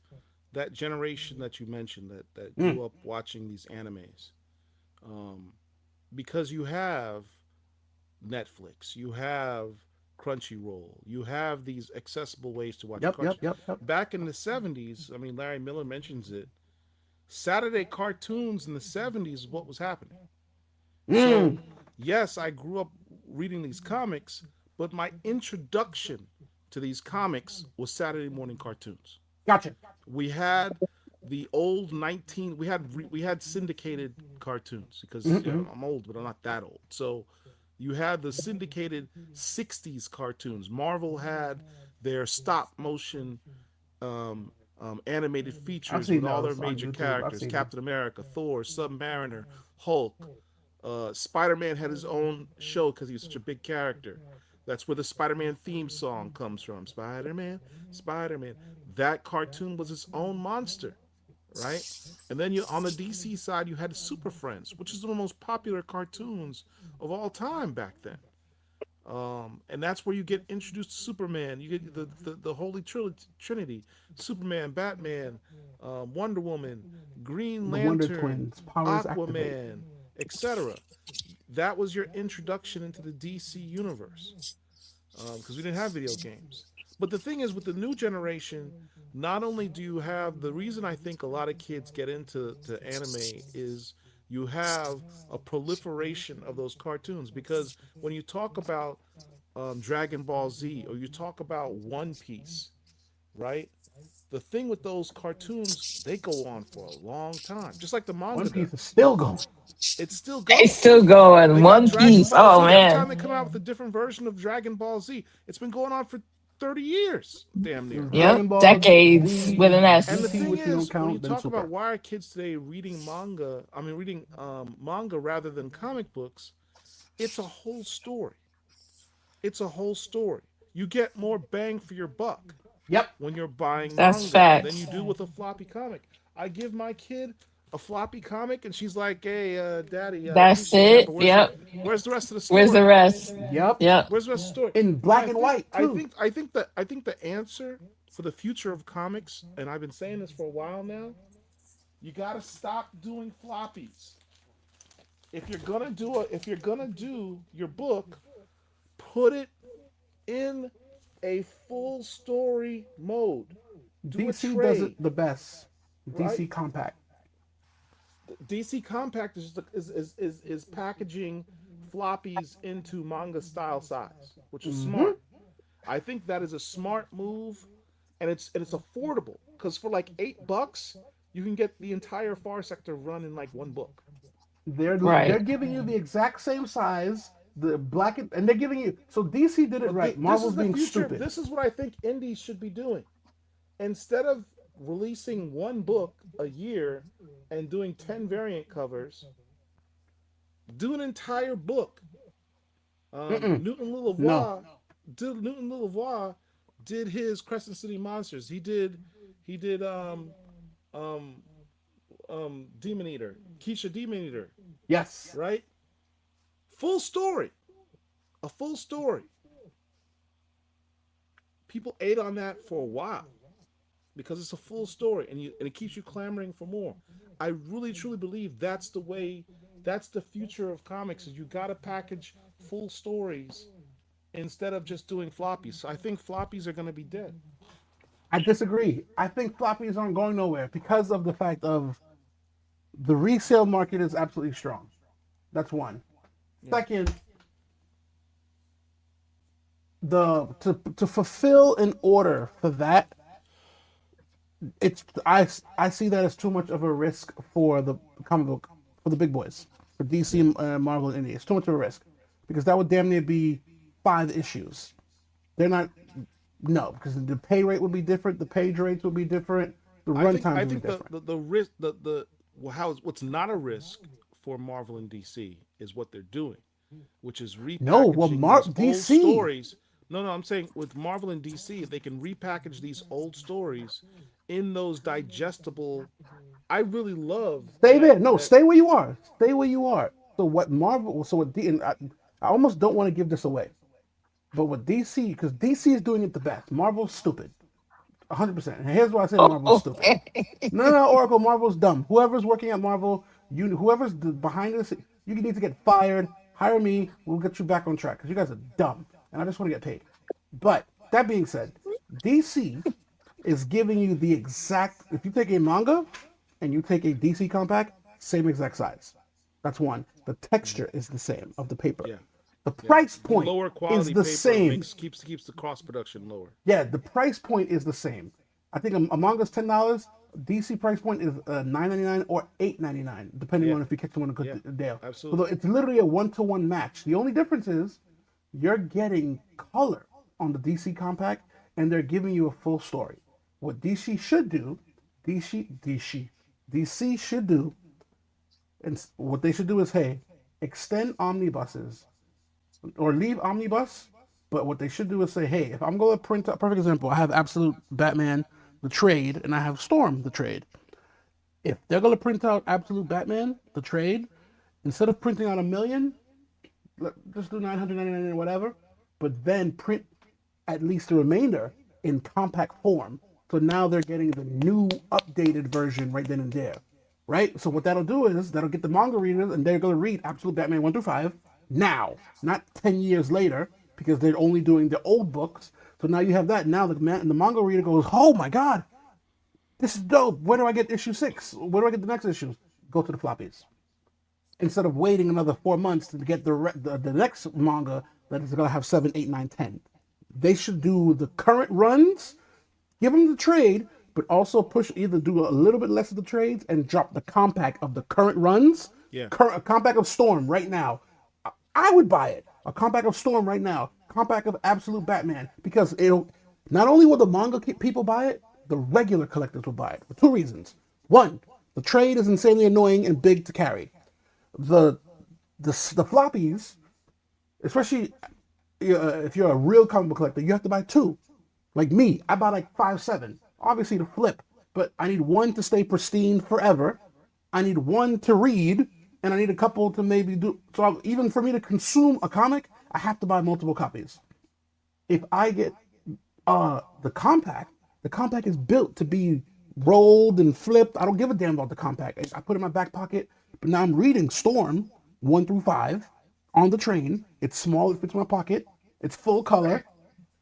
that generation that you mentioned that Mm. grew up watching these animes, um, because you have Netflix, you have Crunchyroll, you have these accessible ways to watch Yep, yep, cartoons. yep, yep. Back in the 70s, I mean, Larry Miller mentions it. Saturday cartoons in the 70s is what was happening. So, Mm. yes, I grew up reading these comics, but my introduction to these comics was Saturday morning cartoons. Gotcha. We had the old 19 we had syndicated cartoons because Mm-hmm. I'm old but I'm not that old. So You had the syndicated 60s cartoons. Marvel had their stop motion animated I've features with seen all their those on major YouTube. I've characters: seen them. Captain America, Thor, Submariner, Hulk. Spider Man had his own show because he was such a big character. That's where the Spider Man theme song comes from. Spider Man, Spider Man. That cartoon was its own monster, right? And then you on the DC side, you had Super Friends, which is one of the most popular cartoons of all time back then. And that's where you get introduced to Superman. You get the Holy Trinity: Superman, Batman, Wonder Woman, Green The Wonder Lantern, Twins, powers activate. Aquaman, etc. That was your introduction into the DC universe because we didn't have video games. But the thing is, with the new generation, not only do you have the reason I think a lot of kids get into anime is you have a proliferation of those cartoons because when you talk about Dragon Ball Z or you talk about One Piece, right? The thing with those cartoons, they go on for a long time, just like the manga One Piece is does. still going. It still It's goes. still They going. got One Dragon Piece. Ball Oh Z. Every man. time they come out with a different version of Dragon Ball Z, it's been going on for 30 years, damn near. There's Yep. Dragon Ball, Decades with Z, an And the S. GT, thing which we don't is, when you count, then talk about Super. why are kids today reading manga rather than comic books, it's a whole story. It's a whole story. You get more bang for your buck Yep. when you're buying That's manga than you facts. do with a floppy comic. I give my kid a floppy comic, and she's like, "Hey, Daddy, I That's appreciate that, it. but Yep. where's the rest of the Where's the story? rest? Yep. Yep. Where's the rest of the story?" In And black and white too. I think the answer for the future of comics, and I've been saying this for a while now, you got to stop doing floppies. If you're gonna do your book, put it in a full story mode. Do a DC does it trade, the best. right? DC Compact. DC Compact is packaging floppies into manga style size, which is Mm-hmm. smart. I think that is a smart move, and it's affordable because for like $8, you can get the entire Far Sector run in like one book. They're Right. giving you the exact same size, the black and they're giving you. So DC did it But right. this Marvel's is the being future. stupid. This is what I think indies should be doing. Instead of releasing one book a year and doing 10 variant covers, do an entire book. Mm-mm. Newton No. Lilavois did his Crescent City Monsters. He did um Demon Eater, Keisha Demon Eater, Yes. right? Full story, a full story. People ate on that for a while because it's a full story and it keeps you clamoring for more. I really truly believe that's the way, that's the future of comics is you got to package full stories instead of just doing floppies. So I think floppies are going to be dead. I disagree. I think floppies aren't going nowhere because of the fact of the resale market is absolutely strong. That's one. Yeah. Second, to fulfill an order for that, it's I see that as too much of a risk for the comic book for the big boys for DC, Yeah. Marvel, and India. It's too much of a risk because that would damn near be 5 issues. They're not. No, because the pay rate would be different, the page rates would be different, the I run think times I would be think different. the risk the well, how what's not a risk for Marvel and DC is what they're doing, which is No, well, repackaging these old DC, stories. No, I'm saying with Marvel and DC, they can repackage these old stories in those digestible. I really love stay that. there. No, That stay where you are. Stay where you are. So what Marvel? So what? And I almost don't want to give this away, but what DC? Because DC is doing it the best. Marvel's stupid, 100%. And here's why I say Marvel's stupid. Okay. No, no, Oracle, Marvel's dumb. Whoever's working at Marvel, whoever's behind this, you need to get fired. Hire me. We'll get you back on track because you guys are dumb, and I just want to get paid. But that being said, DC is giving you the exact. If you take a manga and you take a DC compact, same exact size. That's one. The texture is the same of the paper. yeah, The yeah. price The point lower is quality the paper same. makes keeps the cost production lower. Yeah, the price point is the same. I think a manga's $10. DC price point is 9.99 or 8.99, depending Yeah, on if you catch them on a yeah, good deal. So absolutely. it's literally a one-to-one match. The only difference is you're getting color on the DC compact, and they're giving you a full story. What DC should do, DC should do, and what they should do is, hey, extend omnibuses or leave omnibus. But what they should do is say, hey, if I'm going to print out, perfect example, I have Absolute Batman the trade, and I have Storm the trade. If they're going to print out Absolute Batman the trade, instead of printing out a million, just do 999 or whatever, but then print at least the remainder in compact form. So now they're getting the new updated version right then and there, right? So what that'll do is that'll get the manga readers, and they're going to read Absolute Batman 1 through 5 now, not 10 years later, because they're only doing the old books. So now you have that. Now the manga reader goes, oh my God, this is dope. Where do I get issue 6? Where do I get the next issues? Go to the floppies. Instead of waiting another 4 months to get the next manga that is going to have 7, 8, 9, 10. They should do the current runs, give them the trade, but also push either do a little bit less of the trades and drop the compact of the current runs. Yeah, A compact of Storm right now. I would buy it. A compact of Storm right now. Compact of Absolute Batman, because it'll not only will the manga people buy it, the regular collectors will buy it for two reasons. One, the trade is insanely annoying and big to carry. The the floppies, especially if you're a real comic book collector, you have to buy two. Like me, I buy like 5, 7. Obviously to flip, but I need one to stay pristine forever. I need one to read, and I need a couple to maybe do. So even for me to consume a comic, I have to buy multiple copies. If I get the compact is built to be rolled and flipped. I don't give a damn about the compact. I put it in my back pocket, but now I'm reading Storm 1 through 5 on the train. It's small, it fits in my pocket, it's full color.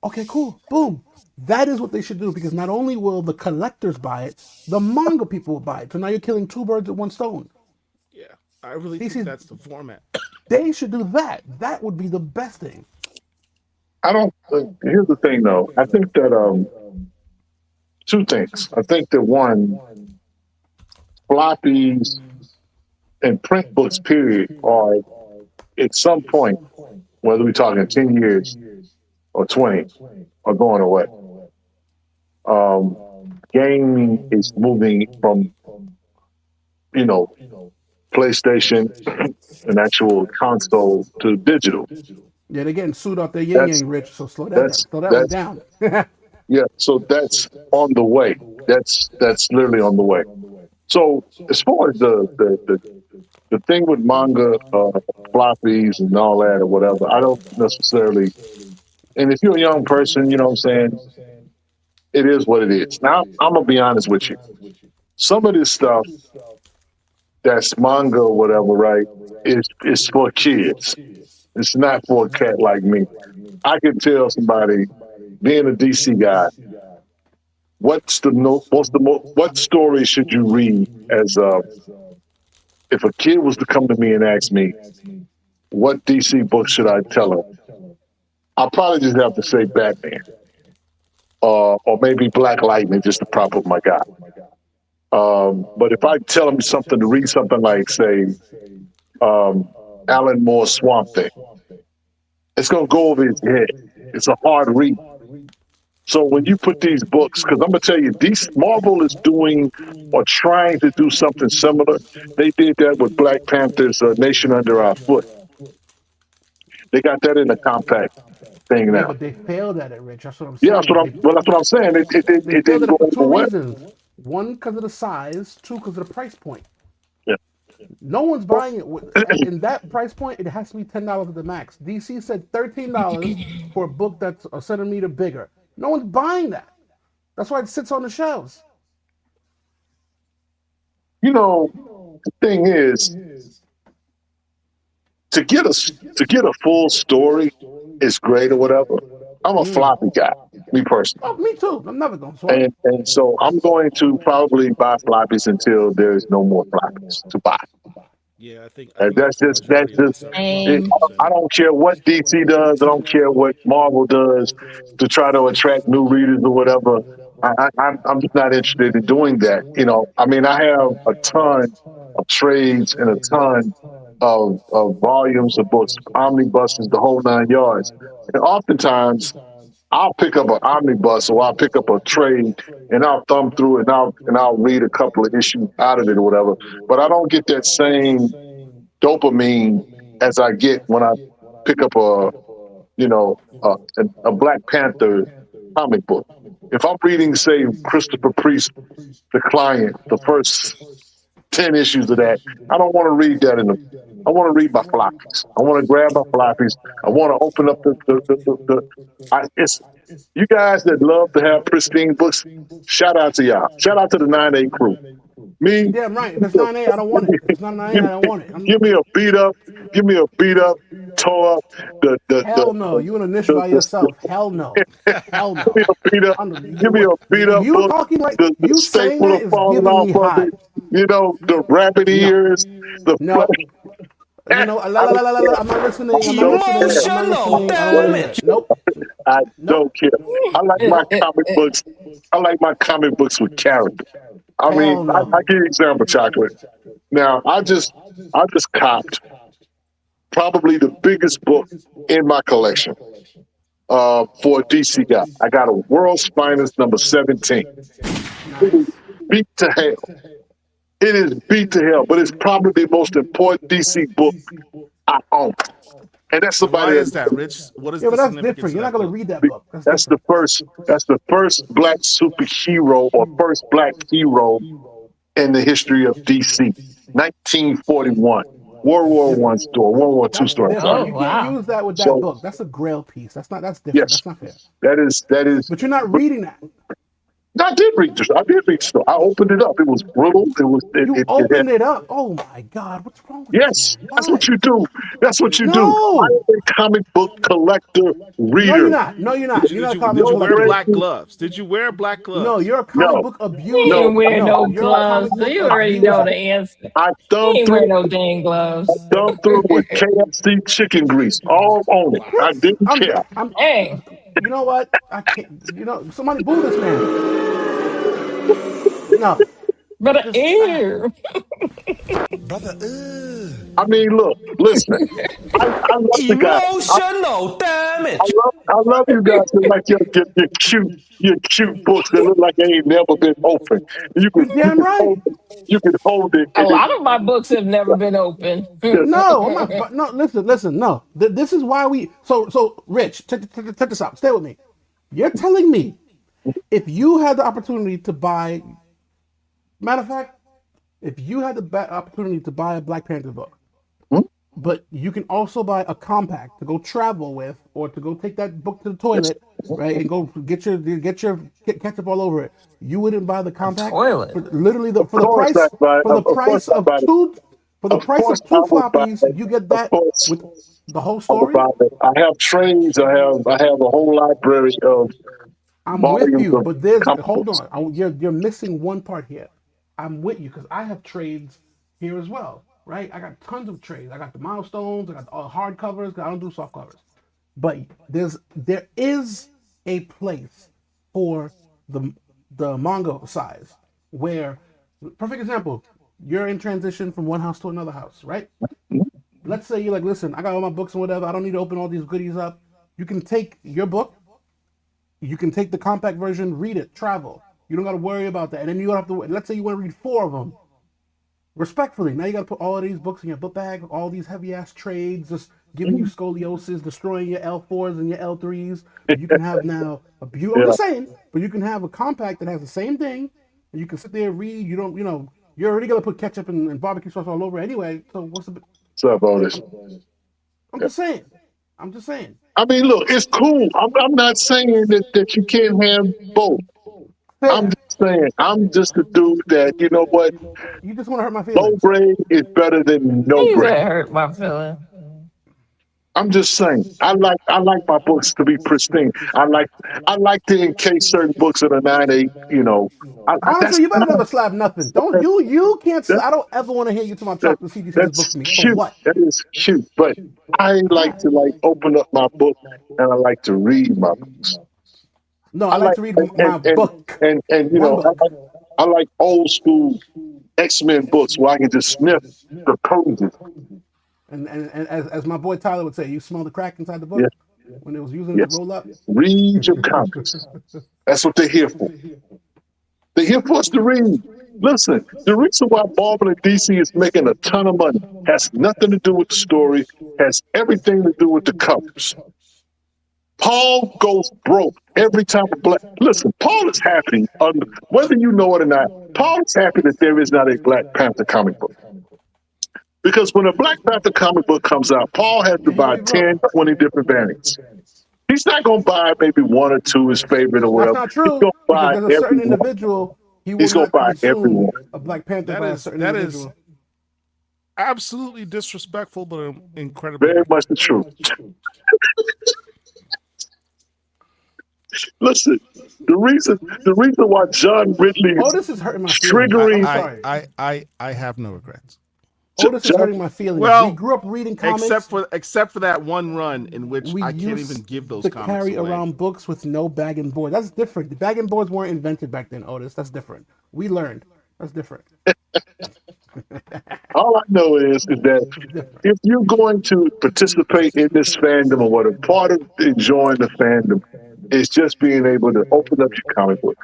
Okay, cool. Boom. That is what they should do, because not only will the collectors buy it, the manga people will buy it. So now you're killing two birds with one stone. yeah. I really think DC's that's the format. they should do that. That would be the best thing. I don't. Here's the thing, though. I think that two things. I think that one, floppies and print books, period, are at some point, whether we're talking 10 years or 20, are going away. Um, Gaming is moving from you know PlayStation, an actual console, to digital. Yeah, they're getting sued out there yin That's yang rich, so slow that down. that's Slow that one that's down. yeah. So that's on the way. That's literally on the way. So as far as the thing with manga, floppies and all that or whatever, I don't necessarily. And if you're a young person, you know what I'm saying, it is what it is. Now I'm gonna be honest with you. Some of this stuff that's manga or whatever, right, is for kids. It's not for a cat like me. I can tell somebody, being a DC guy, what story should you read as if a kid was to come to me and ask me what DC book should I tell him, I'll probably just have to say Batman, or maybe Black Lightning, just to prop up my guy. But if I tell him something to read, something like, say, um, Alan Moore's Swamp Thing, it's going to go over his head. It's a hard read. So when you put these books, because I'm gonna tell you, Marvel is doing or trying to do something similar. They did that with Black Panther's Nation Under Our Foot. They got that in a compact thing Yeah, now. but they failed at it, Rich. That's what I'm Yeah, that's saying. what I'm. Well, that's what I'm saying. They It failed didn't at go it for over two well. reasons. One, because of the size. Two, because of the price point. Yeah. No one's buying it. In that price point, it has to be $10 at the max. DC said $13 for a book that's a centimeter bigger. No one's buying that. That's why it sits on the shelves. You know, the thing is, to get a full story is great or whatever. I'm a floppy guy, me personally. Oh, me too. I'm never going to swap. And so I'm going to probably buy floppies until there's no more floppies to buy. Yeah, I And think that's the that's majority of just this it. conversation. So I don't care what DC does. I don't care what Marvel does to try to attract new readers or whatever. I'm just not interested in doing that. I mean, I have a ton of trades and a ton of volumes of books, omnibuses, the whole 9 yards. And oftentimes, I'll pick up an omnibus or I'll pick up a trade and I'll thumb through it and I'll read a couple of issues out of it or whatever. But I don't get that same dopamine as I get when I pick up a Black Panther comic book. If I'm reading, say, Christopher Priest, The Client, the first 10 issues of that, I don't want to read that I want to read my floppies. I want to grab my floppies. I want to open up it's you guys that love to have pristine books. Shout out to y'all. Shout out to the 9A crew. Me, Damn right. If it's 9A, I don't want it. If it's not 9A, give, I don't want it. give me a beat up, tore up Hell no. You in a niche by the yourself. Hell no. Hell give me no. a beat up, give me a beat up You book. talking like The you saying staple that of is falling giving off me of high. it. The rabbit No. ears, the No. You know, I don't care. I'm not listening. I I'm not don't listening. care. I'm not Emotional, listening. I don't want damn to hear it. it. Nope. I Nope. don't care. I like my comic books. I like my comic books with character. I mean, Hell I no. give you an example, chocolate. Now, I just copped probably the biggest book in my collection for a DC guy. I got a World's Finest number 17. It is Nice. beat to hell. It is beat to hell, but it's probably the most important DC book I own. And that's And why somebody is that that, Rich? What is Yeah, the but that's significance different. of You're not that gonna book? read that book. That's that's the different. first that's the first black superhero or first black hero in the history of DC. 1941. World War Yeah, One story, World War Two that's story. I'm different. sorry. Oh You can't wow. use that with that So book. That's a Grail piece. That's different. yes, That's not fair. that is. But you're not But reading that. I did read this. I did read the story. I opened it up. It was brutal. It was. You It had. opened it up. Oh my God, what's wrong with this Yes, man? that's what Why? you do. That's what you do. I No, am a comic book collector, no, you're reader. not. No, you're Did not. you You're did not a you comic did book you No wear collector. black granted, gloves? Did you wear black No, gloves? you're a comic no, book He no. abuser. ain't wear No, no you're a gloves, comic so book you already know the abuser. answer. I He thumbed ain't through. wear no dang I gloves. thumbed through with KFC chicken grease all on it. I Wow. didn't care. I'm. Hey, You know what? I can't. Somebody boo this man. No, brother, just ew. Brother, ugh. I mean, look, listen. I love the guy. Emotional damage. I love you guys that like your cute books that look like they ain't never been opened. you're You damn can right. hold you can hold it A and lot of my books have never been open. just No, I'm not. But no, listen. No, this is why we. So, Rich, check this out. Stay with me. You're telling me if you had the opportunity to buy, matter of fact, if you had the opportunity to buy a Black Panther book, hmm? but you can also buy a compact to go travel with, or to go take that book to the Yes. toilet, right, and go get ketchup all over it. You wouldn't buy the A compact toilet. for literally Of course I buy for the of course price I of buy it. two Of course I would buy floppies. it. You get Of that course with the whole I would story. buy it. I have trades, I have a whole library of I'm with volumes you, of but there's comic hold books. on. You're missing one part here. I'm with you because I have trades here as well, right? I got tons of trades. I got the milestones. I got all hard covers. I don't do soft covers, but there is a place for the manga size where, perfect example, you're in transition from one house to another house, right? Let's say you're like, listen, I got all my books and whatever. I don't need to open all these goodies up. You can take your book, you can take the compact version, read it, travel. You don't got to worry about that. And then you don't have to. Let's say you want to read four of them. Respectfully, now you got to put all of these books in your book bag, all these heavy ass trades, just giving you scoliosis, destroying your L4s and your L3s. But you can have now a I'm Yeah. just saying, but you can have a compact that has the same thing, and you can sit there and read. You don't, you're already gonna put ketchup and barbecue sauce all over anyway. So what's the? What's up, Otis? I'm Yeah. just saying. I'm just saying. I mean, look, it's cool. I'm not saying that you can't have both. I'm Fair. just saying, I'm just the dude that, you know what, You just want to hurt my low feelings. grade is better than no Things grade. that hurt my feelings. I'm just saying, I like my books to be pristine. I like to encase certain books in a 9/8. Honestly, That's you better nice. never slap nothing. Don't you can't. That, I don't ever want to hear you talking about that chocolate CDC this book that's to me. For cute. what? That is cute. But I like Why? to like open up my book and I like to read my books. No, I I like like to read my book. and One book. I like old school X-Men books where I can just sniff the pages. And as my boy Tyler would say, you smell the crack inside the Yes, book when they was using it to yes. roll up. Read your comics. That's what they're here for. They're here for us to read. Listen, the reason why Marvel and DC is making a ton of money has nothing to do with the story, has everything to do with the covers. Paul goes broke every time a black. Listen, Paul is happy, whether you know it or not. Paul is happy that there is not a Black Panther comic book. Because when a Black Panther comic book comes out, Paul has to Yeah, he'll buy be broke. 10, 20 different variants. He's not going to buy maybe one or two his favorite or That's whatever. not He's true going to because buy there's a certain everyone. individual he will He's going to not buy consume everyone. a Black Panther That by a is certain that is individual. absolutely disrespectful, but incredibly Very accurate. much the truth. Listen, the reason why John Ridley Oh, is this is hurting my feelings. I I'm triggering I sorry. I I, I have no regrets. Oh, this is John, hurting my feelings. We Well, grew up reading except comics. for that one run in which We I can't even used give those to comics carry away. around books with no bag and board. That's different. The bag and boards weren't invented back then, Otis. That's different. We learned. That's different. all I know is that It's different. if you're going to participate in this fandom or what a part of enjoying the fandom is just being able to open up your comic book.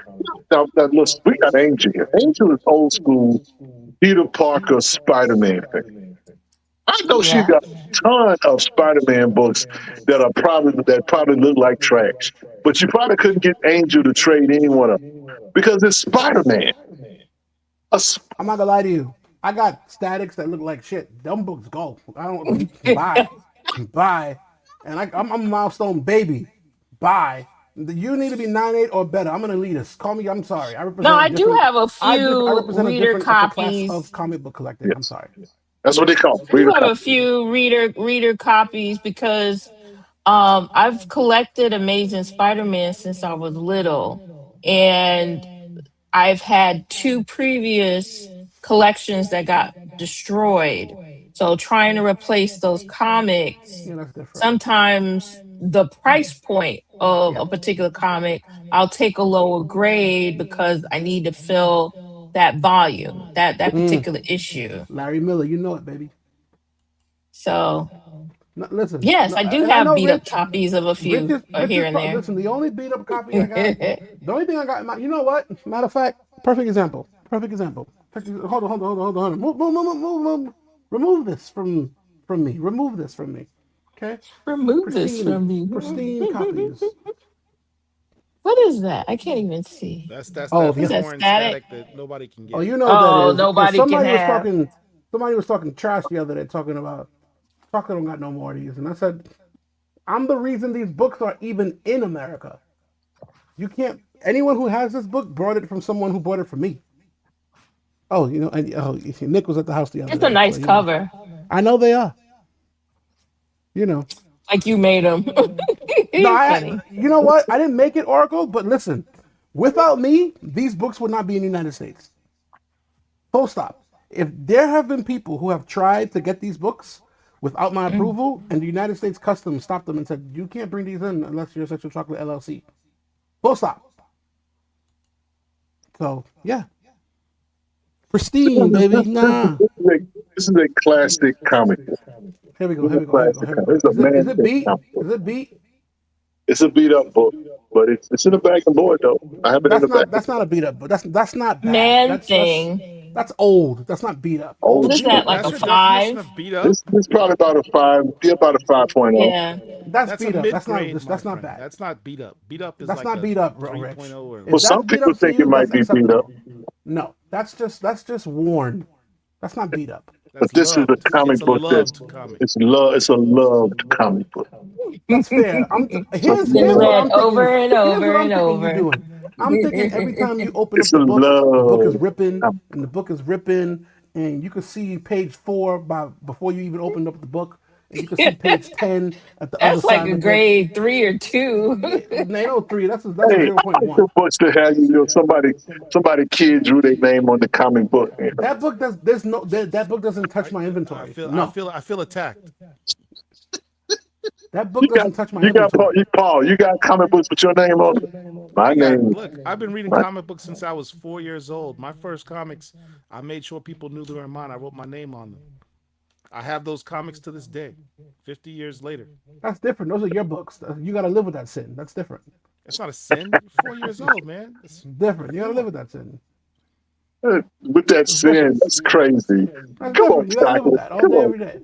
Now listen, we got Angel here. Angel is old school Peter Parker Spider-Man fan. I know she's Yeah. got a ton of Spider-Man books that probably look like trash. But you probably couldn't get Angel to trade any one of them because it's Spider-Man. A I'm not gonna lie to you. I got statics that look like shit. Dumb books go. I don't buy, buy, and I'm a milestone baby. Buy. You need to be 9'8" or better. I'm an elitist. Call me. I'm sorry. I No, represent a I do different. have a I few represent a reader different upper class of copies. comic book collecting. I'm yes, sorry. that's what they call it. I do Reader have a copy. few reader copies because I've collected Amazing Spider-Man since I was little, and I've had two previous collections that got destroyed. So trying to replace those comics, Yeah, that's different. sometimes the price point of Yeah. a particular comic, I'll take a lower grade because I need to fill that volume, that Mm. particular issue. Larry Miller, you know it, baby. So No, listen, yes, no, I do and I have know beat up Rich. copies of a Rich few is Rich here is and there. listen. The only beat up copy I got, the only thing I got, you know what? Matter of fact, perfect example. Perfect example. Hold on, hold on, hold on, hold on. Move. Remove this from me. Remove this from me. Okay, Remove this pristine, from me. pristine copies. What is that? I can't even see. That's Oh, that Is the, that foreign static? static that nobody can oh, get. you know what that Oh, is because nobody can have. somebody was talking trash the other day, talking about Tucker don't got no more of these, and I said I'm the reason these books are even in America. You can't. Anyone who has this book brought it from someone who bought it from me. Oh, Nick was at the house the other It's a day, so nice cover. I know they are. You know, Like you made them. no, Funny. you know what? I didn't make it Oracle, but listen, without me, these books would not be in the United States. Full stop. If there have been people who have tried to get these books without my Mm. approval, and the United States Customs stopped them and said you can't bring these in unless you're Sexual Chocolate LLC. Full stop. So yeah, pristine, baby. Nah. This is a classic comic book. Here we go. It's Here a we go. Here we go. classic Here we comic. go. It's a Is man it thing beat? comic book. Is it beat? It's a beat up book, but it's in the bag and board though. I have it in the bag. That's not a beat up, but that's not bad. Man thing. That's old. That's not beat up. Oh What is shit! that? Like That's a your definition 5? of beat up. This probably about a five. Be about a 5.0. Yeah. That's That's a beat up. mid grade, my That's not friend. bad. That's not beat up. Beat up is That's like not a beat up, Rich. 3.0 or Well, If that's some beat people up to think it you, might that's be beat up, acceptable. No, that's just worn. That's not beat up. but that's this is a loved. comic It's a book that's loved comic. it's love. It's a loved comic book. That's fair. It's a Been Here's what love. read I'm over thinking. and Here's what over I'm and thinking you over. doing. I'm thinking every time you open up It's a the book is love. ripping, comic. and the book is ripping, and you can see page 4 before you even opened up the book, and you can see page 10 at the other That's like side of a the book. grade 3 or 2. Yeah, ain't no 3. That's a Hey, I like the 0.1. books that have somebody kid drew their name on the comic book. That book does. There's no. That book doesn't touch I my I inventory. feel I No. feel I feel attacked. That You book got doesn't touch my you got Paul. inventory. Paul, you got comic books with your name on it. My I got name. look. I've been reading My, comic books since I was 4 years old. My first comics, I made sure people knew they were mine. I wrote my name on them. I have those comics to this day, 50 years later. That's different. Those are your books. You got to live with that sin. That's different. It's not a sin. You're 4 years old, man. Different. You got to Come live on. with that sin. with that That's different. sin, that's crazy. That's Come on, different. You got to live with Chocolate. that all Come day, on, every day.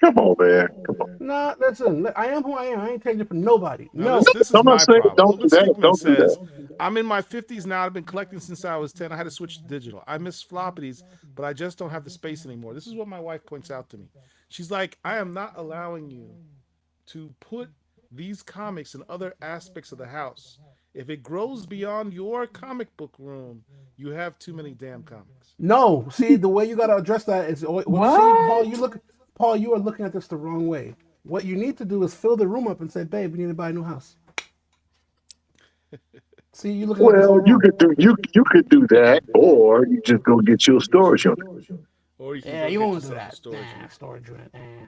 come on, man. Come on. Nah, listen. I am who I am. I ain't changing for nobody. Now No. this is I'm not my saying problem. don't do Open that. Stickman Don't do that. says, I'm in my 50s now. I've been collecting since I was 10. I had to switch to digital. I miss floppies, but I just don't have the space anymore. This is what my wife points out to me. She's like, I am not allowing you to put these comics in other aspects of the house. If it grows beyond your comic book room, you have too many damn comics. No. See, the way you got to address that is, well, see, Paul, What? Paul, you are looking at this the wrong way. What you need to do is fill the room up and say, babe, we need to buy a new house. See, you're looking at this Well, all wrong. you could do that, or you just go get your storage unit. Or you can Yeah, go you get won't do yourself a that. storage Nah, unit. storage unit. Nah.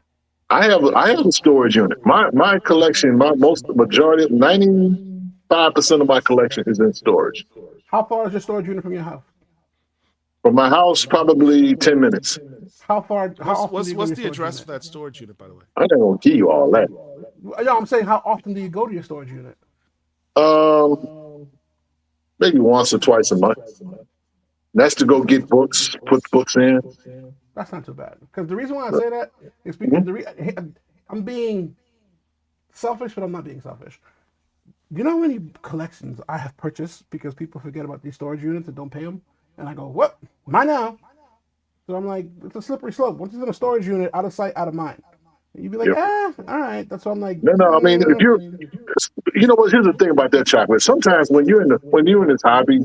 I have a storage unit. My collection, my most majority, 95% of my collection is in storage. How far is your storage unit from your house? From my house, probably 10 minutes. How far? How What's often do what's you go to what's your the storage address for unit? that storage unit, by the way? I ain't gonna give you all that. Yeah, I'm saying, how often do you go to your storage unit? Um, maybe once or twice a month. That's to go That's get books, put books in. that's not too bad. Because the reason why I say that is because Mhm. I'm being selfish, but I'm not being selfish. You know how many collections I have purchased because people forget about these storage units and don't pay them, and I go, "What? Mine now." So I'm like, it's a slippery slope. Once it's in a storage unit, out of sight, out of mind. And you'd be like, Yep. all right. That's why I'm like, No, no. I mean, if you're, you know what? Here's the thing about that chocolate. Sometimes when you're in this hobby,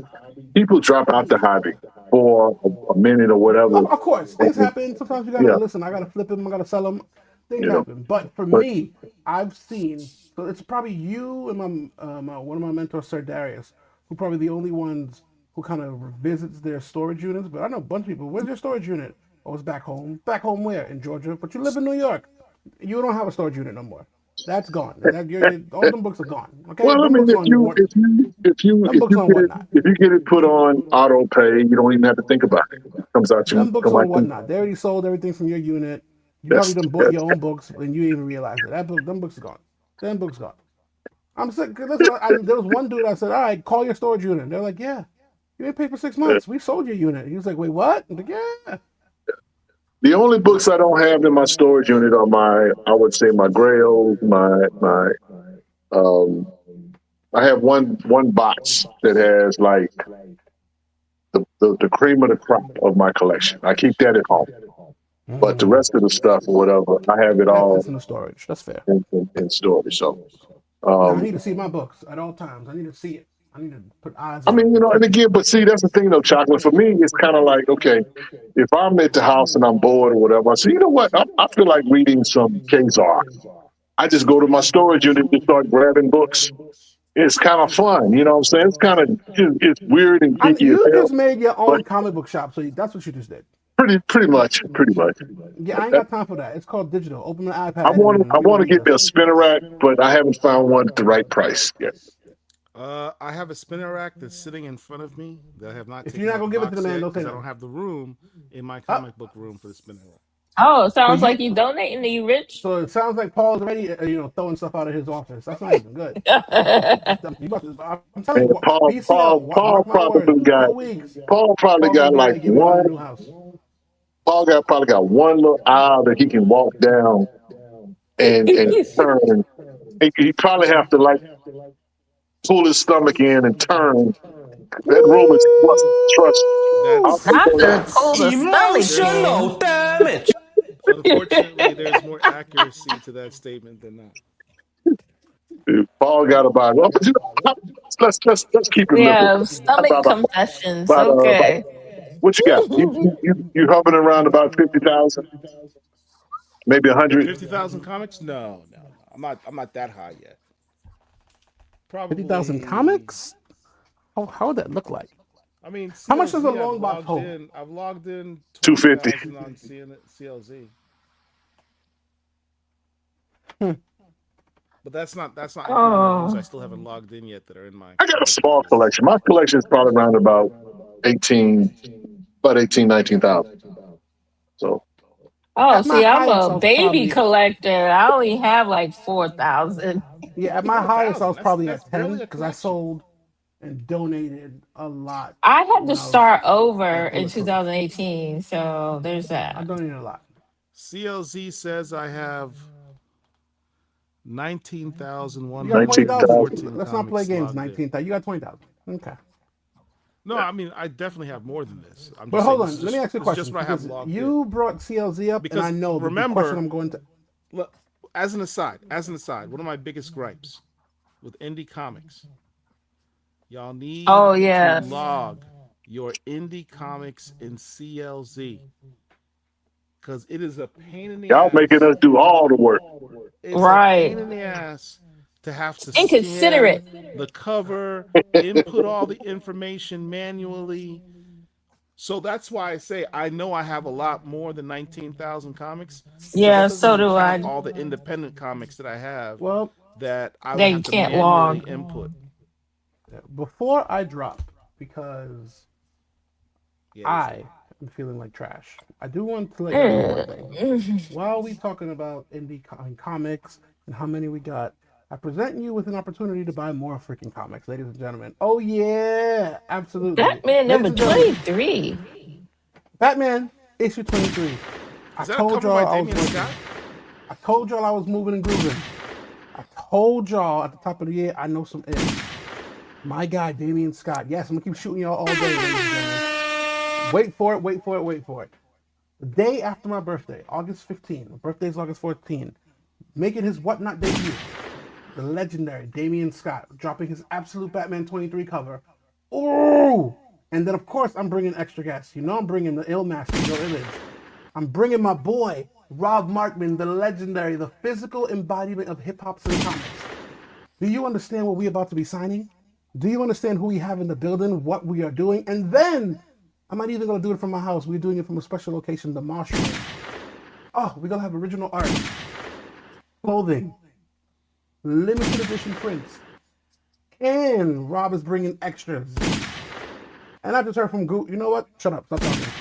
people drop out the hobby for a minute or whatever. of course, things And, happen. Sometimes you gotta yeah, listen. I gotta flip them. I gotta sell them. Things you know. happen. But for But me, I've seen. So it's probably you and one of my mentors, Sir Darius, who probably the only ones who kind of visits their storage units. But I know a bunch of people. Where's your storage unit? Oh, it's back home. Back home where? In Georgia. But you live in New York. You don't have a storage unit no more. That's gone. All them books are gone. Okay, well, I them mean, books on what? Them books on whatnot. if you get it put on auto pay, you don't even have to think about it. It comes out you Them books come on out you. whatnot. They already sold everything from your unit. You probably That's done bought that's your own books and you didn't even realize it. Them books are gone. Them books gone. I'm sick. Listen, there was one dude I said, all right, call your storage unit. They're like, yeah, you didn't pay for 6 months. We sold your unit. He was like, wait, what? I'm like, yeah. the only books I don't have in my storage unit are I would say my grails, my um. I have one box that has like the cream of the crop of my collection. I keep that at home. But the rest of the stuff or whatever, I have it That all fits in the storage. That's fair. in storage. So, Now I um, need to see my books at all times. I need to see it. I need to put eyes I on it mean, you and know, and touch it. again, but see, that's the thing though, chocolate. For me, it's kind of like, okay, if I'm at the house and I'm bored or whatever, I say, you know what? I feel like reading some Kazar. I just go to my storage unit and start grabbing books. It's kind of fun, you know what I'm saying? It's kind of it's weird and geeky as You hell, just made your but own comic book shop, so that's what you just did. pretty much, pretty much. Yeah, I ain't got time for that. It's called digital. Open the I iPad want to and I read a want to read get me a list. spinner rack, but I haven't found one at the right price yet. I have a spinner rack that's sitting in front of me that I have not If you're taken not out the gonna give it to the box man, yet don't say because I nothing. don't have the room in my Up. comic book room for the spinner rack. Oh, So sounds like you you donating to you, Rich. So it sounds like Paul's already, throwing stuff out of his office. That's not even good. I'm telling And you, BCL, mark my words, 2 weeks, Paul probably Paul gonna got be like like, "Yo, we buying a one. new house." Paul got probably got one little aisle that he can walk down and turn. He probably have to like pull his stomach in and turn. That room is trust. I'll Woo! take Not on that. to pull the stomach There's in. Emotional damage. unfortunately there's more accuracy to that statement than not. Paul got about. Well, but let's keep it We liberal. have stomach confessions. About Okay. what you got? You hovering around about 50,000, maybe 100. 50,000 comics? No, no, no. I'm not that high yet. 50,000 Probably. comics? How would that look like? I mean, How much does a CLZ. I've long box logged hold? in. I've logged in 250. 20,000 on CLZ. But that's not including the ones I Oh, still haven't logged in yet that are in my I got a collection small list. collection. My collection is probably around about 18, about 18, 19,000. So oh. At my See, I'm highest, a I was baby probably collector. I only have like 4,000. yeah. At my highest, I 4,000. was That's probably that's at 10 barely a because I collection. sold and donated a lot I had to when I was start over at in Bulletproof. 2018, so there's I that. donated a lot. CLZ says I have You got 19,000. 20,000. 19,114 Let's not play comics games. logged in. 19,000. You got 20,000. Okay. No, I mean I definitely have more than this. I'm But just saying hold this is on. Let me just ask you a this is just question what I have because logged in. you brought CLZ up, and I Because know that the question remember, I'm going to. look, as an aside, one of my biggest gripes with indie comics, y'all need Oh to yes, log your indie comics in CLZ because it is a pain in the Y'all making ass. us do all the work. It's a right. pain in the ass to have It's to scan inconsiderate. the cover, input all the information manually. So that's why I say I know I have a lot more than 19,000 comics because Yeah, that doesn't so even do count I. all the independent comics that I have Well, that I would That you have to can't manually log. input. before I drop, because Yeah, this I am feeling like trash, I do want to let y'all know one thing. Mm. While we talking about comics and how many we got, I present you with an opportunity to buy more freaking comics, ladies and gentlemen. Oh yeah, absolutely, Batman ladies number and gentlemen. 23. Batman issue 23. I is that a told cover by y'all I was Damian working. Scott? I told y'all I was moving and grooving. I told y'all at the top of the year I know some it. My guy, Damian Scott. Yes, I'm gonna keep shooting y'all all day, ladies and gentlemen. Wait for it, wait for it, wait for it. The day after my birthday, August 15th. My birthday is August 14th. Making his whatnot debut, the legendary Damian Scott, dropping his absolute Batman 23 cover. Ooh! And then, of course, I'm bringing extra guests. You know I'm bringing the Ill Master, Ill Image. I'm bringing my boy, Rob Markman, the legendary, the physical embodiment of hip-hop and comics. Do you understand what we're about to be signing? Do you understand who we have in the building, what we are doing? And then, I'm not even going to do it from my house. We're doing it from a special location, the Marshall. Oh, we're going to have original art, clothing, limited edition prints. And Rob is bringing extras. And I just heard from Goot, you know what? Shut up, stop talking.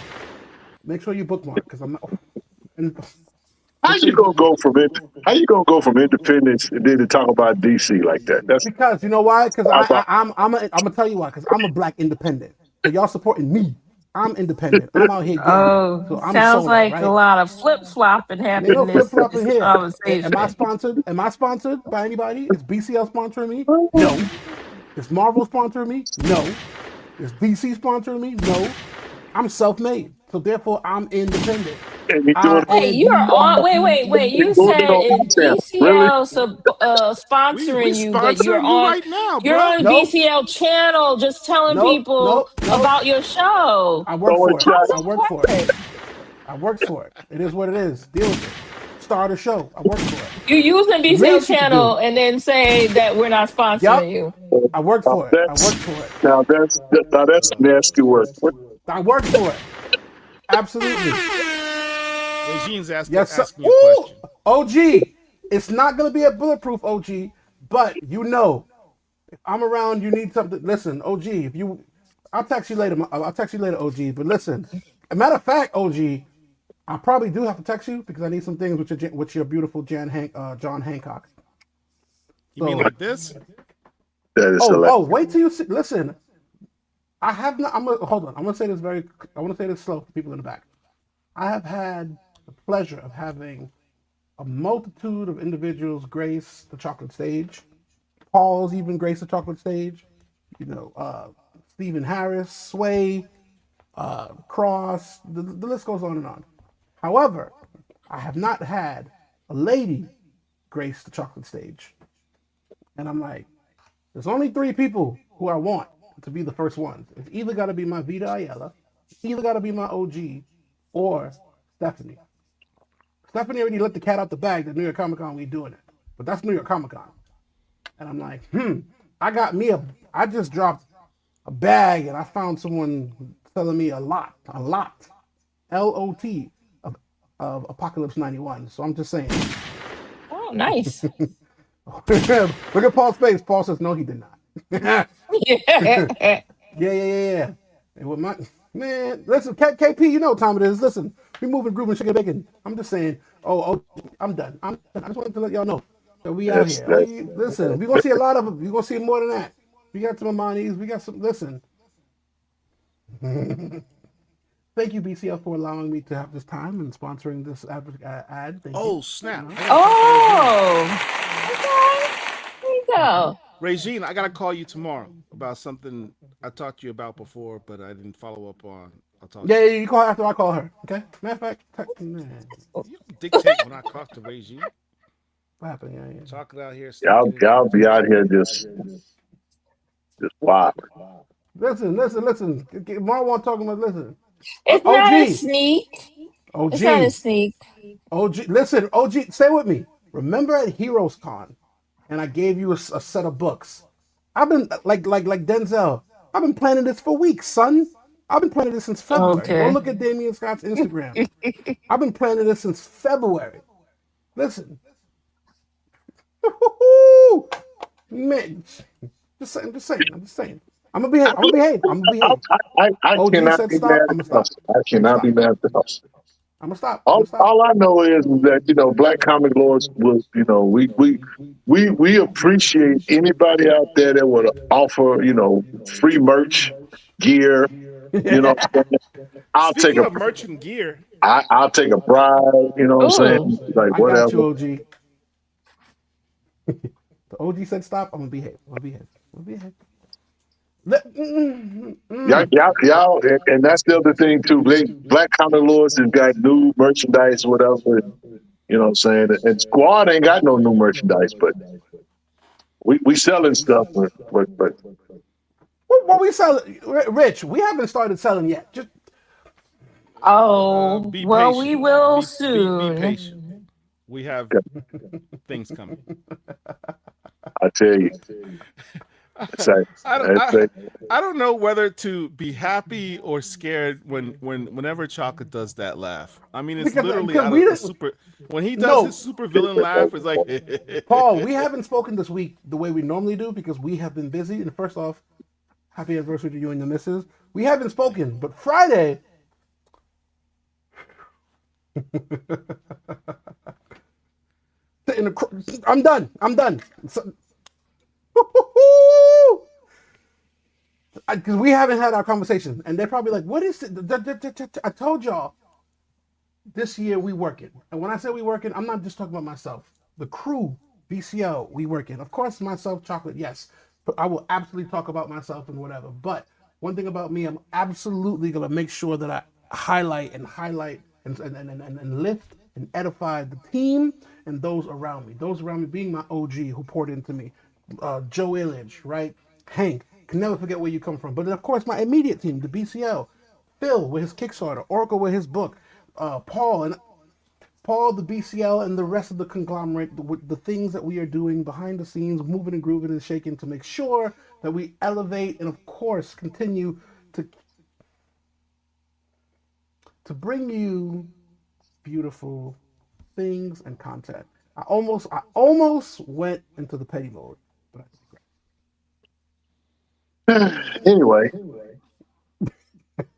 Make sure you bookmark, because I'm not. And How make sure you you gonna bookmark. go from it? How you gonna go from independence and then to talk about DC like that? That's Because you know why? Because about I'm gonna tell you why. Because I'm a black independent. So y'all supporting me. I'm independent. I'm out here getting it. Oh, So I'm sounds solo, like a right? lot of flip flopping Ain't no happened flip this flopping here. Am I conversation. sponsored? Am I sponsored by anybody? Is BCL sponsoring me? No. Is Marvel sponsoring me? No. Is DC sponsoring me? No. I'm self-made. So therefore I'm independent. and he's doing I it Wait, you're N D on. E Wait, P wait, E wait. he's You N doing it said D. on is my channel. Really? BCL We sponsoring you, but sponsoring you right now, you're bro. on Nope. BCL channel just telling Nope. people Nope. Nope. about your show. I work Throwing for it. How does shots. I work for it. that work? I worked for it. It is what it is. Deal with it. Start a show. I worked for it. You using The real BCL shit to do. channel and then say that we're not Yup. sponsoring you. I worked Now for it. I that's worked for it. now that's nasty work. What I worked for it. Absolutely. Regine's Yes, sir. asking you a Ooh, question. OG. It's not gonna be a bulletproof OG, but you know, if I'm around, you need something. Listen, OG. If you, I'll text you later. I'll text you later, OG. But listen, a matter of fact, OG, I probably do have to text you because I need some things with your beautiful John Hancock. You mean So, like this? that is hilarious. wait till you see. Listen, I have not. I'm gonna hold on. I'm gonna say this very. I want to say this slow for people in the back. I have had the pleasure of having a multitude of individuals grace the chocolate stage. Paul's even graced the chocolate stage. You know, Stephen Harris, Sway, Cross. The list goes on and on. However, I have not had a lady grace the chocolate stage, and I'm like, there's only three people who I want to be the first ones. It's either got to be my Vita Ayala, either got to be my OG, or Stephanie. Stephanie already let the cat out the bag that New York Comic Con we doing it, but that's New York Comic Con, and I'm like, I got me a. I just dropped a bag, and I found someone selling me a lot, LOT of Apocalypse 91. So I'm just saying, Oh, nice. Look at Paul's face. Paul says, no, he did not. Yeah, Yeah. yeah. And with my man, listen, KP, you know what time it is. Listen, we moving, grooving, chicken bacon. I'm just saying. Oh, I'm done. I'm done. I just wanted to let y'all know that we out That's here. Oh, that. listen, we gonna see a lot of them. We gonna see more than that. We got some Amanis. We got some. Listen. Thank you, BCL, for allowing me to have this time and sponsoring this ad. Thank you. Oh snap! No. I gotta talk to Regine. Oh, okay. There you go. Regine, I gotta call you tomorrow about something I talked to you about before, but I didn't follow up on. I'll talk. Yeah, you call after I call her. Okay. Matter of fact, man, You don't dictate when I talk to Regine. what happened? Yeah, yeah. Chocolate out here Y'all, sneaking in y'all be out invitations. here just wild. Listen. Mom want talking about. Listen, It's not a OG, sneak. It's not a OG, sneak. OG. Listen, OG. Stay with me. Remember at Heroes Con, and I gave you a set of books. I've been like Denzel. I've been planning this for weeks, son. I've been planning this since February. Go Okay. look at Damian Scott's Instagram. I've been planning this since February. Listen, man, I'm just saying. I'm gonna behave. I'm gonna behave. I'm gonna behave. I OG cannot said be stop. mad I'm at gonna the stop. hustle. I I'm gonna cannot be stop. mad at the hustle. I'm gonna stop. I'm All, gonna stop. all I know is that Black Comic Lords will, we appreciate anybody out there that would offer, free merch, gear. You know what I'm saying? I'll take Speaking a of merchant gear, I'll take a bribe. You know what I'm Oh, saying? Like I got whatever. you, OG. The OG said stop. I'm gonna behave. I'm gonna behave. I'm gonna behave. Y'all, and that's the other thing too. Black Comic Lords has got new merchandise, whatever. You know what I'm saying? And Squad ain't got no new merchandise, but we selling stuff. But What we selling, Rich? We haven't started selling yet. Just oh. be Well, we patient. will Be soon. patient. We have things coming. I tell you, it's like, I don't, it's I, like, I don't know whether to be happy or scared whenever Chocolate does that laugh. I mean, it's literally because out we of a didn't. super. When he does his No, super villain laugh, it's like. Paul, we haven't spoken this week the way we normally do because we have been busy. And first off, happy anniversary to you and the missus. We haven't spoken, but Friday. I'm done. I'm done. Because we haven't had our conversation, and they're probably like, "What is it?" I told y'all this year we working, and when I say we working, I'm not just talking about myself. The crew, BCO, we working. Of course, myself, Chocolate, yes, but I will absolutely talk about myself and whatever. But one thing about me, I'm absolutely gonna make sure that I highlight and lift and edify the team and those around me. Those around me being my OG who poured into me, Joe Illage, right? Hank, can never forget where you come from. But of course, my immediate team, the BCL, Phil with his Kickstarter, Oracle with his book, Paul, the BCL, and the rest of the conglomerate, the things that we are doing behind the scenes, moving and grooving and shaking to make sure that we elevate and, of course, continue to bring you beautiful things and content. I almost went into the petty mode, but I anyway,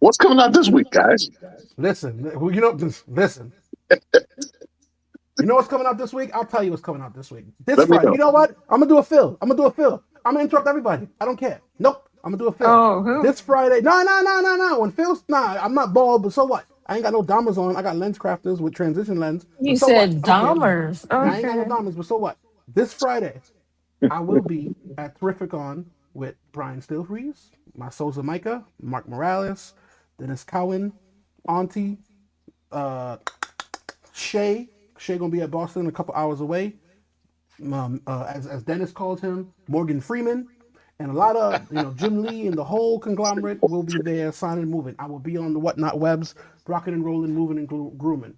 what's coming out this week, guys? listen. Listen. You know what's coming out this week? I'll tell you what's coming out this week. This Let me Friday. know. You know what? I'm gonna do a Phil. I'm gonna interrupt everybody. I don't care. Nope. I'm gonna do a Phil. Oh, who? This Friday. No. When Phil's I'm not bald, but so what? I ain't got no Dahmers on. I got lens crafters with transition lens. You But so what? said I don't care. Dahmers. I ain't got no Okay. Dahmers, but so what? This Friday, I will be at Terrificon with Brian Stillfreeze, my Souza Micah, Mark Morales, Dennis Cowan, Auntie, uh, Shay. Shay gonna be at Boston, a couple hours away. As Dennis calls him, Morgan Freeman, and a lot of Jim Lee and the whole conglomerate will be there, signing and moving. I will be on the whatnot webs, rocking and rolling, moving and grooming.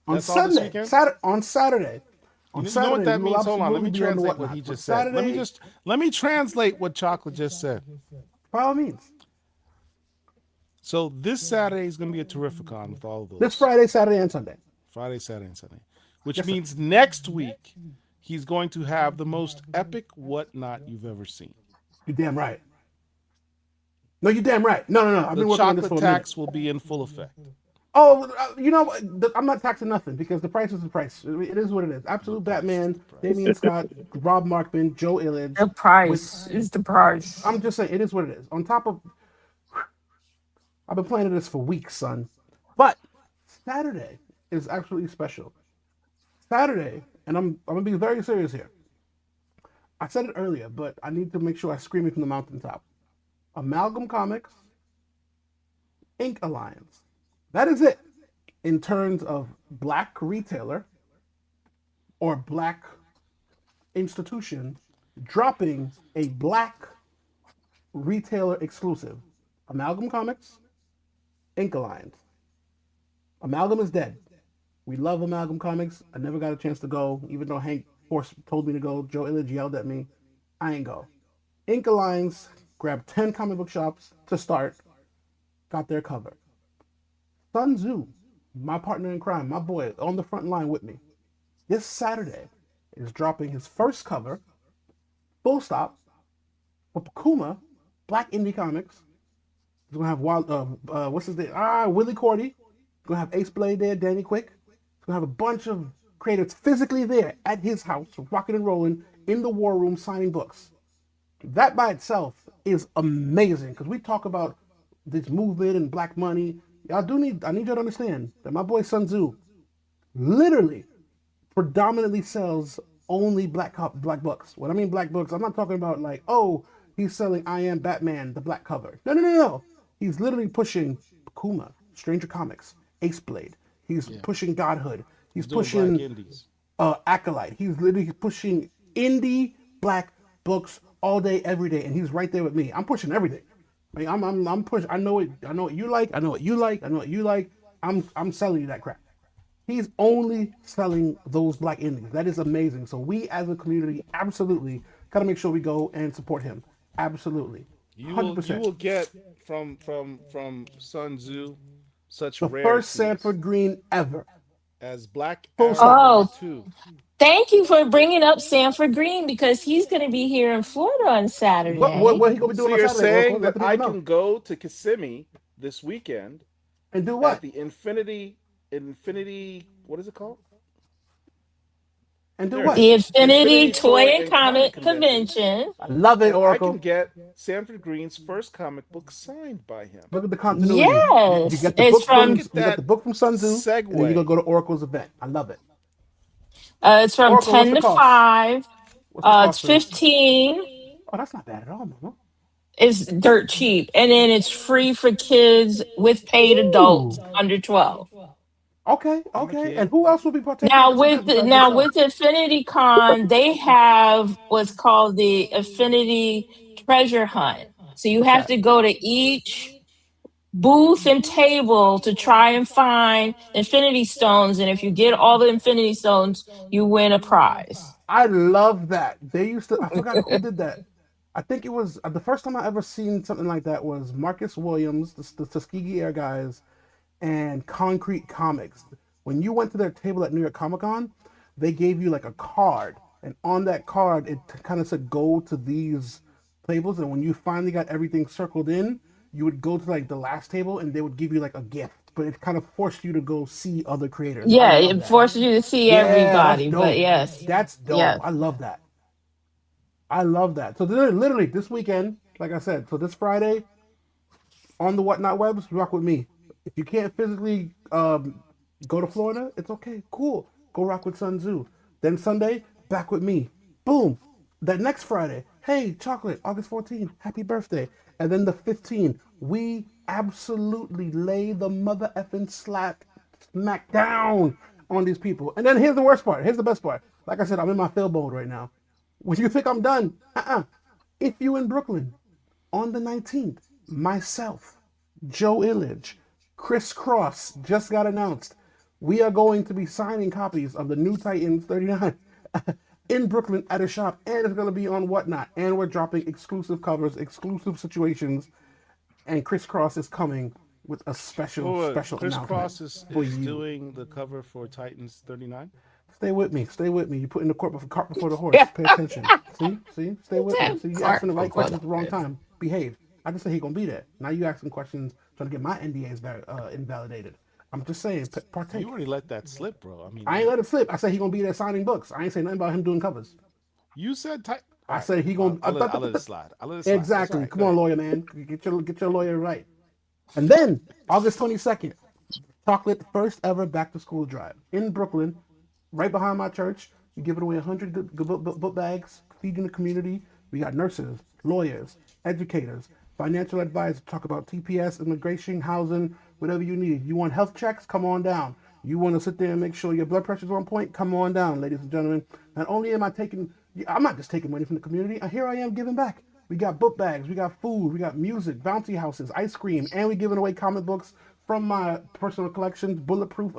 On That's all this Sunday, weekend. Saturday, You know what that we will means? Hold on. Let absolutely me be on the translate what whatnot. he But just said. Saturday, Let me translate what Chocolate just said. by all means, So this Saturday is going to be a Terrificon with all of this those. Friday, Saturday, and Sunday. Friday, Saturday, and Sunday. Which Yes, sir. means next week He's going to have the most epic whatnot you've ever seen. You damn right. No, you damn right. No, no, no. I've The been working on this chocolate for a minute. tax will be in full effect. Oh, you know, I'm not taxing nothing because the price is the price. It is what it is. The Absolute price is Batman, the price. Damian Scott, Rob Markman, Joe Illidge. The With price is the price. I'm just saying, it is what it is. On top of, I've been planning this for weeks, son. But Saturday is absolutely special. Saturday, and I'm gonna be very serious here. I said it earlier, but I need to make sure I scream it from the mountaintop. Amalgam Comics, Ink Alliance. That is it in terms of black retailer or black institution dropping a black retailer exclusive. Amalgam Comics, Ink Alliance. Amalgam is dead. We love Amalgam Comics. I never got a chance to go, even though Hank Force told me to go. Joe Illidge yelled at me. I ain't go. Ink Alliance grabbed 10 comic book shops to start, got their cover. Sun Tzu, my partner in crime, my boy, on the front line with me, this Saturday is dropping his first cover, full stop, for Pokuma, Black Indie Comics. He's gonna have what's his name? Willie Cordy. He's gonna have Ace Blade there, Danny Quick. He's gonna have a bunch of creators physically there at his house, rocking and rolling in the war room, signing books. That by itself is amazing because we talk about this movement and black money. I need you to understand that my boy Sun Tzu literally predominantly sells only black books. When I mean black books, I'm not talking about like, oh, he's selling I Am Batman, the black cover. No, no, no, no. He's literally pushing Kuma, Stranger Comics, Ace Blade. He's pushing Godhood. He's pushing Acolyte. He's literally pushing indie black books all day, every day, and he's right there with me. I'm pushing everything. I mean, I'm pushing. I know what you like. I know what you like. I know what you like. I'm selling you that crap. He's only selling those black indies. That is amazing. So we as a community absolutely gotta make sure we go and support him. Absolutely. You will 100%. get from Sun Tzu such The first rarities Sanford Green ever. as Black Full Arrow stop. number Oh, two. thank you for bringing up Sanford Green because he's going to be here in Florida on What Saturday. what he gonna be So doing on you're Saturday, Oracle? saying Let that the I people know. can go to Kissimmee this weekend And do at what? the Infinity, what is it called? And do There it what? The is. Infinity Infinity Toy Toy and and Comic Comic Convention, Convention. I love it, and I can Oracle. get Sanford Green's first comic book signed by him. Look at the continuity. You Yes, get the it's book Look from from at you got the that book from Sun Tzu, and then you gonna segue. go to Oracle's event. I love it. it's from Oracle, what's 10 the to cost? 5. What's the It's cost for this? 15. Oh, that's not bad at all, Mama. It's dirt cheap. And then it's free for kids with paid adults Ooh. under 12. Okay, I'm a okay. And kid. who else will be partaking in Now this with event besides now yourself? with Affinity Con, they have what's called the Affinity Treasure Hunt. So you What's have that? to go to each booth and table to try and find Infinity Stones, and if you get all the Infinity Stones, you win a prize. I love that. They used to. I forgot who did that. I think it was the first time I ever seen something like that was Marcus Williams, the Tuskegee Air guys, and Concrete Comics. When you went to their table at New York Comic Con, they gave you like a card, and on that card it kind of said go to these tables, and when you finally got everything circled in, you would go to like the last table, and they would give you like a gift, but it kind of forced you to go see other creators. I Yeah, love it that. forces you to see Yeah, that's everybody, but dope. yes, That's dope. yes. I love that. I love that. So literally this weekend, like I said, so this Friday on the Whatnot Webs, rock with me. If you can't physically go to Florida, it's okay. Cool. Go rock with Sun Tzu. Then Sunday, back with me. Boom. That next Friday, hey, chocolate, August 14th, happy birthday. And then the 15th, we absolutely lay the mother effing smack down on these people. And then here's the worst part. Here's the best part. Like I said, I'm in my fill mode right now. When you think I'm done, if you in Brooklyn, on the 19th, myself, Joe Illidge, Chris Cross just got announced. We are going to be signing copies of the new Titans 39 in Brooklyn at a shop, and it's going to be on Whatnot. And we're dropping exclusive covers, exclusive situations, and Chris Cross is coming with a special, Oh, special Chris announcement Cross is for is you. doing the cover for Titans 39. Stay with me. Stay with me. You're putting the cart before the horse. Pay attention. See? See? Stay with me. See, you Cart asking the right before questions the at the wrong horse. time. Behave. I just said he gonna be there. Now you asking questions trying to get my NDAs invalidated. I'm just saying, You partake. already let that slip, bro. I mean, I ain't let it slip. I said he gonna be there signing books. I ain't say nothing about him doing covers. you said tight. All I right, said he gonna. I'll let it slide. I'll let it slide. That's all Exactly. right. Come Go on, ahead. lawyer man. Get your lawyer right. And then August 22nd, chocolate first ever back to school drive in Brooklyn, right behind my church. We give it away 100 book bags, feeding the community. We got nurses, lawyers, educators, financial advisors. Talk about TPS, immigration, housing, whatever you need. You want health checks? Come on down. You want to sit there and make sure your blood pressure's on point? Come on down, ladies and gentlemen. Not only am I taking, I'm not just taking money from the community. Here I am giving back. We got book bags, we got food, we got music, bounty houses, ice cream, and we giving away comic books from my personal collections, Bulletproof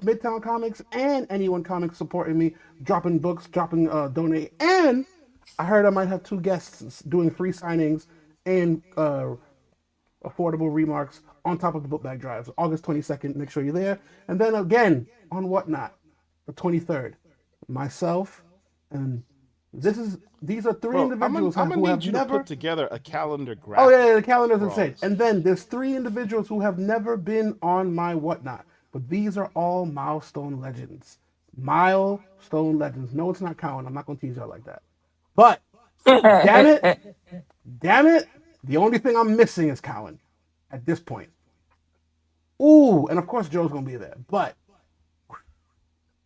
Midtown Comics, and Anyone Comics supporting me, dropping books, dropping donate, and I heard I might have two guests doing free signings and affordable remarks on top of the book bag drives. August 22nd, make sure you're there. And then again on Whatnot, the 23rd, myself and these are three Bro, individuals I'm gonna who need have you to put never. together a calendar Oh yeah, graphic yeah, the calendar's for all insane. this. And then there's three individuals who have never been on my Whatnot, but these are all milestone legends. Milestone legends. No, it's not Cowan. I'm not gonna tease y'all like that. But damn it, damn it, the only thing I'm missing is Cowan at this point. Ooh, and of course Joe's gonna be there. But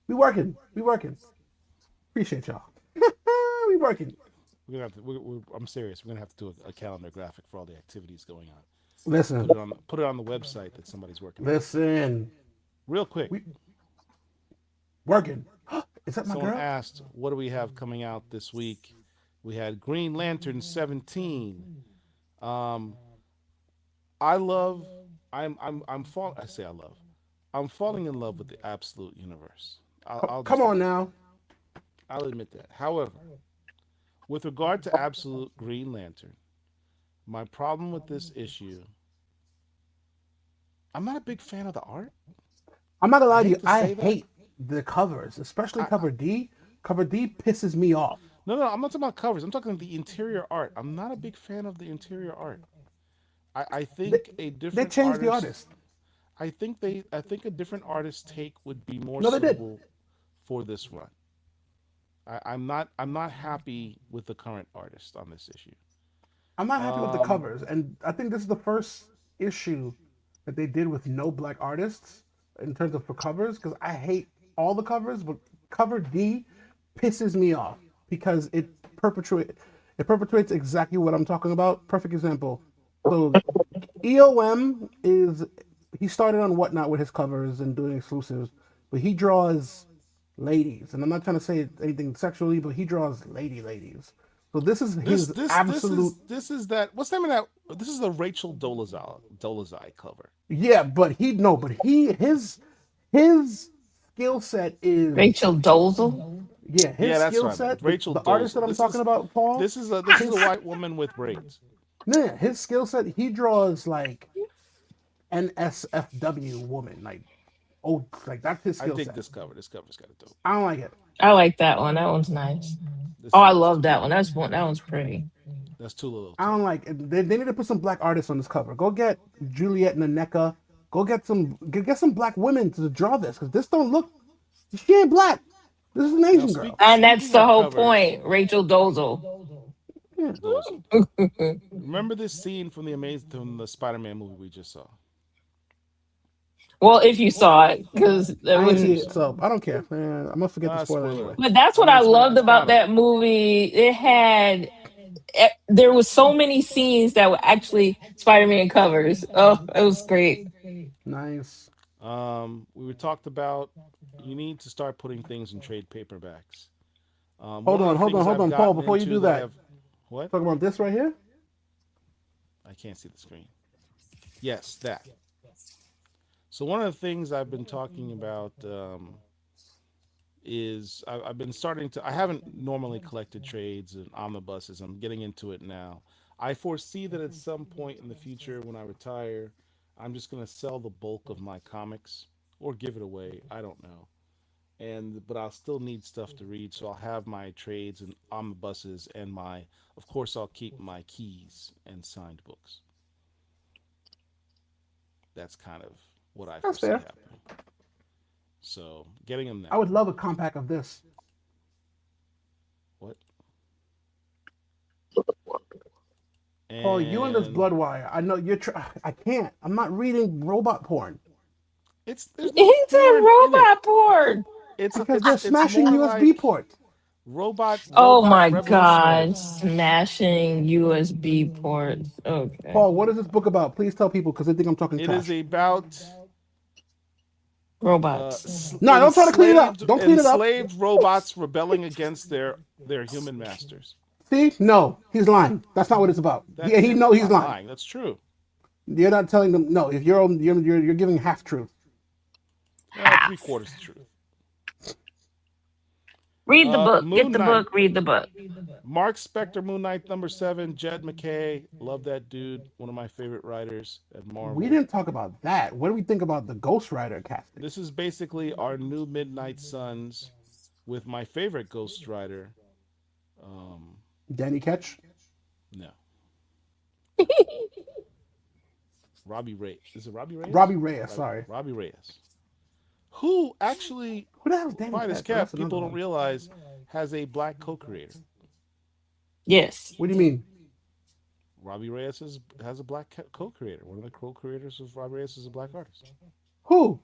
we working. We working. Appreciate y'all. We working. We're gonna have to. I'm serious. We're gonna have to do a calendar graphic for all the activities going on. Listen, Put it on the website that somebody's working on. listen. Real quick, We working. Is that my someone girl? asked, "What do we have coming out this week?" We had Green Lantern 17. Um, I love. I'm fall. I say I love. I'm falling in love with the absolute universe. I'll Come just on admit that. now. I'll admit that. However, with regard to absolute Green Lantern, my problem with this issue, I'm not a big fan of the art. I'm not gonna I lie to you. hate to I say that. hate the covers, especially I, cover D. Cover D pisses me off. no, no, I'm not talking about covers. I'm talking the interior art. I'm not a big fan of the interior art. I They, think a they different changed the artist. artist. I think a different artist take would be more No, they did. suitable for this run. I'm not happy with the current artist on this issue. I'm not happy with the Um, covers, and I think this is the first issue that they did with no black artists in terms of for covers. Because I hate all the covers, but cover D pisses me off because it perpetuates exactly what I'm talking about. Perfect example. So EOM is he started on Whatnot with his covers and doing exclusives, but he draws ladies, and I'm not trying to say anything sexually, but he draws ladies. So this is his absolute. this is that. What's the name of that? This is the Rachel Dolezal cover. Yeah, but he no, but his skill set is. Rachel Dolezal. Yeah, Yeah, his that's skill what I meant. set, Rachel the artist that Dolezal. I'm talking about, Paul, This is a his white woman with braids. no, yeah, his skill set, he draws like NSFW woman, like like that's his I skill dig set. this cover. This cover's kind of dope. I don't like it. I like that one. That one's nice. This Oh, is I nice love too. that one. That's one. That one's pretty. That's too little I too. don't like it. They need to put some black artists on this cover. Go get Juliet Naneka. Go get some black women to draw this because this don't look. She ain't black. This is an Now Asian girl. And that's speaking the of whole covers, point. Rachel Dolezal. Yeah, Dolezal. Remember this scene from the Spider-Man movie we just saw? Well, if you saw it, because it I ain't see wouldn't. it, so I don't care. Man, I'm gonna forget the spoiler Spoiler anyway. alert. But that's I what mean, I loved about spoiler that alert. movie. It had there was so many scenes that were actually Spider-Man covers. Oh, it was great. Nice. We were talked about. You need to start putting things in trade paperbacks. Hold One of on, the hold on, things hold I've on, Paul. gotten Before you into do that I that, have. What? talk about this right here. I can't see the screen. Yes, that. So one of the things I've been talking about is I've been starting to. I haven't normally collected trades and omnibuses. I'm getting into it now. I foresee that at some point in the future, when I retire, I'm just going to sell the bulk of my comics or give it away. I don't know. and but I'll still need stuff to read, so I'll have my trades and omnibuses and my, of course, I'll keep my keys and signed books. That's kind of what I That's foresee fair. happening. So getting them I now. would love a compact of this. What? Paul, you and this And blood wire. I know you're. I can't. I'm not reading robot porn it's there's no He said porn in it. robot porn. It's because they're it's smashing more USB like ports. Oh robot my God, revolutionaries. smashing USB ports. Okay. Paul, what is this book about? Please tell people because they think I'm talking It is trash. about Robots. No, don't try to clean it up. Don't clean it up. enslaved robots rebelling against their human masters. See, no, he's lying. That's not what it's about. That Yeah, he know I'm he's not lying. lying. That's true. You're not telling them. No, if you're giving half truth. Three Half. quarters the truth. Read the book. Get Moon the Knight. book. Read the book. Mark Spector, Moon Knight #7. Jed McKay, love that dude. One of my favorite writers at We Marvel. didn't talk about that. What do we think about the Ghost Rider casting? This is basically our new Midnight Suns with my favorite Ghost Rider. Um, Danny Ketch. no, Robbie Ray. Is it Robbie Reyes? Robbie Reyes. Right, Sorry. Robbie Reyes. Who actually, Who the hell is Danny quiet as Ketch? Oh, that's kept, another people don't one. realize has a black co-creator. Yes. What do you mean? Robbie Reyes has a black co-creator. One of the co-creators of Robbie Reyes is a black artist. Who?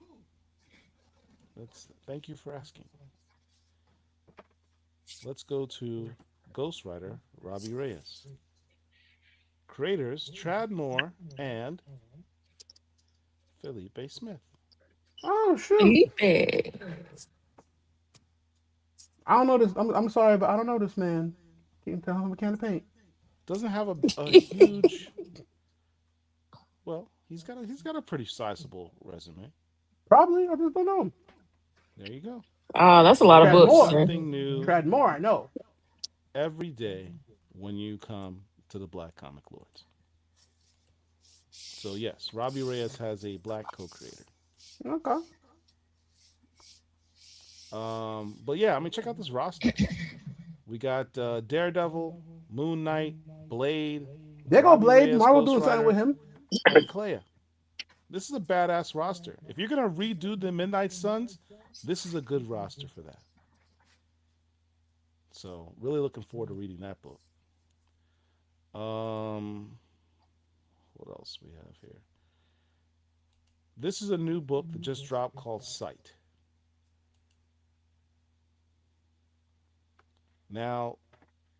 Thank you for asking. Let's go to Ghost Rider, Robbie Reyes. Creators Trad Moore and Felipe Smith. Oh shoot! Felipe. I don't know this. I'm sorry, but I don't know this man. Can't tell him a can of paint. Doesn't have a huge. Well, he's got a pretty sizable resume. Probably. I just don't know him. There you go. Oh, that's a lot of Learn Trad books, Moore. sir. something new Trad Moore. I know. every day when you come to the Black Comic Lords. So yes, Robbie Reyes has a black co-creator. Okay. But yeah, I mean, check out this roster. We got Daredevil, Moon Knight, Blade, There go Robbie Blade. Reyes, Marvel Ghost doing something with Rider, him. and Clea. This is a badass roster. If you're gonna redo the Midnight Suns, this is a good roster for that. So really looking forward to reading that book. Um, what else we have here? This is a new book that just dropped called Sight. Now,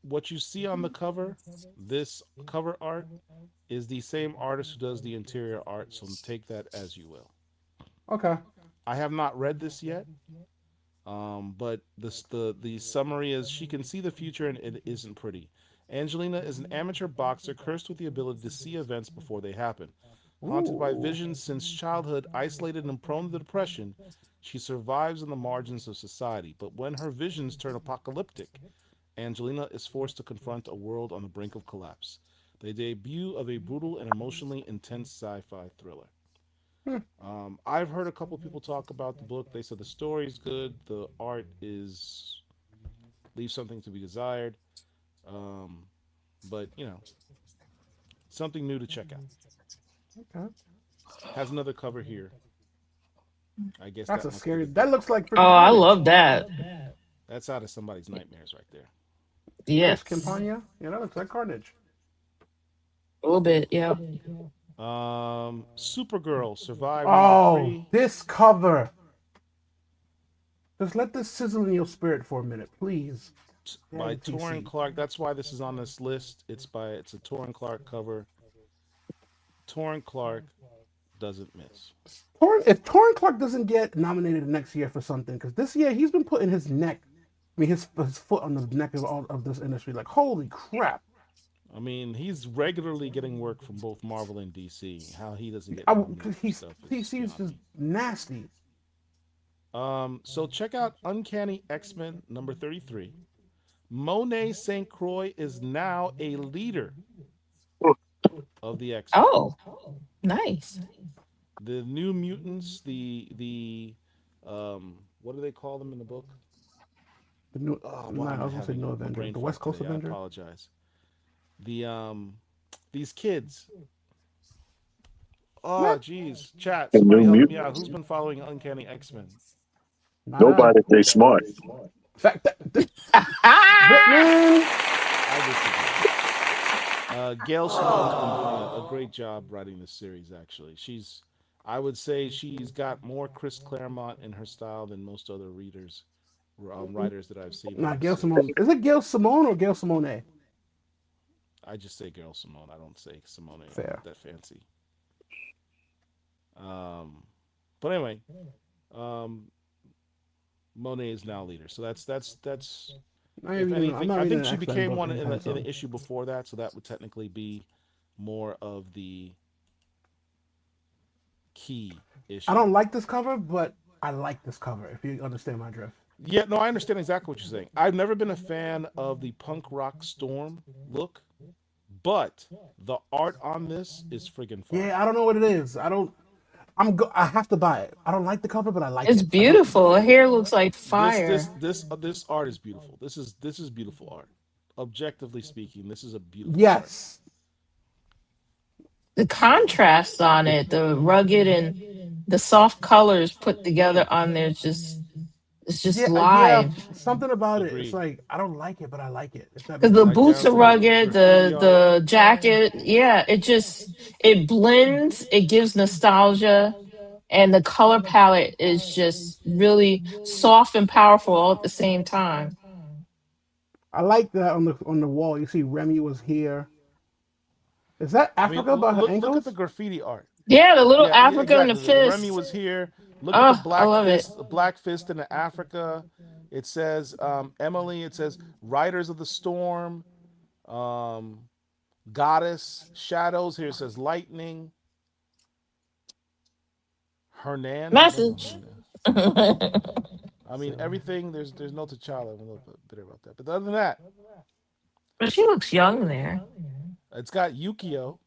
what you see on the cover, this cover art, is the same artist who does the interior art, so take that as you will. Okay. I have not read this yet, but the summary is she can see the future and it isn't pretty. Angelina is an amateur boxer cursed with the ability to see events before they happen. Haunted by Ooh. visions since childhood, isolated and prone to depression, she survives on the margins of society. But when her visions turn apocalyptic, Angelina is forced to confront a world on the brink of collapse. The debut of a brutal and emotionally intense sci-fi thriller. Hmm. I've heard a couple people talk about the book. They said the story is good, the art is leaves something to be desired. Um, but something new to check out. Okay. Has another cover here. I guess That's that a must be scary. the That book. looks like Oh, freaking I Carnage. love that. That's out of somebody's nightmares right there. Chris Yes. Campagna. Yeah, that looks like Carnage. A little bit, yeah. Supergirl Survive number Oh, 3 this cover. Just let this sizzle in your spirit for a minute, please. by Damn Torrin TC. Clark. That's why this is on this list. It's a Torrin Clark cover. Torrin Clark doesn't miss. If Torrin Clark doesn't get nominated next year for something, because this year he's been putting his neck, I mean his foot on the neck of all of this industry. Like holy crap! I mean, he's regularly getting work from both Marvel and DC. How he doesn't get I, nominated for he's stuff is TC's beyond just me. nasty. So check out Uncanny X-Men number 33. Monet St. Croix is now a leader of the X-Men. Oh, nice. The New Mutants, the What do they call them in the book? The new, Oh, why nah, am I I was gonna say having New a Avenger, brain the West fart Coast today? I Avenger. apologize. The these kids. Meh, Oh, geez, chat. And Somebody New help me Mutant. out. Who's been following Uncanny X Men? not I. Nobody, if they smart. Fact man, I disagree. Gail Simone's been doing a great job writing this series. Actually, I would say she's got more Chris Claremont in her style than most other writers that I've seen on not this Gail Simone. series. Is it Gail Simone or Gail Simone? I just say Gail Simone. I don't say Simone. I'm Fair. not that fancy. Um, but anyway, um, Monet is now leader. So that's if I'm anything, not I reading think an she X Men became book one in anytime the soon. issue before that. So that would technically be more of the key I issue. don't like this cover, but I like this cover. If you understand my drift. Yeah, no, I understand exactly what you're saying. I've never been a fan of the punk rock storm look, but the art on this is friggin' fire. Yeah, I don't know what it is. I don't. I have to buy it. I don't like the cover, but I like It's it. I don't. beautiful. Her hair looks like This this fire. this this art is beautiful. This is beautiful art. Objectively speaking, this is a beautiful art. Yes, The So contrast on it, the rugged and the soft colors put together on there, just it's just yeah. live. Something about it. It's agreed. like I don't like it, but I like it. If that Because makes the Like sense. boots down are to the rugged, graffiti art. the jacket, yeah, it blends, it gives nostalgia, and the color palette is just really soft and powerful all at the same time. I like that on the wall. You see, Remy was here. Is that I mean, Africa by her look at the ankles? graffiti art. Yeah, the little Yeah, Africa and the exactly. The Remy fist. was here. Look at Oh, I love it. the black fist in the Africa. It says Emily. It says Riders of the Storm, um, Goddess, Shadows. Here it says Lightning, Hernan. I don't know Message. Hernan. But I mean everything. There's no T'Challa. I'm a little bit bitter about that. But other than that, she looks young there. it's got Yukio.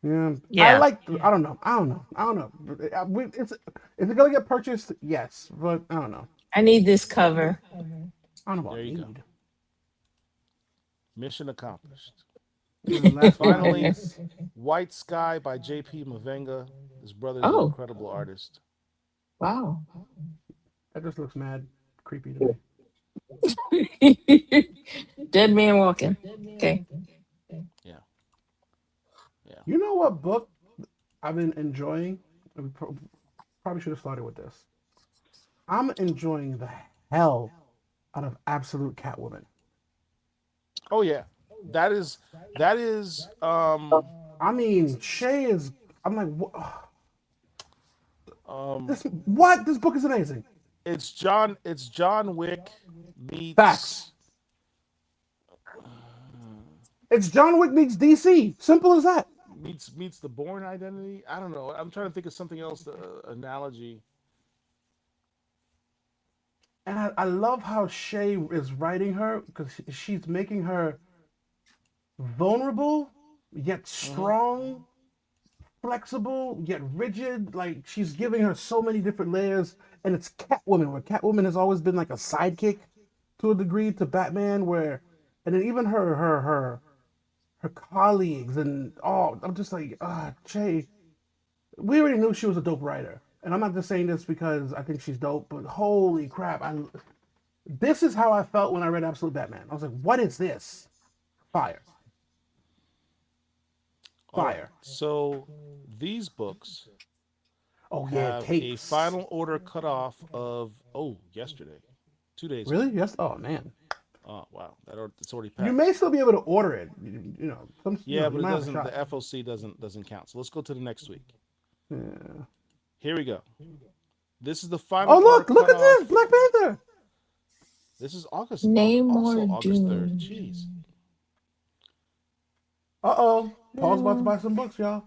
Yeah, I Yeah. like. I don't know. I don't know. I don't know. It's is it gonna get purchased? Yes, but I don't know. I need this cover. I don't know There about you go. need. Mission accomplished. And last but not Finally, least, White Sky by J.P. Mavenga. His brother's an Oh, incredible artist. wow. that just looks mad creepy to me. Dead man walking. Okay. Yeah, yeah. You know what book I've been enjoying? Probably should have started with this. I'm enjoying the hell out of Absolute Catwoman. Oh yeah, that is that is I mean, Shay is. I'm like, um this. What? This book is amazing. it's John Wick Facts. meets It's John Wick meets DC. Simple as that. meets the Bourne Identity. I don't know. I'm trying to think of something else. The analogy. And I love how Shay is writing her because she's making her vulnerable yet Hmm. strong, flexible yet rigid. Like she's giving her so many different layers, and it's Catwoman, where Catwoman has always been like a sidekick to a degree to Batman, where, and then even her colleagues and I'm just like Shay. We already knew she was a dope writer, and I'm not just saying this because I think she's dope, but holy crap, this is how I felt when I read Absolute Batman. I was like, what is this? Fire. All right. Fire. So these books Oh yeah, have a capes. final order cutoff of yesterday, 2 days ago. Really? Yes. Oh man. Oh wow, it's already You passed. may still be able to order it. Yeah, but You it might have a doesn't. shot. The FOC doesn't count. So let's go to the next week. Yeah. Here we go. This is the final Oh order look at this, cutoff. Black Panther. This is August, also Namor August 3rd. Jeez. Dune. Uh-oh. Paul's about to Yeah. buy some books, y'all.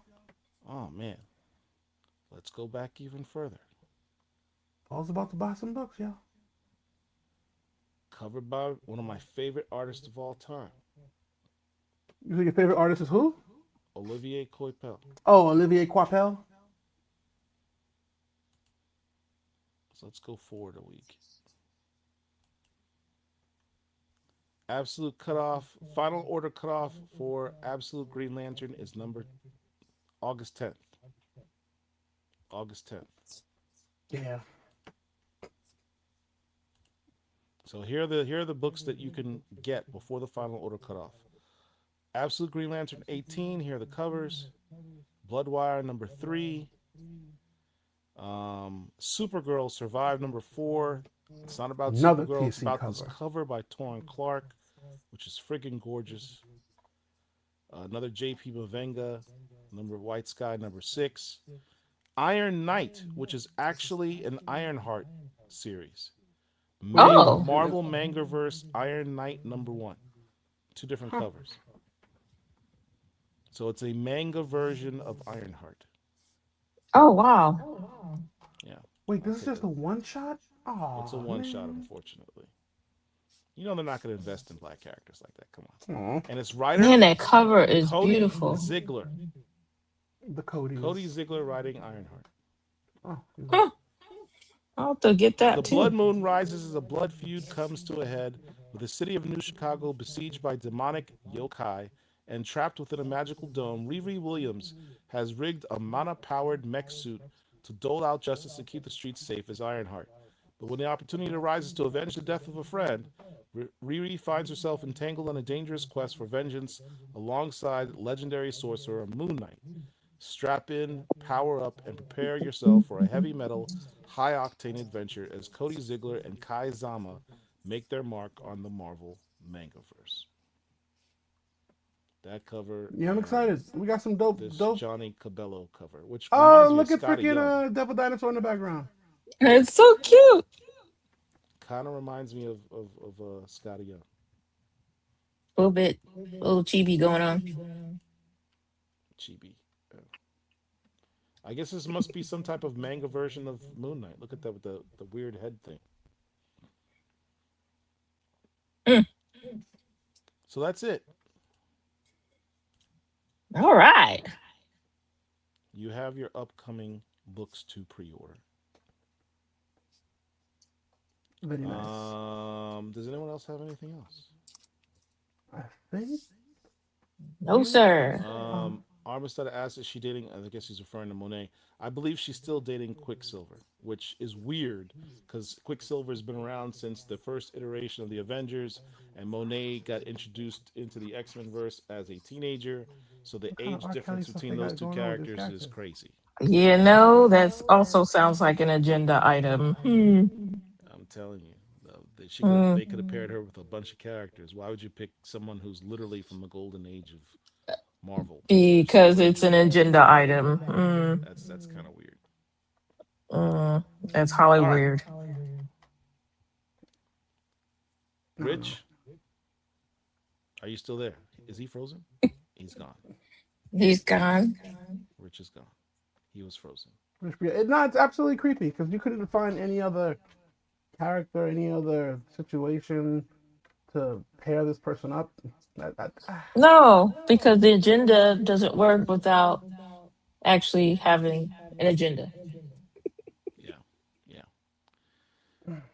Oh man. Let's go back even further. Paul's about to buy some books, y'all. Covered by one of my favorite artists of all time, You think your favorite artist is who? Olivier Coipel. Oh, Olivier Coipel. So let's go forward a week. Absolute cutoff, final order cutoff for Absolute Green Lantern is number August 10th. August 10th. Yeah. So here are the books that you can get before the final order cutoff. Absolute Green Lantern 18. Here are the covers. Bloodwire number 3. Supergirl Survive number 4. It's not about Another Supergirl. It's TC about this cover. cover by Torrin Clark, which is friggin' gorgeous. Another J.P. Mavenga, number White Sky number 6. Iron Knight, which is actually an Ironheart series. Oh. Marvel Mangaverse Iron Knight number 1. 2 different Huh. covers. So it's a manga version of Ironheart. Oh wow. Yeah. Wait, I'll this is take just a one shot? Oh, It's a one shot, unfortunately. You know they're not going to invest in black characters like that. Come on. Aw, And it's writer Man, that cover is Cody beautiful. Ziegler. the Codys. Cody Ziegler writing Ironheart. Oh, Huh. I'll have to get The that Blood too. Moon rises as a blood feud comes to a head with the city of New Chicago besieged by demonic yokai and trapped within a magical dome. Riri Williams has rigged a mana-powered mech suit to dole out justice and keep the streets safe as Ironheart. But when the opportunity arises to avenge the death of a friend, Riri finds herself entangled on a dangerous quest for vengeance alongside legendary sorcerer Moon Knight. Strap in, power up, and prepare yourself for a heavy metal, high octane adventure as Cody Ziegler and Kai Zama make their mark on the Marvel Mangaverse. That cover yeah, I'm and excited. We got some dope. this Dope. Johnny Cabello cover, which Oh, reminds me of look at Scotty freaking Young. Devil Dinosaur in the background. It's so cute. Kind of reminds me of Scotty Young. A little bit, a little chibi going on. Chibi. Yeah. I guess this must be some type of manga version of Moon Knight. Look at that with the weird head thing. Mm. So that's it. All right. You have your upcoming books to pre-order. Very nice. Does anyone else have anything else? I think. No, sir. Armistead asked, is she dating? I guess he's referring to Monet. I believe she's still dating Quicksilver, which is weird because Quicksilver has been around since the first iteration of the Avengers, and Monet got introduced into the X-Men verse as a teenager. So the What kind of age R. Kelly difference stuff between they those got two going on with this characters is character? crazy. You know, that's also sounds like an agenda item. I'm telling you, Mm. they could have paired her with a bunch of characters. Why would you pick someone who's literally from the golden age of Marvel? Because it's an agenda item. That's kind of weird. That's All right, Hollywood. Rich, are you still there? Is he frozen? He's gone. He's gone. Rich is gone. He was frozen. It's absolutely creepy because you couldn't find any other character, any other situation to pair this person up. No, because the agenda doesn't work without actually having an agenda. Yeah, yeah.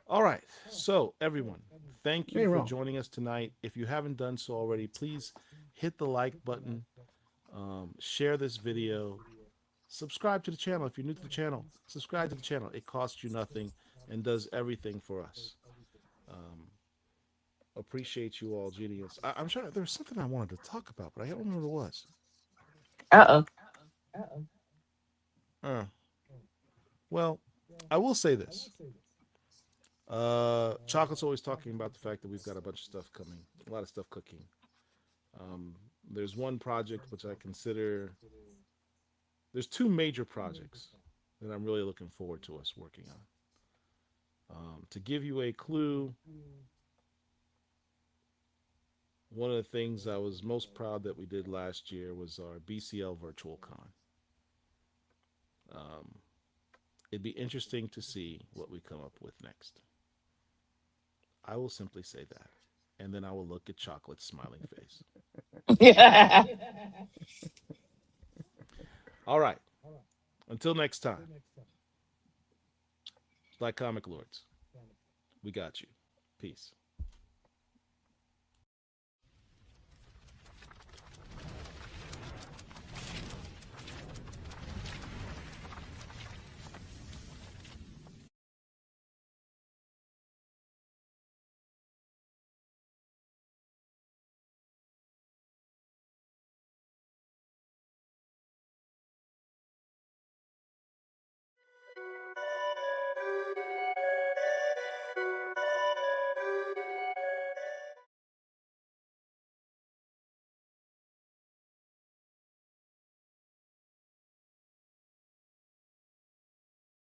All right. So everyone, thank you Ain't for wrong. joining us tonight. If you haven't done so already, please hit the like button, share this video, subscribe to the channel. If you're new to the channel, subscribe to the channel. It costs you nothing and does everything for us. Appreciate you all joining us. I'm sure there was something I wanted to talk about, but I don't remember what it was. Well, I will say this. Chocolate's always talking about the fact that we've got a bunch of stuff coming, a lot of stuff cooking. There's one project which I consider. There's two major projects that I'm really looking forward to us working on. To give you a clue, one of the things I was most proud that we did last year was our BCL Virtual Con. It'd be interesting to see what we come up with next. I will simply say that. And then I will look at Chocolate's smiling face. Yeah. All right. Until next time. Black Comic Lords. We got you. Peace.